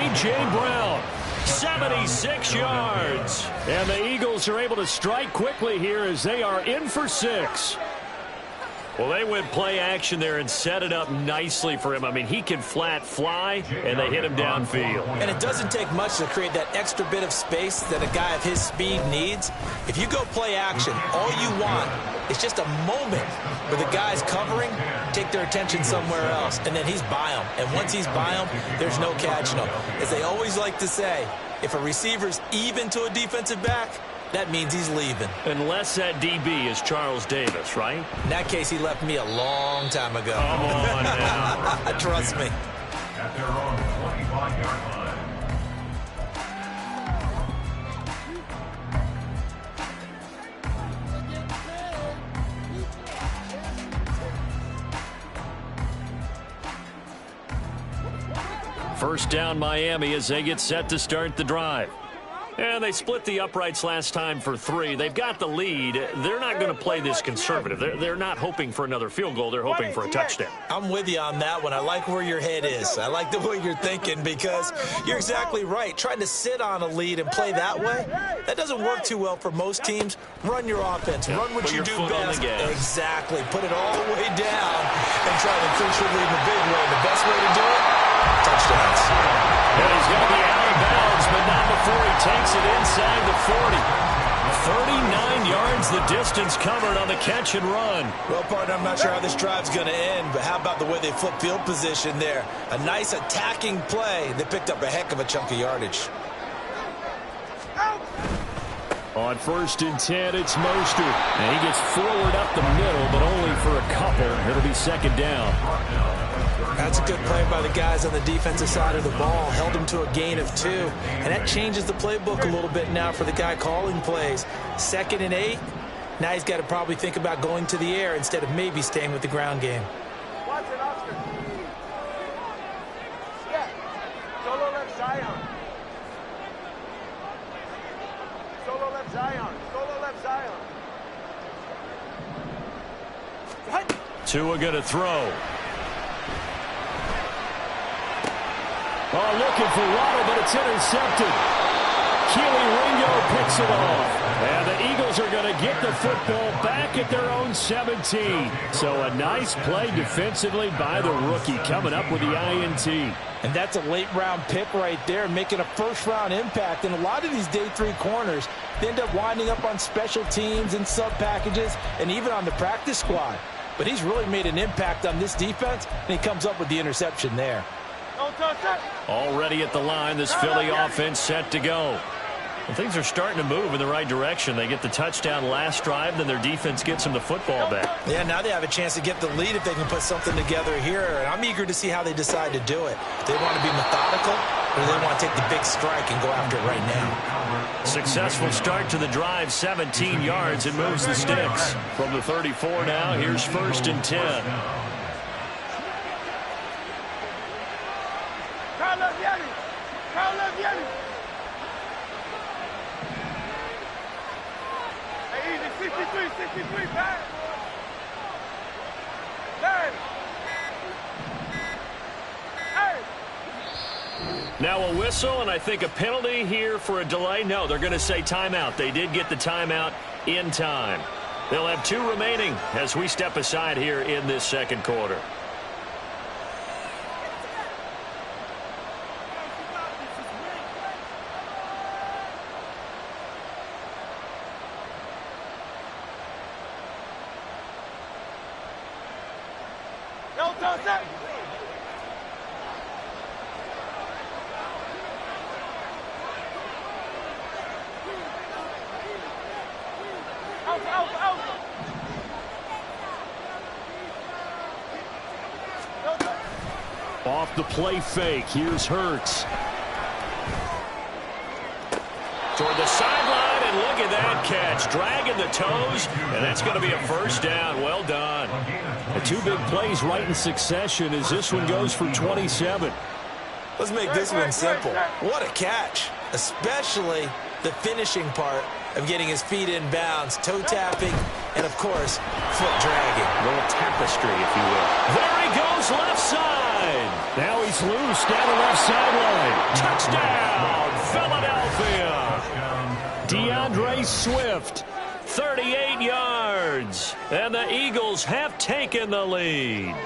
A.J. Brown, 76 yards. And the Eagles are able to strike quickly here as they are in for 6. Well, they went play action there and set it up nicely for him. I mean, he can flat fly, and they hit him downfield. And it doesn't take much to create that extra bit of space that a guy of his speed needs. If you go play action, all you want is just a moment where the guys covering take their attention somewhere else, and then he's by them. And once he's by them, there's no catching him. As they always like to say, if a receiver's even to a defensive back, that means he's leaving. Unless that DB is Charles Davis, right? In that case, he left me a long time ago. Come on now. Trust me. At their own 25-yard line. First down Miami as they get set to start the drive. And they split the uprights last time for 3. They've got the lead. They're not going to play this conservative. They're not hoping for another field goal. They're hoping for a touchdown. I'm with you on that one. I like where your head is. I like the way you're thinking because you're exactly right. Trying to sit on a lead and play that way, that doesn't work too well for most teams. Run your offense. Run what you do best. Exactly. Put it all the way down and try to increase your lead in a big way. The best way to do it, touchdowns. And he's going to be out of bounds, but not before he takes it inside the 40. 39 yards the distance covered on the catch and run. Well, partner, I'm not sure how this drive's going to end, but how about the way they flip field position there? A nice attacking play. They picked up a heck of a chunk of yardage. On 1st and 10, it's Mostert. And he gets forward up the middle, but only for a couple. It'll be 2nd down. That's a good play by the guys on the defensive side of the ball. Held him to a gain of 2. And that changes the playbook a little bit now for the guy calling plays. 2nd and 8. Now he's got to probably think about going to the air instead of maybe staying with the ground game. Watch it, Oscar. Yeah. Solo left Zion. Solo left Zion. Solo left Zion. Tua going to throw. Oh, looking for Waddle, but it's intercepted. Keely Ringo picks it off. And the Eagles are going to get the football back at their own 17. So a nice play defensively by the rookie, coming up with the INT. And that's a late-round pick right there, making a first-round impact. And a lot of these day 3 corners, they end up winding up on special teams and sub-packages and even on the practice squad. But he's really made an impact on this defense, and he comes up with the interception there. Already at the line, this Philly offense set to go. Well, things are starting to move in the right direction. They get the touchdown last drive, then their defense gets them the football back. Yeah, now they have a chance to get the lead if they can put something together here. And I'm eager to see how they decide to do it. They want to be methodical, or they want to take the big strike and go after it right now. Successful start to the drive, 17 yards, and moves the sticks. From the 34 now, here's 1st and 10. Hey, easy, 63, back. Now a whistle, and I think a penalty here for a delay. No, they're going to say timeout. They did get the timeout in time. They'll have 2 remaining as we step aside here in this 2nd quarter. Off the play fake, here's Hurts. Toward the sideline, and look at that catch. Dragging the toes, and that's going to be a 1st down. Well done. The 2 big plays right in succession as this one goes for 27. Let's make this one simple. What a catch, especially the finishing part of getting his feet in bounds, toe tapping, and, of course, foot dragging. A little tapestry, if you will. There he goes, left side. Now he's loose down the left sideline. Touchdown, Philadelphia. DeAndre Swift, 38 yards. And the Eagles have taken the lead.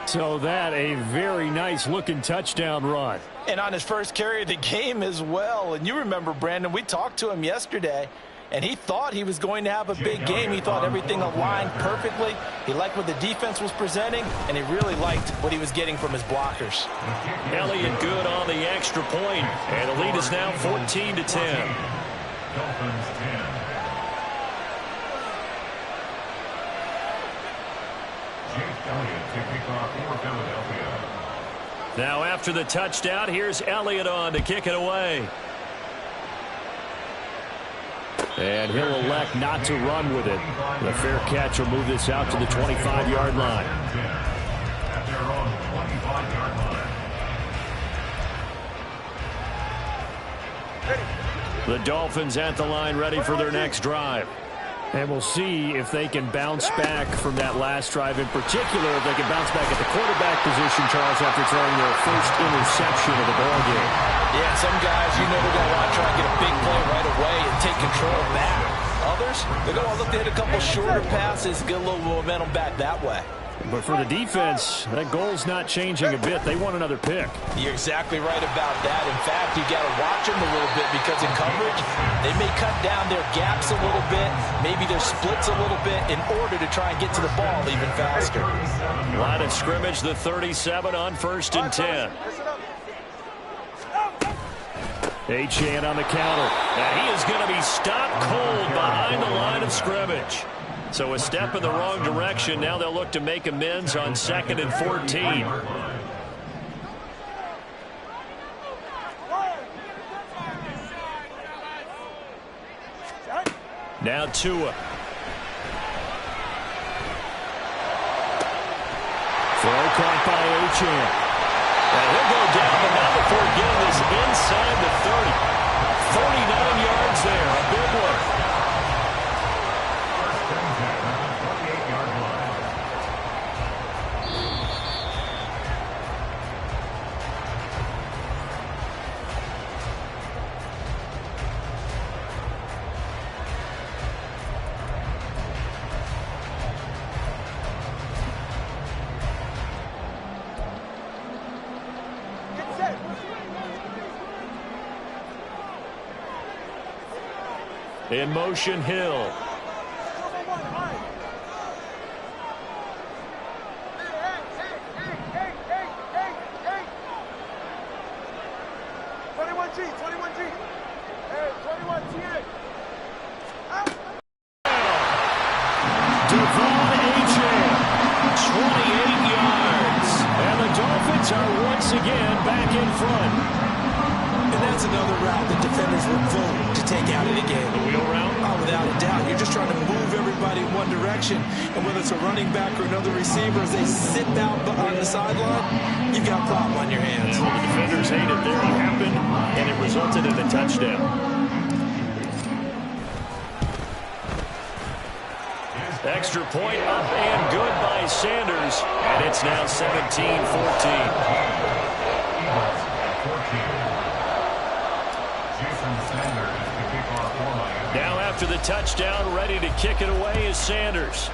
So that a very nice-looking touchdown run. And on his first carry of the game as well. And you remember, Brandon, we talked to him yesterday, and he thought he was going to have a big game. He thought everything aligned perfectly. He liked what the defense was presenting, and he really liked what he was getting from his blockers. Elliott good on the extra point, and the lead is now 14-10. Dolphins 10. Elliott to kick off for Philadelphia. Now after the touchdown, here's Elliott on to kick it away. And he'll elect not to run with it. The fair catch will move this out to the 25-yard line. At their own 25-yard line. The Dolphins at the line ready for their next drive. And we'll see if they can bounce back from that last drive. In particular, if they can bounce back at the quarterback position, Charles, after throwing their first interception of the ball game. Yeah, some guys, you know, they're going to want to try and get a big play right away and take control back. Others, they're going to look to hit a couple shorter passes, get a little momentum back that way. But for the defense, that goal's not changing a bit. They want another pick. You're exactly right about that. In fact, you got to watch them a little bit because in coverage, they may cut down their gaps a little bit, maybe their splits a little bit in order to try and get to the ball even faster. Line of scrimmage, the 37 on 1st and 10. Achane on the counter. And he is going to be stopped cold behind the line of scrimmage. So a step in the wrong direction. Now they'll look to make amends on 2nd and 14. Now Tua. Throw caught by Achane. And he'll go down, but not before getting this inside the 30. 49 yards there. A big one. In motion, Hill. And whether it's a running back or another receiver, as they sit out on the sideline, you've got a problem on your hands. Yeah, well, the defenders hate it. There it happened, and it resulted in a touchdown. Extra point up and good by Sanders, and it's now 17-14. Now after the touchdown, ready to kick it away is Sanders.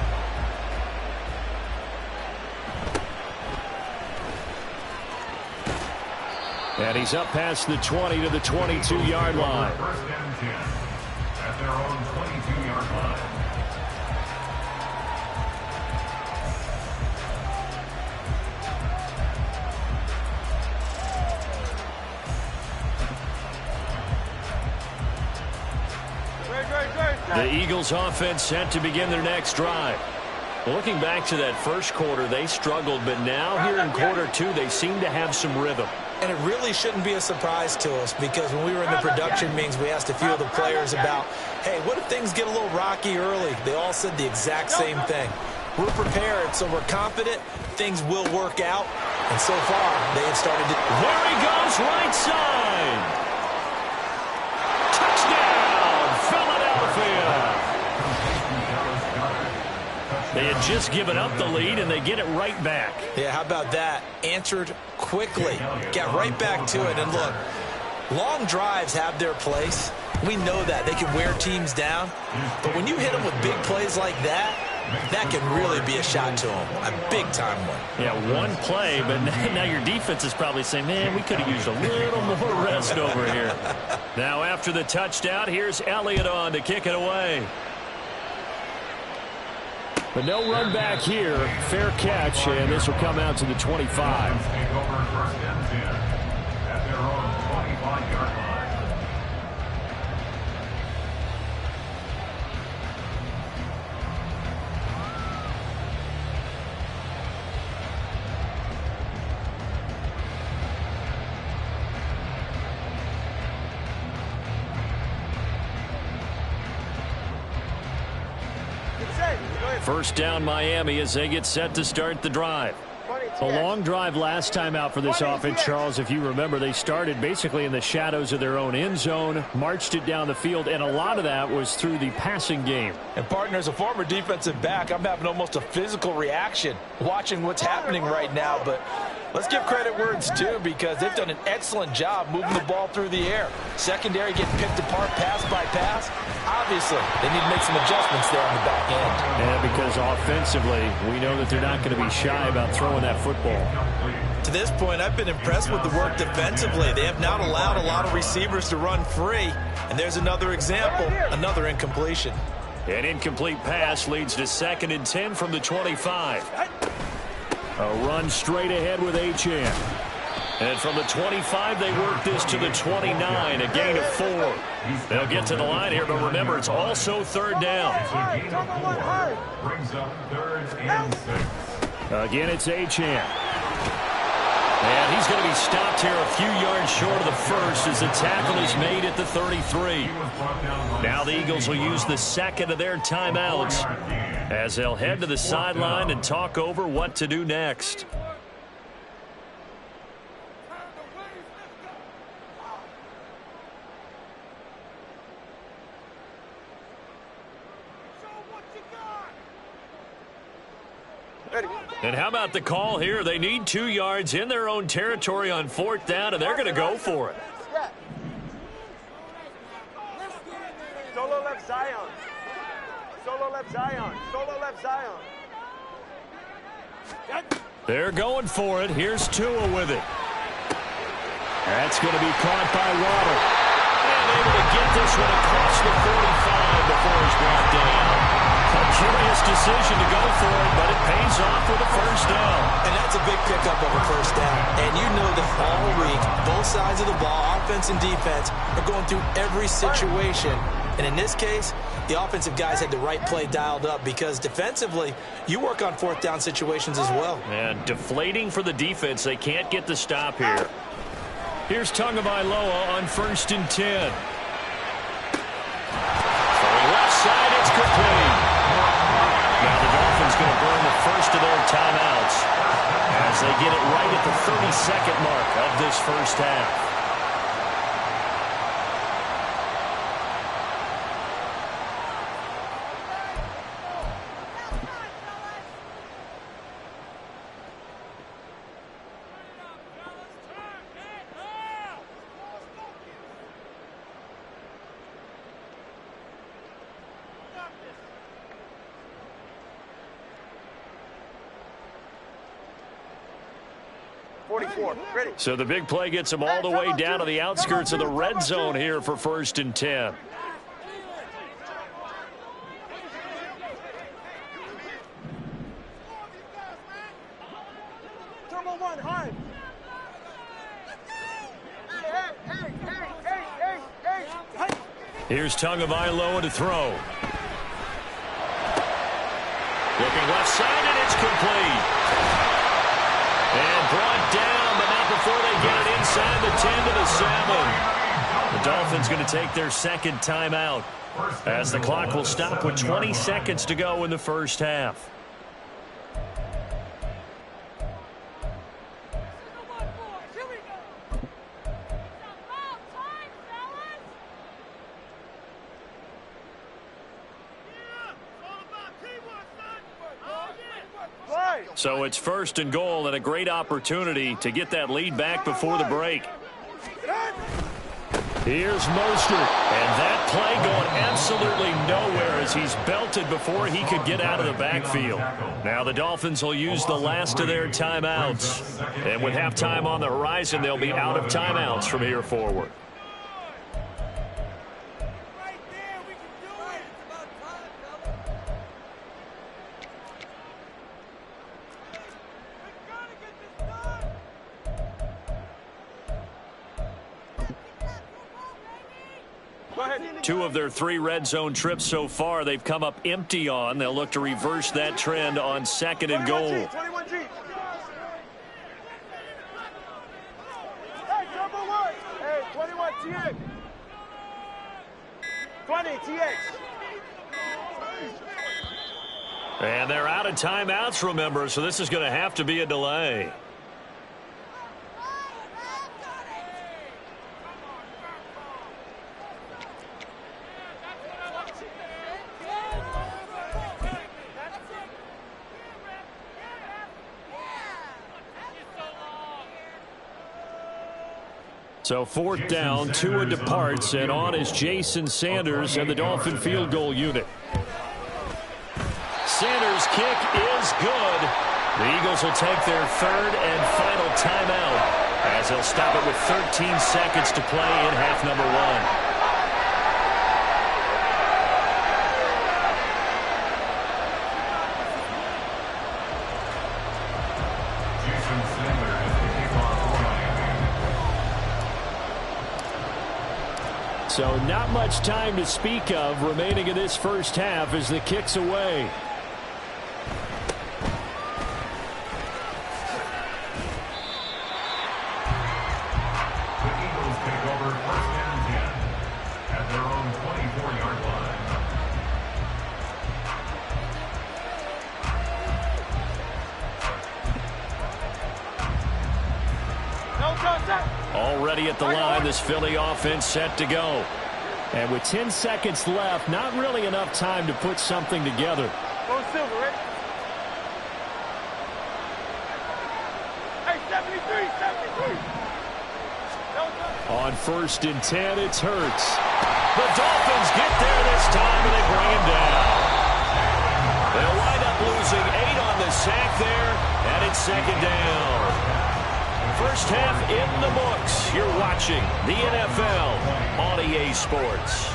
And he's up past the 20 to the 22-yard line. First and 10 at their own 22-yard line. The Eagles offense set to begin their next drive. Looking back to that first quarter, they struggled, but now here in quarter two, they seem to have some rhythm. And it really shouldn't be a surprise to us, because when we were in the production meetings, we asked a few of the players about, hey, what if things get a little rocky early? They all said the exact same thing. We're prepared, so we're confident things will work out. And so far, they have started to... There he goes, right side. They had just given up the lead, and they get it right back. Yeah, how about that? Answered quickly. Got right back to it. And look, long drives have their place. We know that. They can wear teams down. But when you hit them with big plays like that, that can really be a shot to them. A big-time one. Yeah, one play, but now your defense is probably saying, man, we could have used a little more rest over here. Now, after the touchdown, here's Elliott on to kick it away. But no run back here. Fair catch, and this will come out to the 25. Take over first and 10 at their own 25-yard line. First down Miami as they get set to start the drive. A long drive last time out for this offense, Charles. If you remember, they started basically in the shadows of their own end zone, marched it down the field, and a lot of that was through the passing game. And, partner, as a former defensive back, I'm having almost a physical reaction watching what's happening right now. But let's give credit where it's due, because they've done an excellent job moving the ball through the air. Secondary getting picked apart pass by pass. Obviously, they need to make some adjustments there on the back end. Yeah, because offensively, we know that they're not going to be shy about throwing that football. To this point, I've been impressed with the work defensively. They have not allowed a lot of receivers to run free. And there's another example, another incompletion. An incomplete pass leads to 2nd and 10 from the 25. A run straight ahead with Achane. And from the 25, they work this to the 29, a gain of 4. They'll get to the line here, but remember, it's also third down. Brings up 3rd and 6. Again, it's Achane. And he's going to be stopped here a few yards short of the first as the tackle is made at the 33. Now the Eagles will use the second of their timeouts as they'll head to the sideline and talk over what to do next. And how about the call here? They need 2 yards in their own territory on 4th down, and they're going to go for it. Solo left Zion. Solo left Zion. Solo left Zion. They're going for it. Here's Tua with it. That's going to be caught by Waddle. And able to get this one across the 45 before he's brought down. A curious decision to go for it, but it pays off with a first down. And that's a big pickup of a first down. And you know that all week, both sides of the ball, offense and defense, are going through every situation. And in this case, the offensive guys had the right play dialed up because defensively, you work on 4th down situations as well. And deflating for the defense. They can't get the stop here. Here's Tagovailoa on 1st and 10. From the left side, it's complete. Now the Dolphins going to burn the first of their timeouts as they get it right at the 32nd mark of this first half. So the big play gets them all the way down to the outskirts of the red zone here for 1st and 10. Turbo 1, hard. Here's Tagovailoa to throw. Looking left side, and it's complete. And brought down, but not before they get it inside the 10 to the 7. The Dolphins going to take their second timeout as the clock will stop with 20 seconds to go in the first half. So it's 1st and goal and a great opportunity to get that lead back before the break. Here's Mostert, and that play going absolutely nowhere as he's belted before he could get out of the backfield. Now the Dolphins will use the last of their timeouts. And with halftime on the horizon, they'll be out of timeouts from here forward. Two of their 3 red zone trips so far, they've come up empty on. They'll look to reverse that trend on 2nd and goal. 21 G. Hey, number 1. Hey, 21 TX. 20 TX. And they're out of timeouts, remember, so this is going to have to be a delay. So 4th down, Tua departs, and on is Jason Sanders and the Dolphin field goal unit. Sanders' kick is good. The Eagles will take their 3rd and final timeout as they'll stop it with 13 seconds to play in half number 1. So not much time to speak of remaining in this first half as the kick's away. The Eagles take over 1st and 10 at their own 24-yard line. Already at the line, this Philly offense set to go. And with 10 seconds left, not really enough time to put something together. Go Silver, right? Hey, 73, 73. On 1st and 10, it's Hurts. The Dolphins get there this time, and they bring him down. They'll wind up losing 8 on the sack there, and it's 2nd down. First half in the books. You're watching the NFL on EA Sports.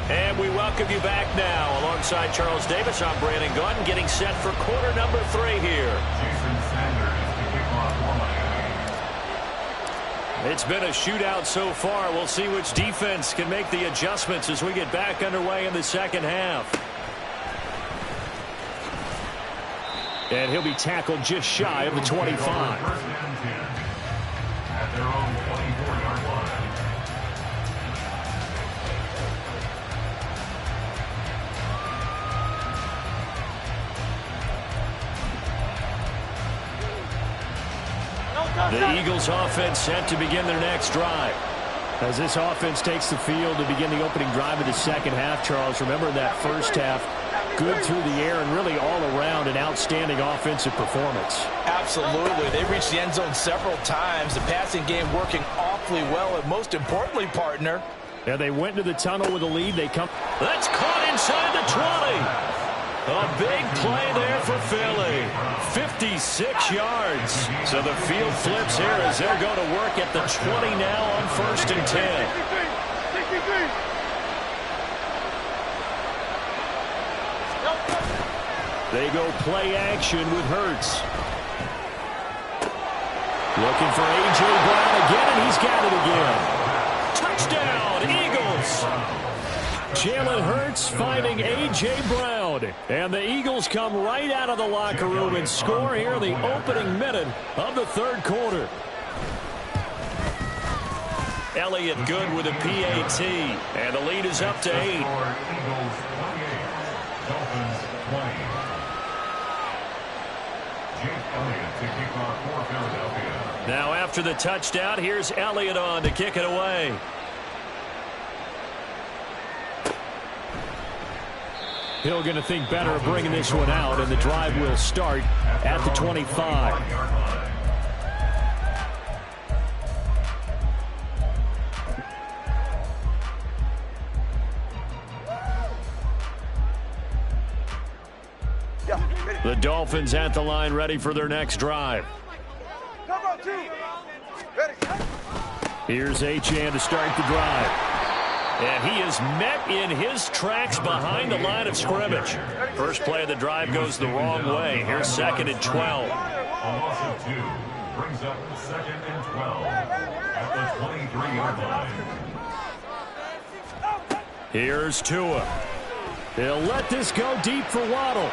And we welcome you back now. Alongside Charles Davis, I'm Brandon Gunn, getting set for quarter number 3 here. Jason Sanders to kick off for Miami. It's been a shootout so far. We'll see which defense can make the adjustments as we get back underway in the second half. And he'll be tackled just shy of the 25. 1st and 10 at their own 24-yard line. The Eagles offense set to begin their next drive. As this offense takes the field to begin the opening drive of the second half, Charles, remember that first half, good through the air and really all around an outstanding offensive performance. Absolutely. They reached the end zone several times. The passing game working awfully well, and most importantly, partner. Yeah, they went into the tunnel with a lead. They come. That's caught inside the 20. A big play there for Philly. 56 yards. So the field flips here as they'll go to work at the 20 now on 1st and 10. 63. They go play action with Hurts. Looking for A.J. Brown again, and he's got it again. Touchdown, Eagles. Jalen Hurts finding A.J. Brown. And the Eagles come right out of the locker room and score here in the opening minute of the 3rd quarter. Elliott good with a PAT. And the lead is up to 8. Eagles 28, Dolphins 20. Jake Elliott to kick off for Philadelphia. Now after the touchdown, here's Elliott on to kick it away. Hill going to think better of bringing this one out, and the drive will start at the 25. The Dolphins at the line, ready for their next drive. Come on, 2. Ready. Here's Achane to start the drive. And he is met in his tracks behind the line of scrimmage. First play of the drive goes the wrong way. Here's 2nd and 12. A loss of 2 brings up 2nd and 12 at the 23-yard line. Here's Tua. He'll let this go deep for Waddle.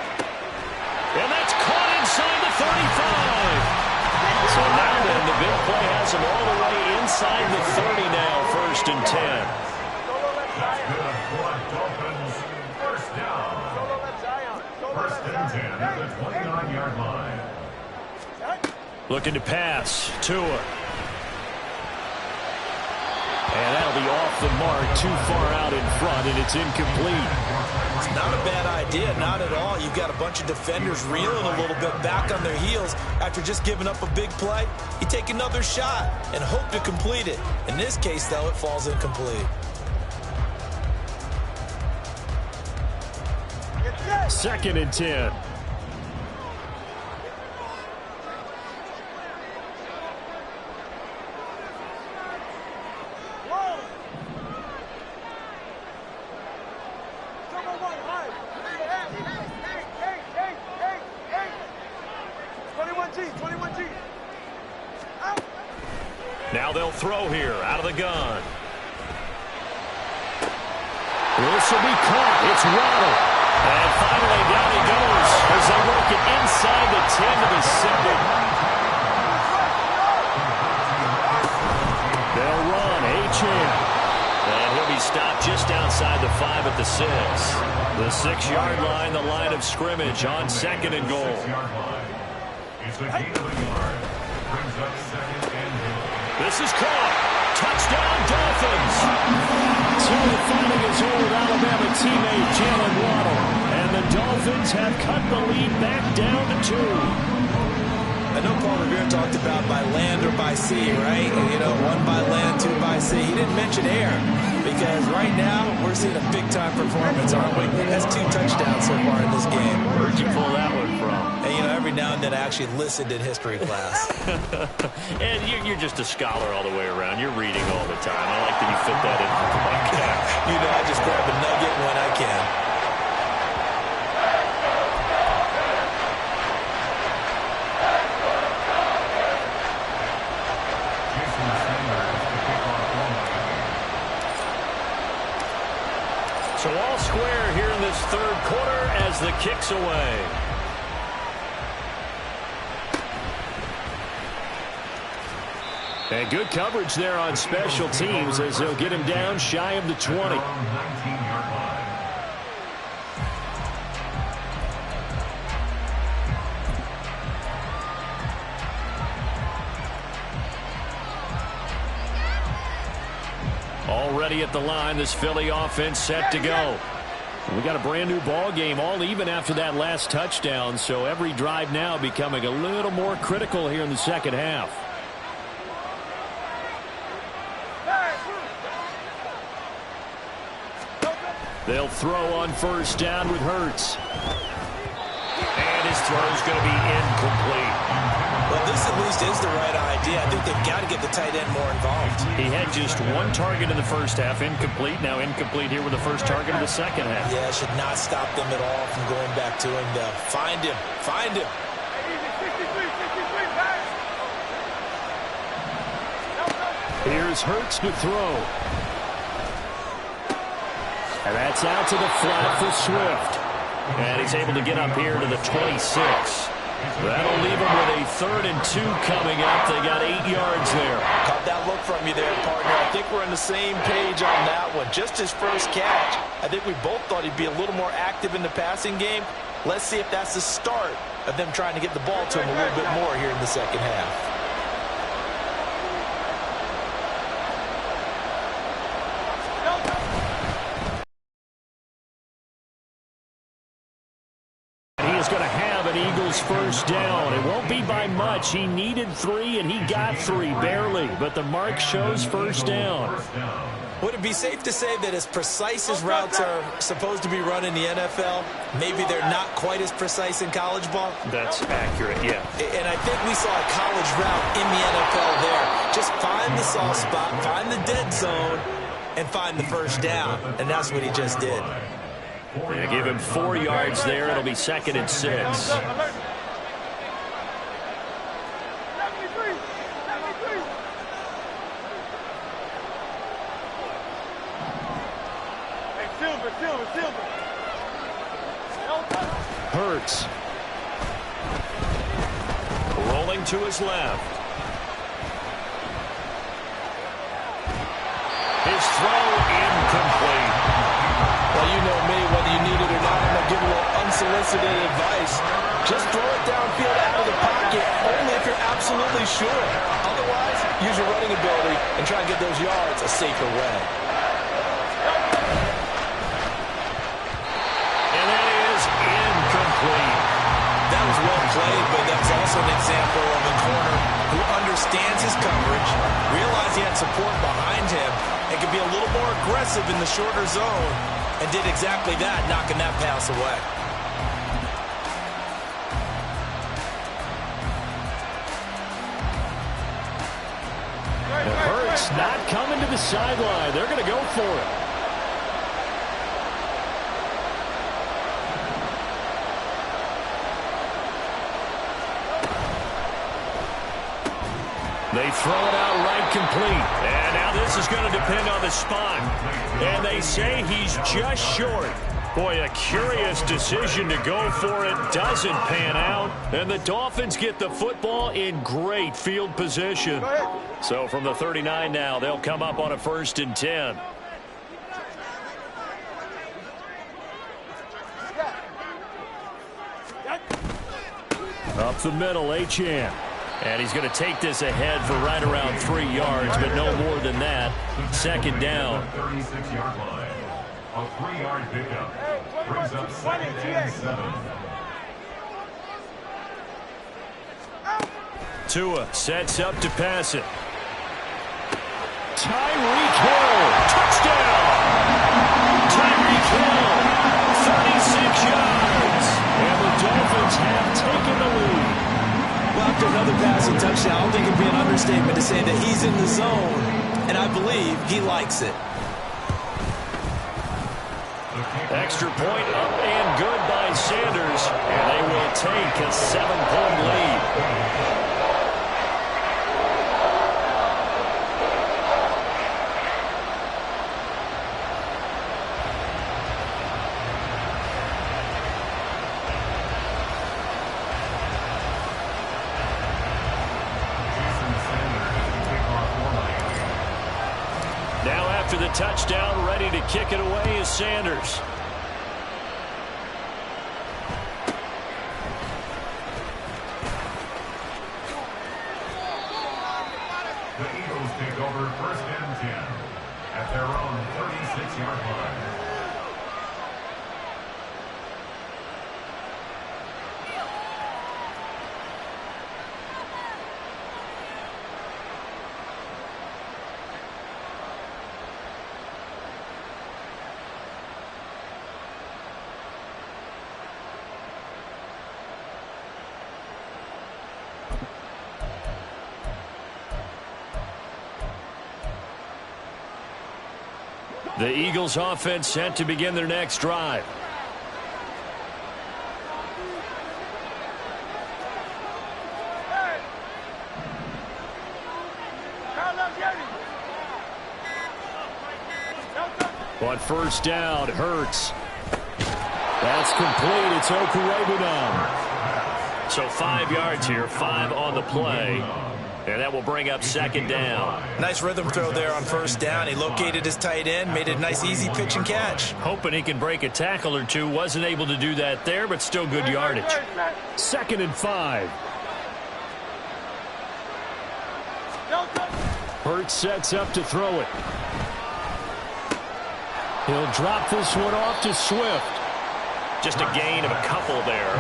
And that's caught inside the 35. So now then, the big play has him all the way inside the 30 now, 1st and 10. That's good for Dolphins. 1st down. 1st and 10 at the 29-yard line. Looking to pass. Tua. And that'll be off the mark, too far out in front, and it's incomplete. It's not a bad idea, not at all. You've got a bunch of defenders reeling a little bit back on their heels after just giving up a big play. You take another shot and hope to complete it. In this case, though, it falls incomplete. 2nd and 10. Now they'll throw here out of the gun. This will be caught. It's Waddle. And finally down he goes as they work it inside the 10 to the 7. They'll run Achane. And he'll be stopped just outside the 5 at the 6. The 6-yard line, the line of scrimmage on 2nd and goal. It's a gain of a yard. Brings up 2nd and goal. This is caught. Touchdown, Dolphins. Finding his old Alabama teammate, Jalen Waddle. And the Dolphins have cut the lead back down to 2. I know Paul Revere talked about by land or by sea, right? And, you know, 1 by land, 2 by sea. He didn't mention air because right now we're seeing a big-time performance, aren't we? That's 2 touchdowns so far in this game. Where'd you pull that one from? And, you know, every now and then I actually listened in history class. And you're just a scholar all the way around. You're reading all the time. I like that you fit that in for the podcast. You know, I just grab a nugget when I can. So all square here in this 3rd quarter as the kick's away. And good coverage there on special teams as they'll get him down shy of the 20. 19-yard line. Already at the line, this Philly offense set to go. We got a brand new ball game, all even after that last touchdown, so every drive now becoming a little more critical here in the 2nd half. They'll throw on 1st down with Hurts. And his throw's going to be incomplete. Well, this at least is the right idea. I think they've got to get the tight end more involved. He had just 1 target in the 1st half, incomplete. Now incomplete here with the 1st target of the 2nd half. Yeah, should not stop them at all from going back to him, though. Find him. Find him. Here's Hurts to throw. And that's out to the flat for Swift. And he's able to get up here to the 26. That'll leave him with a 3rd and 2 coming up. They got 8 yards there. Caught that look from you there, partner. I think we're on the same page on that one. Just his first catch. I think we both thought he'd be a little more active in the passing game. Let's see if that's the start of them trying to get the ball to him a little bit more here in the 2nd half. Going to have an Eagles 1st down. It won't be by much. He needed 3 and he got 3 barely, but the mark shows 1st down. Would it be safe to say that as precise as routes are supposed to be run in the NFL, maybe they're not quite as precise in college ball? That's accurate, yeah. And I think we saw a college route in the NFL there. Just find the soft spot, find the dead zone, and find the 1st down. And that's what he just did. Yeah, give him 4 yards there. It'll be 2nd and 6. Hurts. Rolling to his left. His throw incomplete. Well, you know me, whether you need it or not, I'm going to give a little unsolicited advice. Just throw it downfield out of the pocket, only if you're absolutely sure. Otherwise, use your running ability and try and get those yards a safer way. And that is incomplete. That was well played, but that's also an example of a corner who understands his coverage, realized he had support behind him, and could be a little more aggressive in the shorter zone, and did exactly that, knocking that pass away. Hurts not coming to the sideline. They're going to go for it. They throw it out right complete. And now this is going to depend on the spot. And they say he's just short. Boy, a curious decision to go for it. Doesn't pan out. And the Dolphins get the football in great field position. So from the 39 now, they'll come up on a 1st and 10. Up the middle, Achane. And he's going to take this ahead for right around 3 yards, but no more than that. 2nd down. 36-yard line. A 3-yard pickup. Brings up 2nd and 7. Tua sets up to pass it. Tyreek Hill. Touchdown. Tyreek Hill. 36 yards. And the Dolphins have taken the lead. Well, after another passing touchdown, I don't think it'd be an understatement to say that he's in the zone, and I believe he likes it. Extra point up and good by Sanders, and they will take a 7-point lead. Now after the touchdown, ready to kick it away is Sanders. The Eagles take over 1st and 10 at their own 36-yard line. The Eagles offense set to begin their next drive. On 1st down, Hurts. That's complete. It's Okurebu now. So 5 yards here, 5 on the play. And that will bring up 2nd down. Nice rhythm throw there on 1st down. He located his tight end, made it a nice, easy pitch and catch. Hoping he can break a tackle or two. Wasn't able to do that there, but still good yardage. 2nd and 5. Hurts sets up to throw it. He'll drop this one off to Swift. Just a gain of a couple there.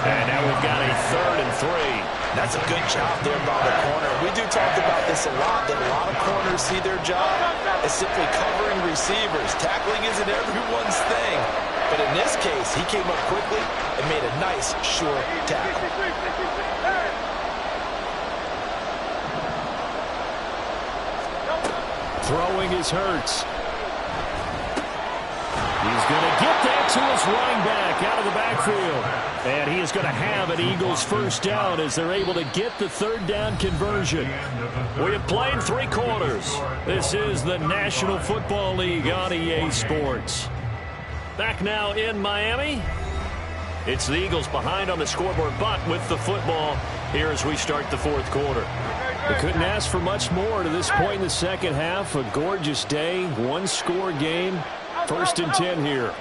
And now we've got a 3rd and 3. That's a good job there by the corner. We do talk about this a lot, that a lot of corners see their job as simply covering receivers. Tackling isn't everyone's thing. But in this case, he came up quickly and made a nice, short tackle. Throwing is Hurts. He's going to get that to his running back out of the backfield. And he is going to have an Eagles 1st down as they're able to get the 3rd down conversion. We have played 3 quarters. This is the National Football League on EA Sports. Back now in Miami. It's the Eagles behind on the scoreboard, but with the football here as we start the 4th quarter. We couldn't ask for much more to this point in the 2nd half. A gorgeous day, 1-score game. 1st and 10 here.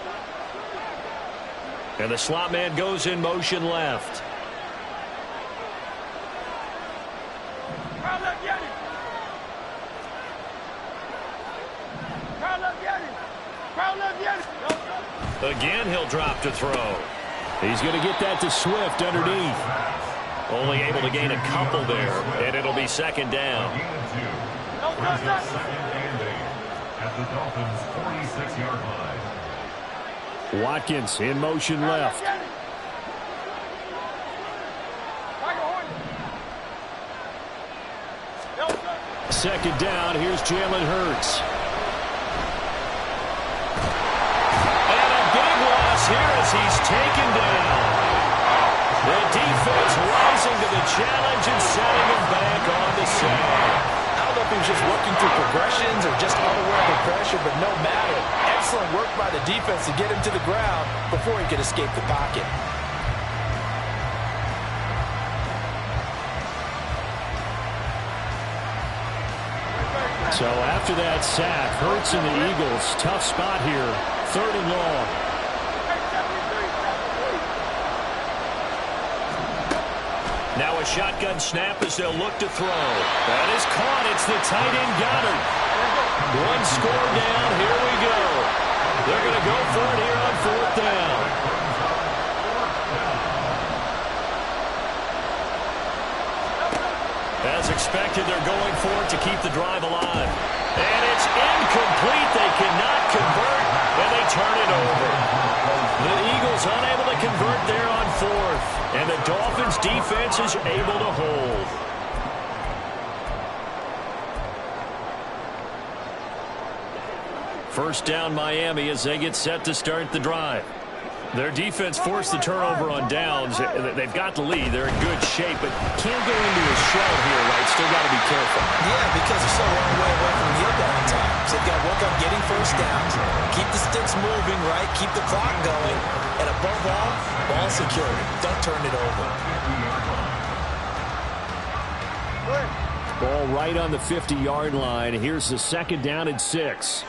And the slot man goes in motion left. Again, he'll drop to throw. He's going to get that to Swift underneath. Only able to gain a couple there, and it'll be 2nd down. At the Dolphins' 46-yard line. Watkins in motion left. 2nd down. Here's Jalen Hurts. And a big loss here as he's taken down. The defense rising to the challenge and setting him back on the set. I don't know if he was just working through progressions or just unaware of the pressure, but no matter. Excellent work by the defense to get him to the ground before he could escape the pocket. So after that sack, Hurts and the Eagles, tough spot here, 3rd and long. Now a shotgun snap as they'll look to throw. That is caught. It's the tight end Goddard. One score down. Here we go. They're going to go for it here on 4th down. As expected, they're going for it to keep the drive alive. And it's incomplete. They cannot convert, and they turn it over. The Eagles unable to convert there on 4th, and the Dolphins' defense is able to hold. First down, Miami, as they get set to start the drive. Their defense forced the turnover on downs. They've got the lead. They're in good shape, but can't go into a shell here, right? Still got to be careful. Yeah, because they're so long way away from the end at times. They've got to work on getting first downs, keep the sticks moving, right? Keep the clock going. And above all, ball security. Don't turn it over. Ball right on the 50-yard line. Here's the 2nd down and 6.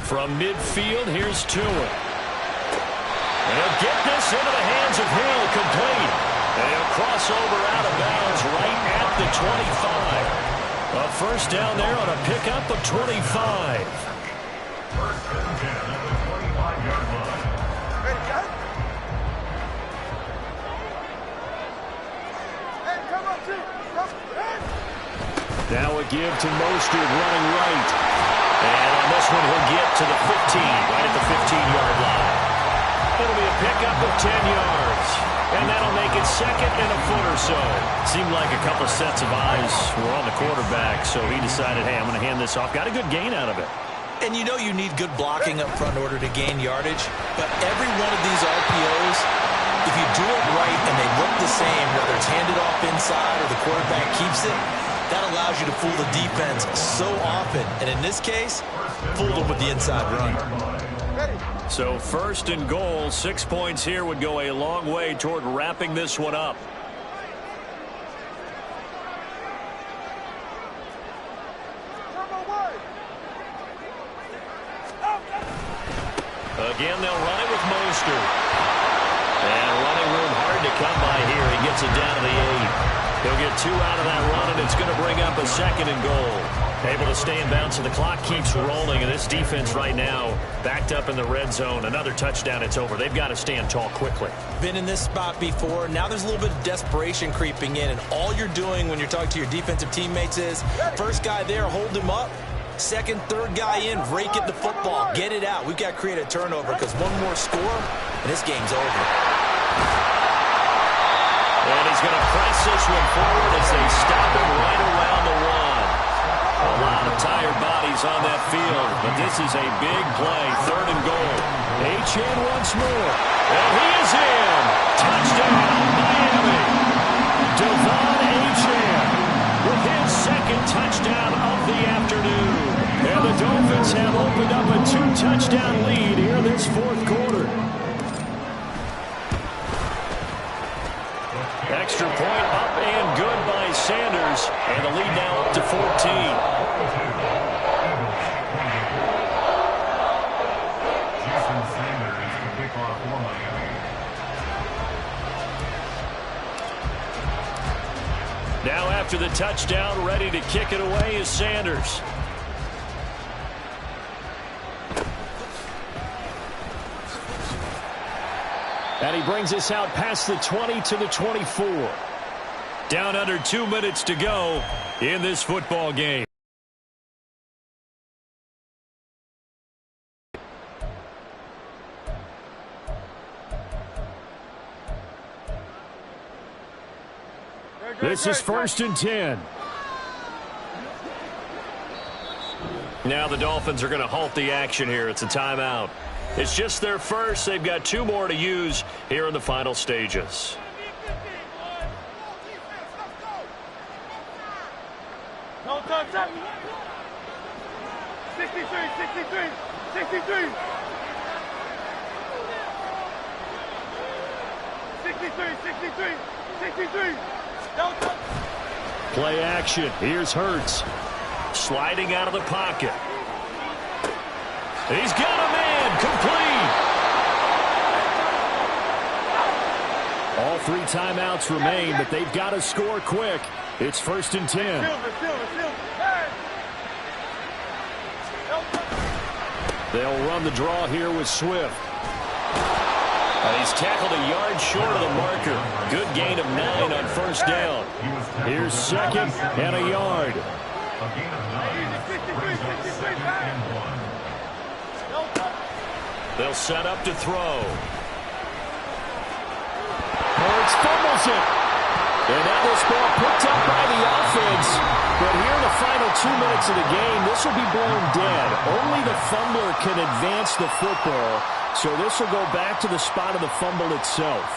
From midfield, here's Tua. And he'll get this into the hands of Hill, complete. And he'll cross over out of bounds right at the 25. A first down there on a pickup of 25. First and 10 at the 25-yard line. Ready, go. Hey, come on, two. Come on. Now a give to Mostert running right. And on this one, he'll get to the 15, right at the 15-yard line. It'll be a pickup of 10 yards. And that'll make it 2nd and a foot or so. Seemed like a couple sets of eyes were on the quarterback, so he decided, hey, I'm going to hand this off. Got a good gain out of it. And you know you need good blocking up front in order to gain yardage. But every one of these RPOs, if you do it right and they look the same, whether it's handed off inside or the quarterback keeps it, that allows you to fool the defense so often. And in this case, fooled them with the inside run. So 1st and goal, 6 points here would go a long way toward wrapping this one up. Again, they'll run it with Mostert. And running room hard to come by here. He gets it down to the 8. He'll get 2 out of that run, and it's going to bring up a 2nd and goal. Able to stay in bounds, and the clock keeps rolling. And this defense right now backed up in the red zone. Another touchdown, it's over. They've got to stand tall quickly. Been in this spot before. Now there's a little bit of desperation creeping in, and all you're doing when you're talking to your defensive teammates is first guy there, hold him up. 2nd, 3rd guy in, rake it the football. Get it out. We've got to create a turnover because one more score, and this game's over. And he's going to press this one forward as they stop him right around the 1. A lot of tired bodies on that field, but this is a big play. 3rd and goal. Achane once more. And he is in. Touchdown, Miami. Devon Achane with his 2nd touchdown of the afternoon. And the Dolphins have opened up a 2-touchdown lead here in this 4th quarter. Extra point up and good by Sanders. And the lead now up to 14. Jason Sanders to kick off for Miami. Now after the touchdown, ready to kick it away is Sanders. And he brings us out past the 20 to the 24. Down under 2 minutes to go in this football game. This is 1st and 10. Now the Dolphins are going to halt the action here. It's a timeout. It's just their first. They've got 2 more to use here in the final stages. No time, 63, 63, 63. 63, 63, 63. No time. Play action. Here's Hurts. Sliding out of the pocket. He's got a man. Complete. All 3 timeouts remain, but they've got to score quick. It's 1st and 10. They'll run the draw here with Swift. He's tackled a yard short of the marker. Good gain of 9 on 1st down. Here's 2nd and a yard. They'll set up to throw. Hurts fumbles it. And now this ball picked up by the offense. But here in the final 2 minutes of the game, this will be blown dead. Only the fumbler can advance the football. So this will go back to the spot of the fumble itself.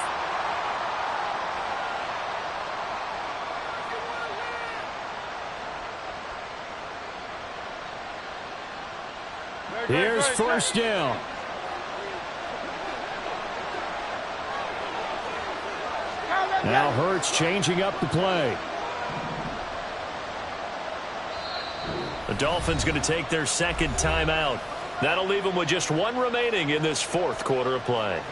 Here's 1st down. Now Hurts changing up the play. The Dolphins going to take their 2nd timeout. That'll leave them with just 1 remaining in this 4th quarter of play.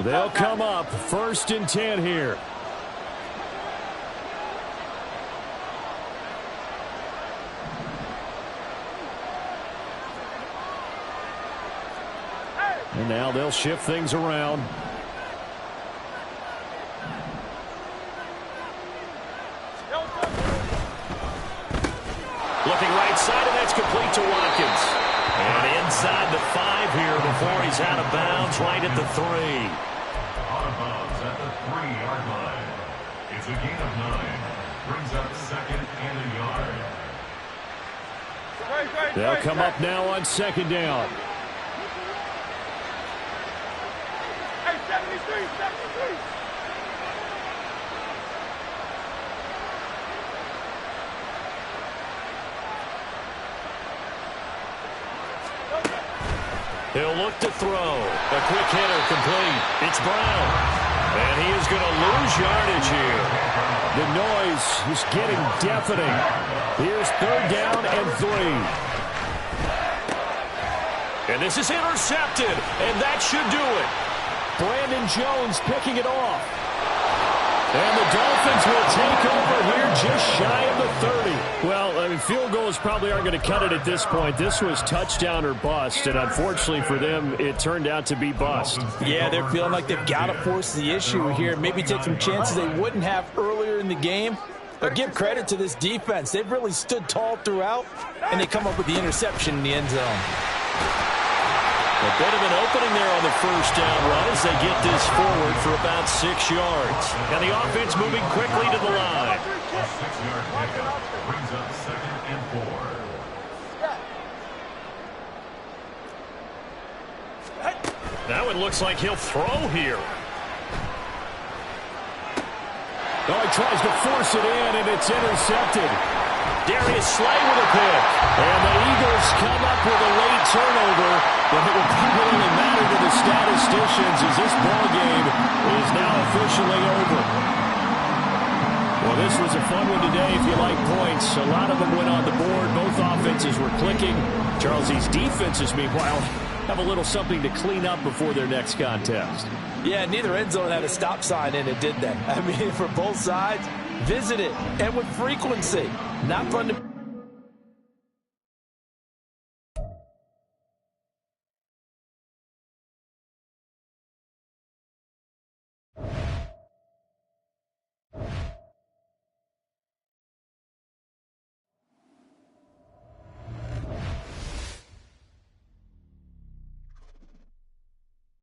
They'll come up 1st and 10 here. And now they'll shift things around. Looking right side, and that's complete to Watkins. And inside the 5 here before he's out of bounds, right at the 3. Out of bounds at the 3-yard line. It's a gain of 9. Brings up 2nd and a yard. They'll come up now on 2nd down. 73, 73. He'll look to throw. A quick hitter complete. It's Brown. And he is going to lose yardage here. The noise is getting deafening. Here's 3rd down and 3. And this is intercepted. And that should do it. Brandon Jones picking it off. And the Dolphins will take over here just shy of the 30. Well, I mean, field goals probably aren't going to cut it at this point. This was touchdown or bust, and unfortunately for them, it turned out to be bust. Yeah, they're feeling like they've got to force the issue here. Maybe take some chances they wouldn't have earlier in the game. But give credit to this defense. They've really stood tall throughout, and they come up with the interception in the end zone. A bit of an opening there on the 1st down run as they get this forward for about 6 yards. And the offense moving quickly to the line. A 6-yard pickup brings up 2nd and 4. Now it looks like he'll throw here. Oh, he tries to force it in, and it's intercepted. Darius Slay with a pick. And the Eagles come up with a late turnover. But it will probably only matter to the statisticians as this ball game is now officially over. Well, this was a fun one today if you like points. A lot of them went on the board. Both offenses were clicking. Charles, these defenses, meanwhile, have a little something to clean up before their next contest. Yeah, neither end zone had a stop sign in it, did they? I mean, for both sides, visit it, and with frequency. Not fun to...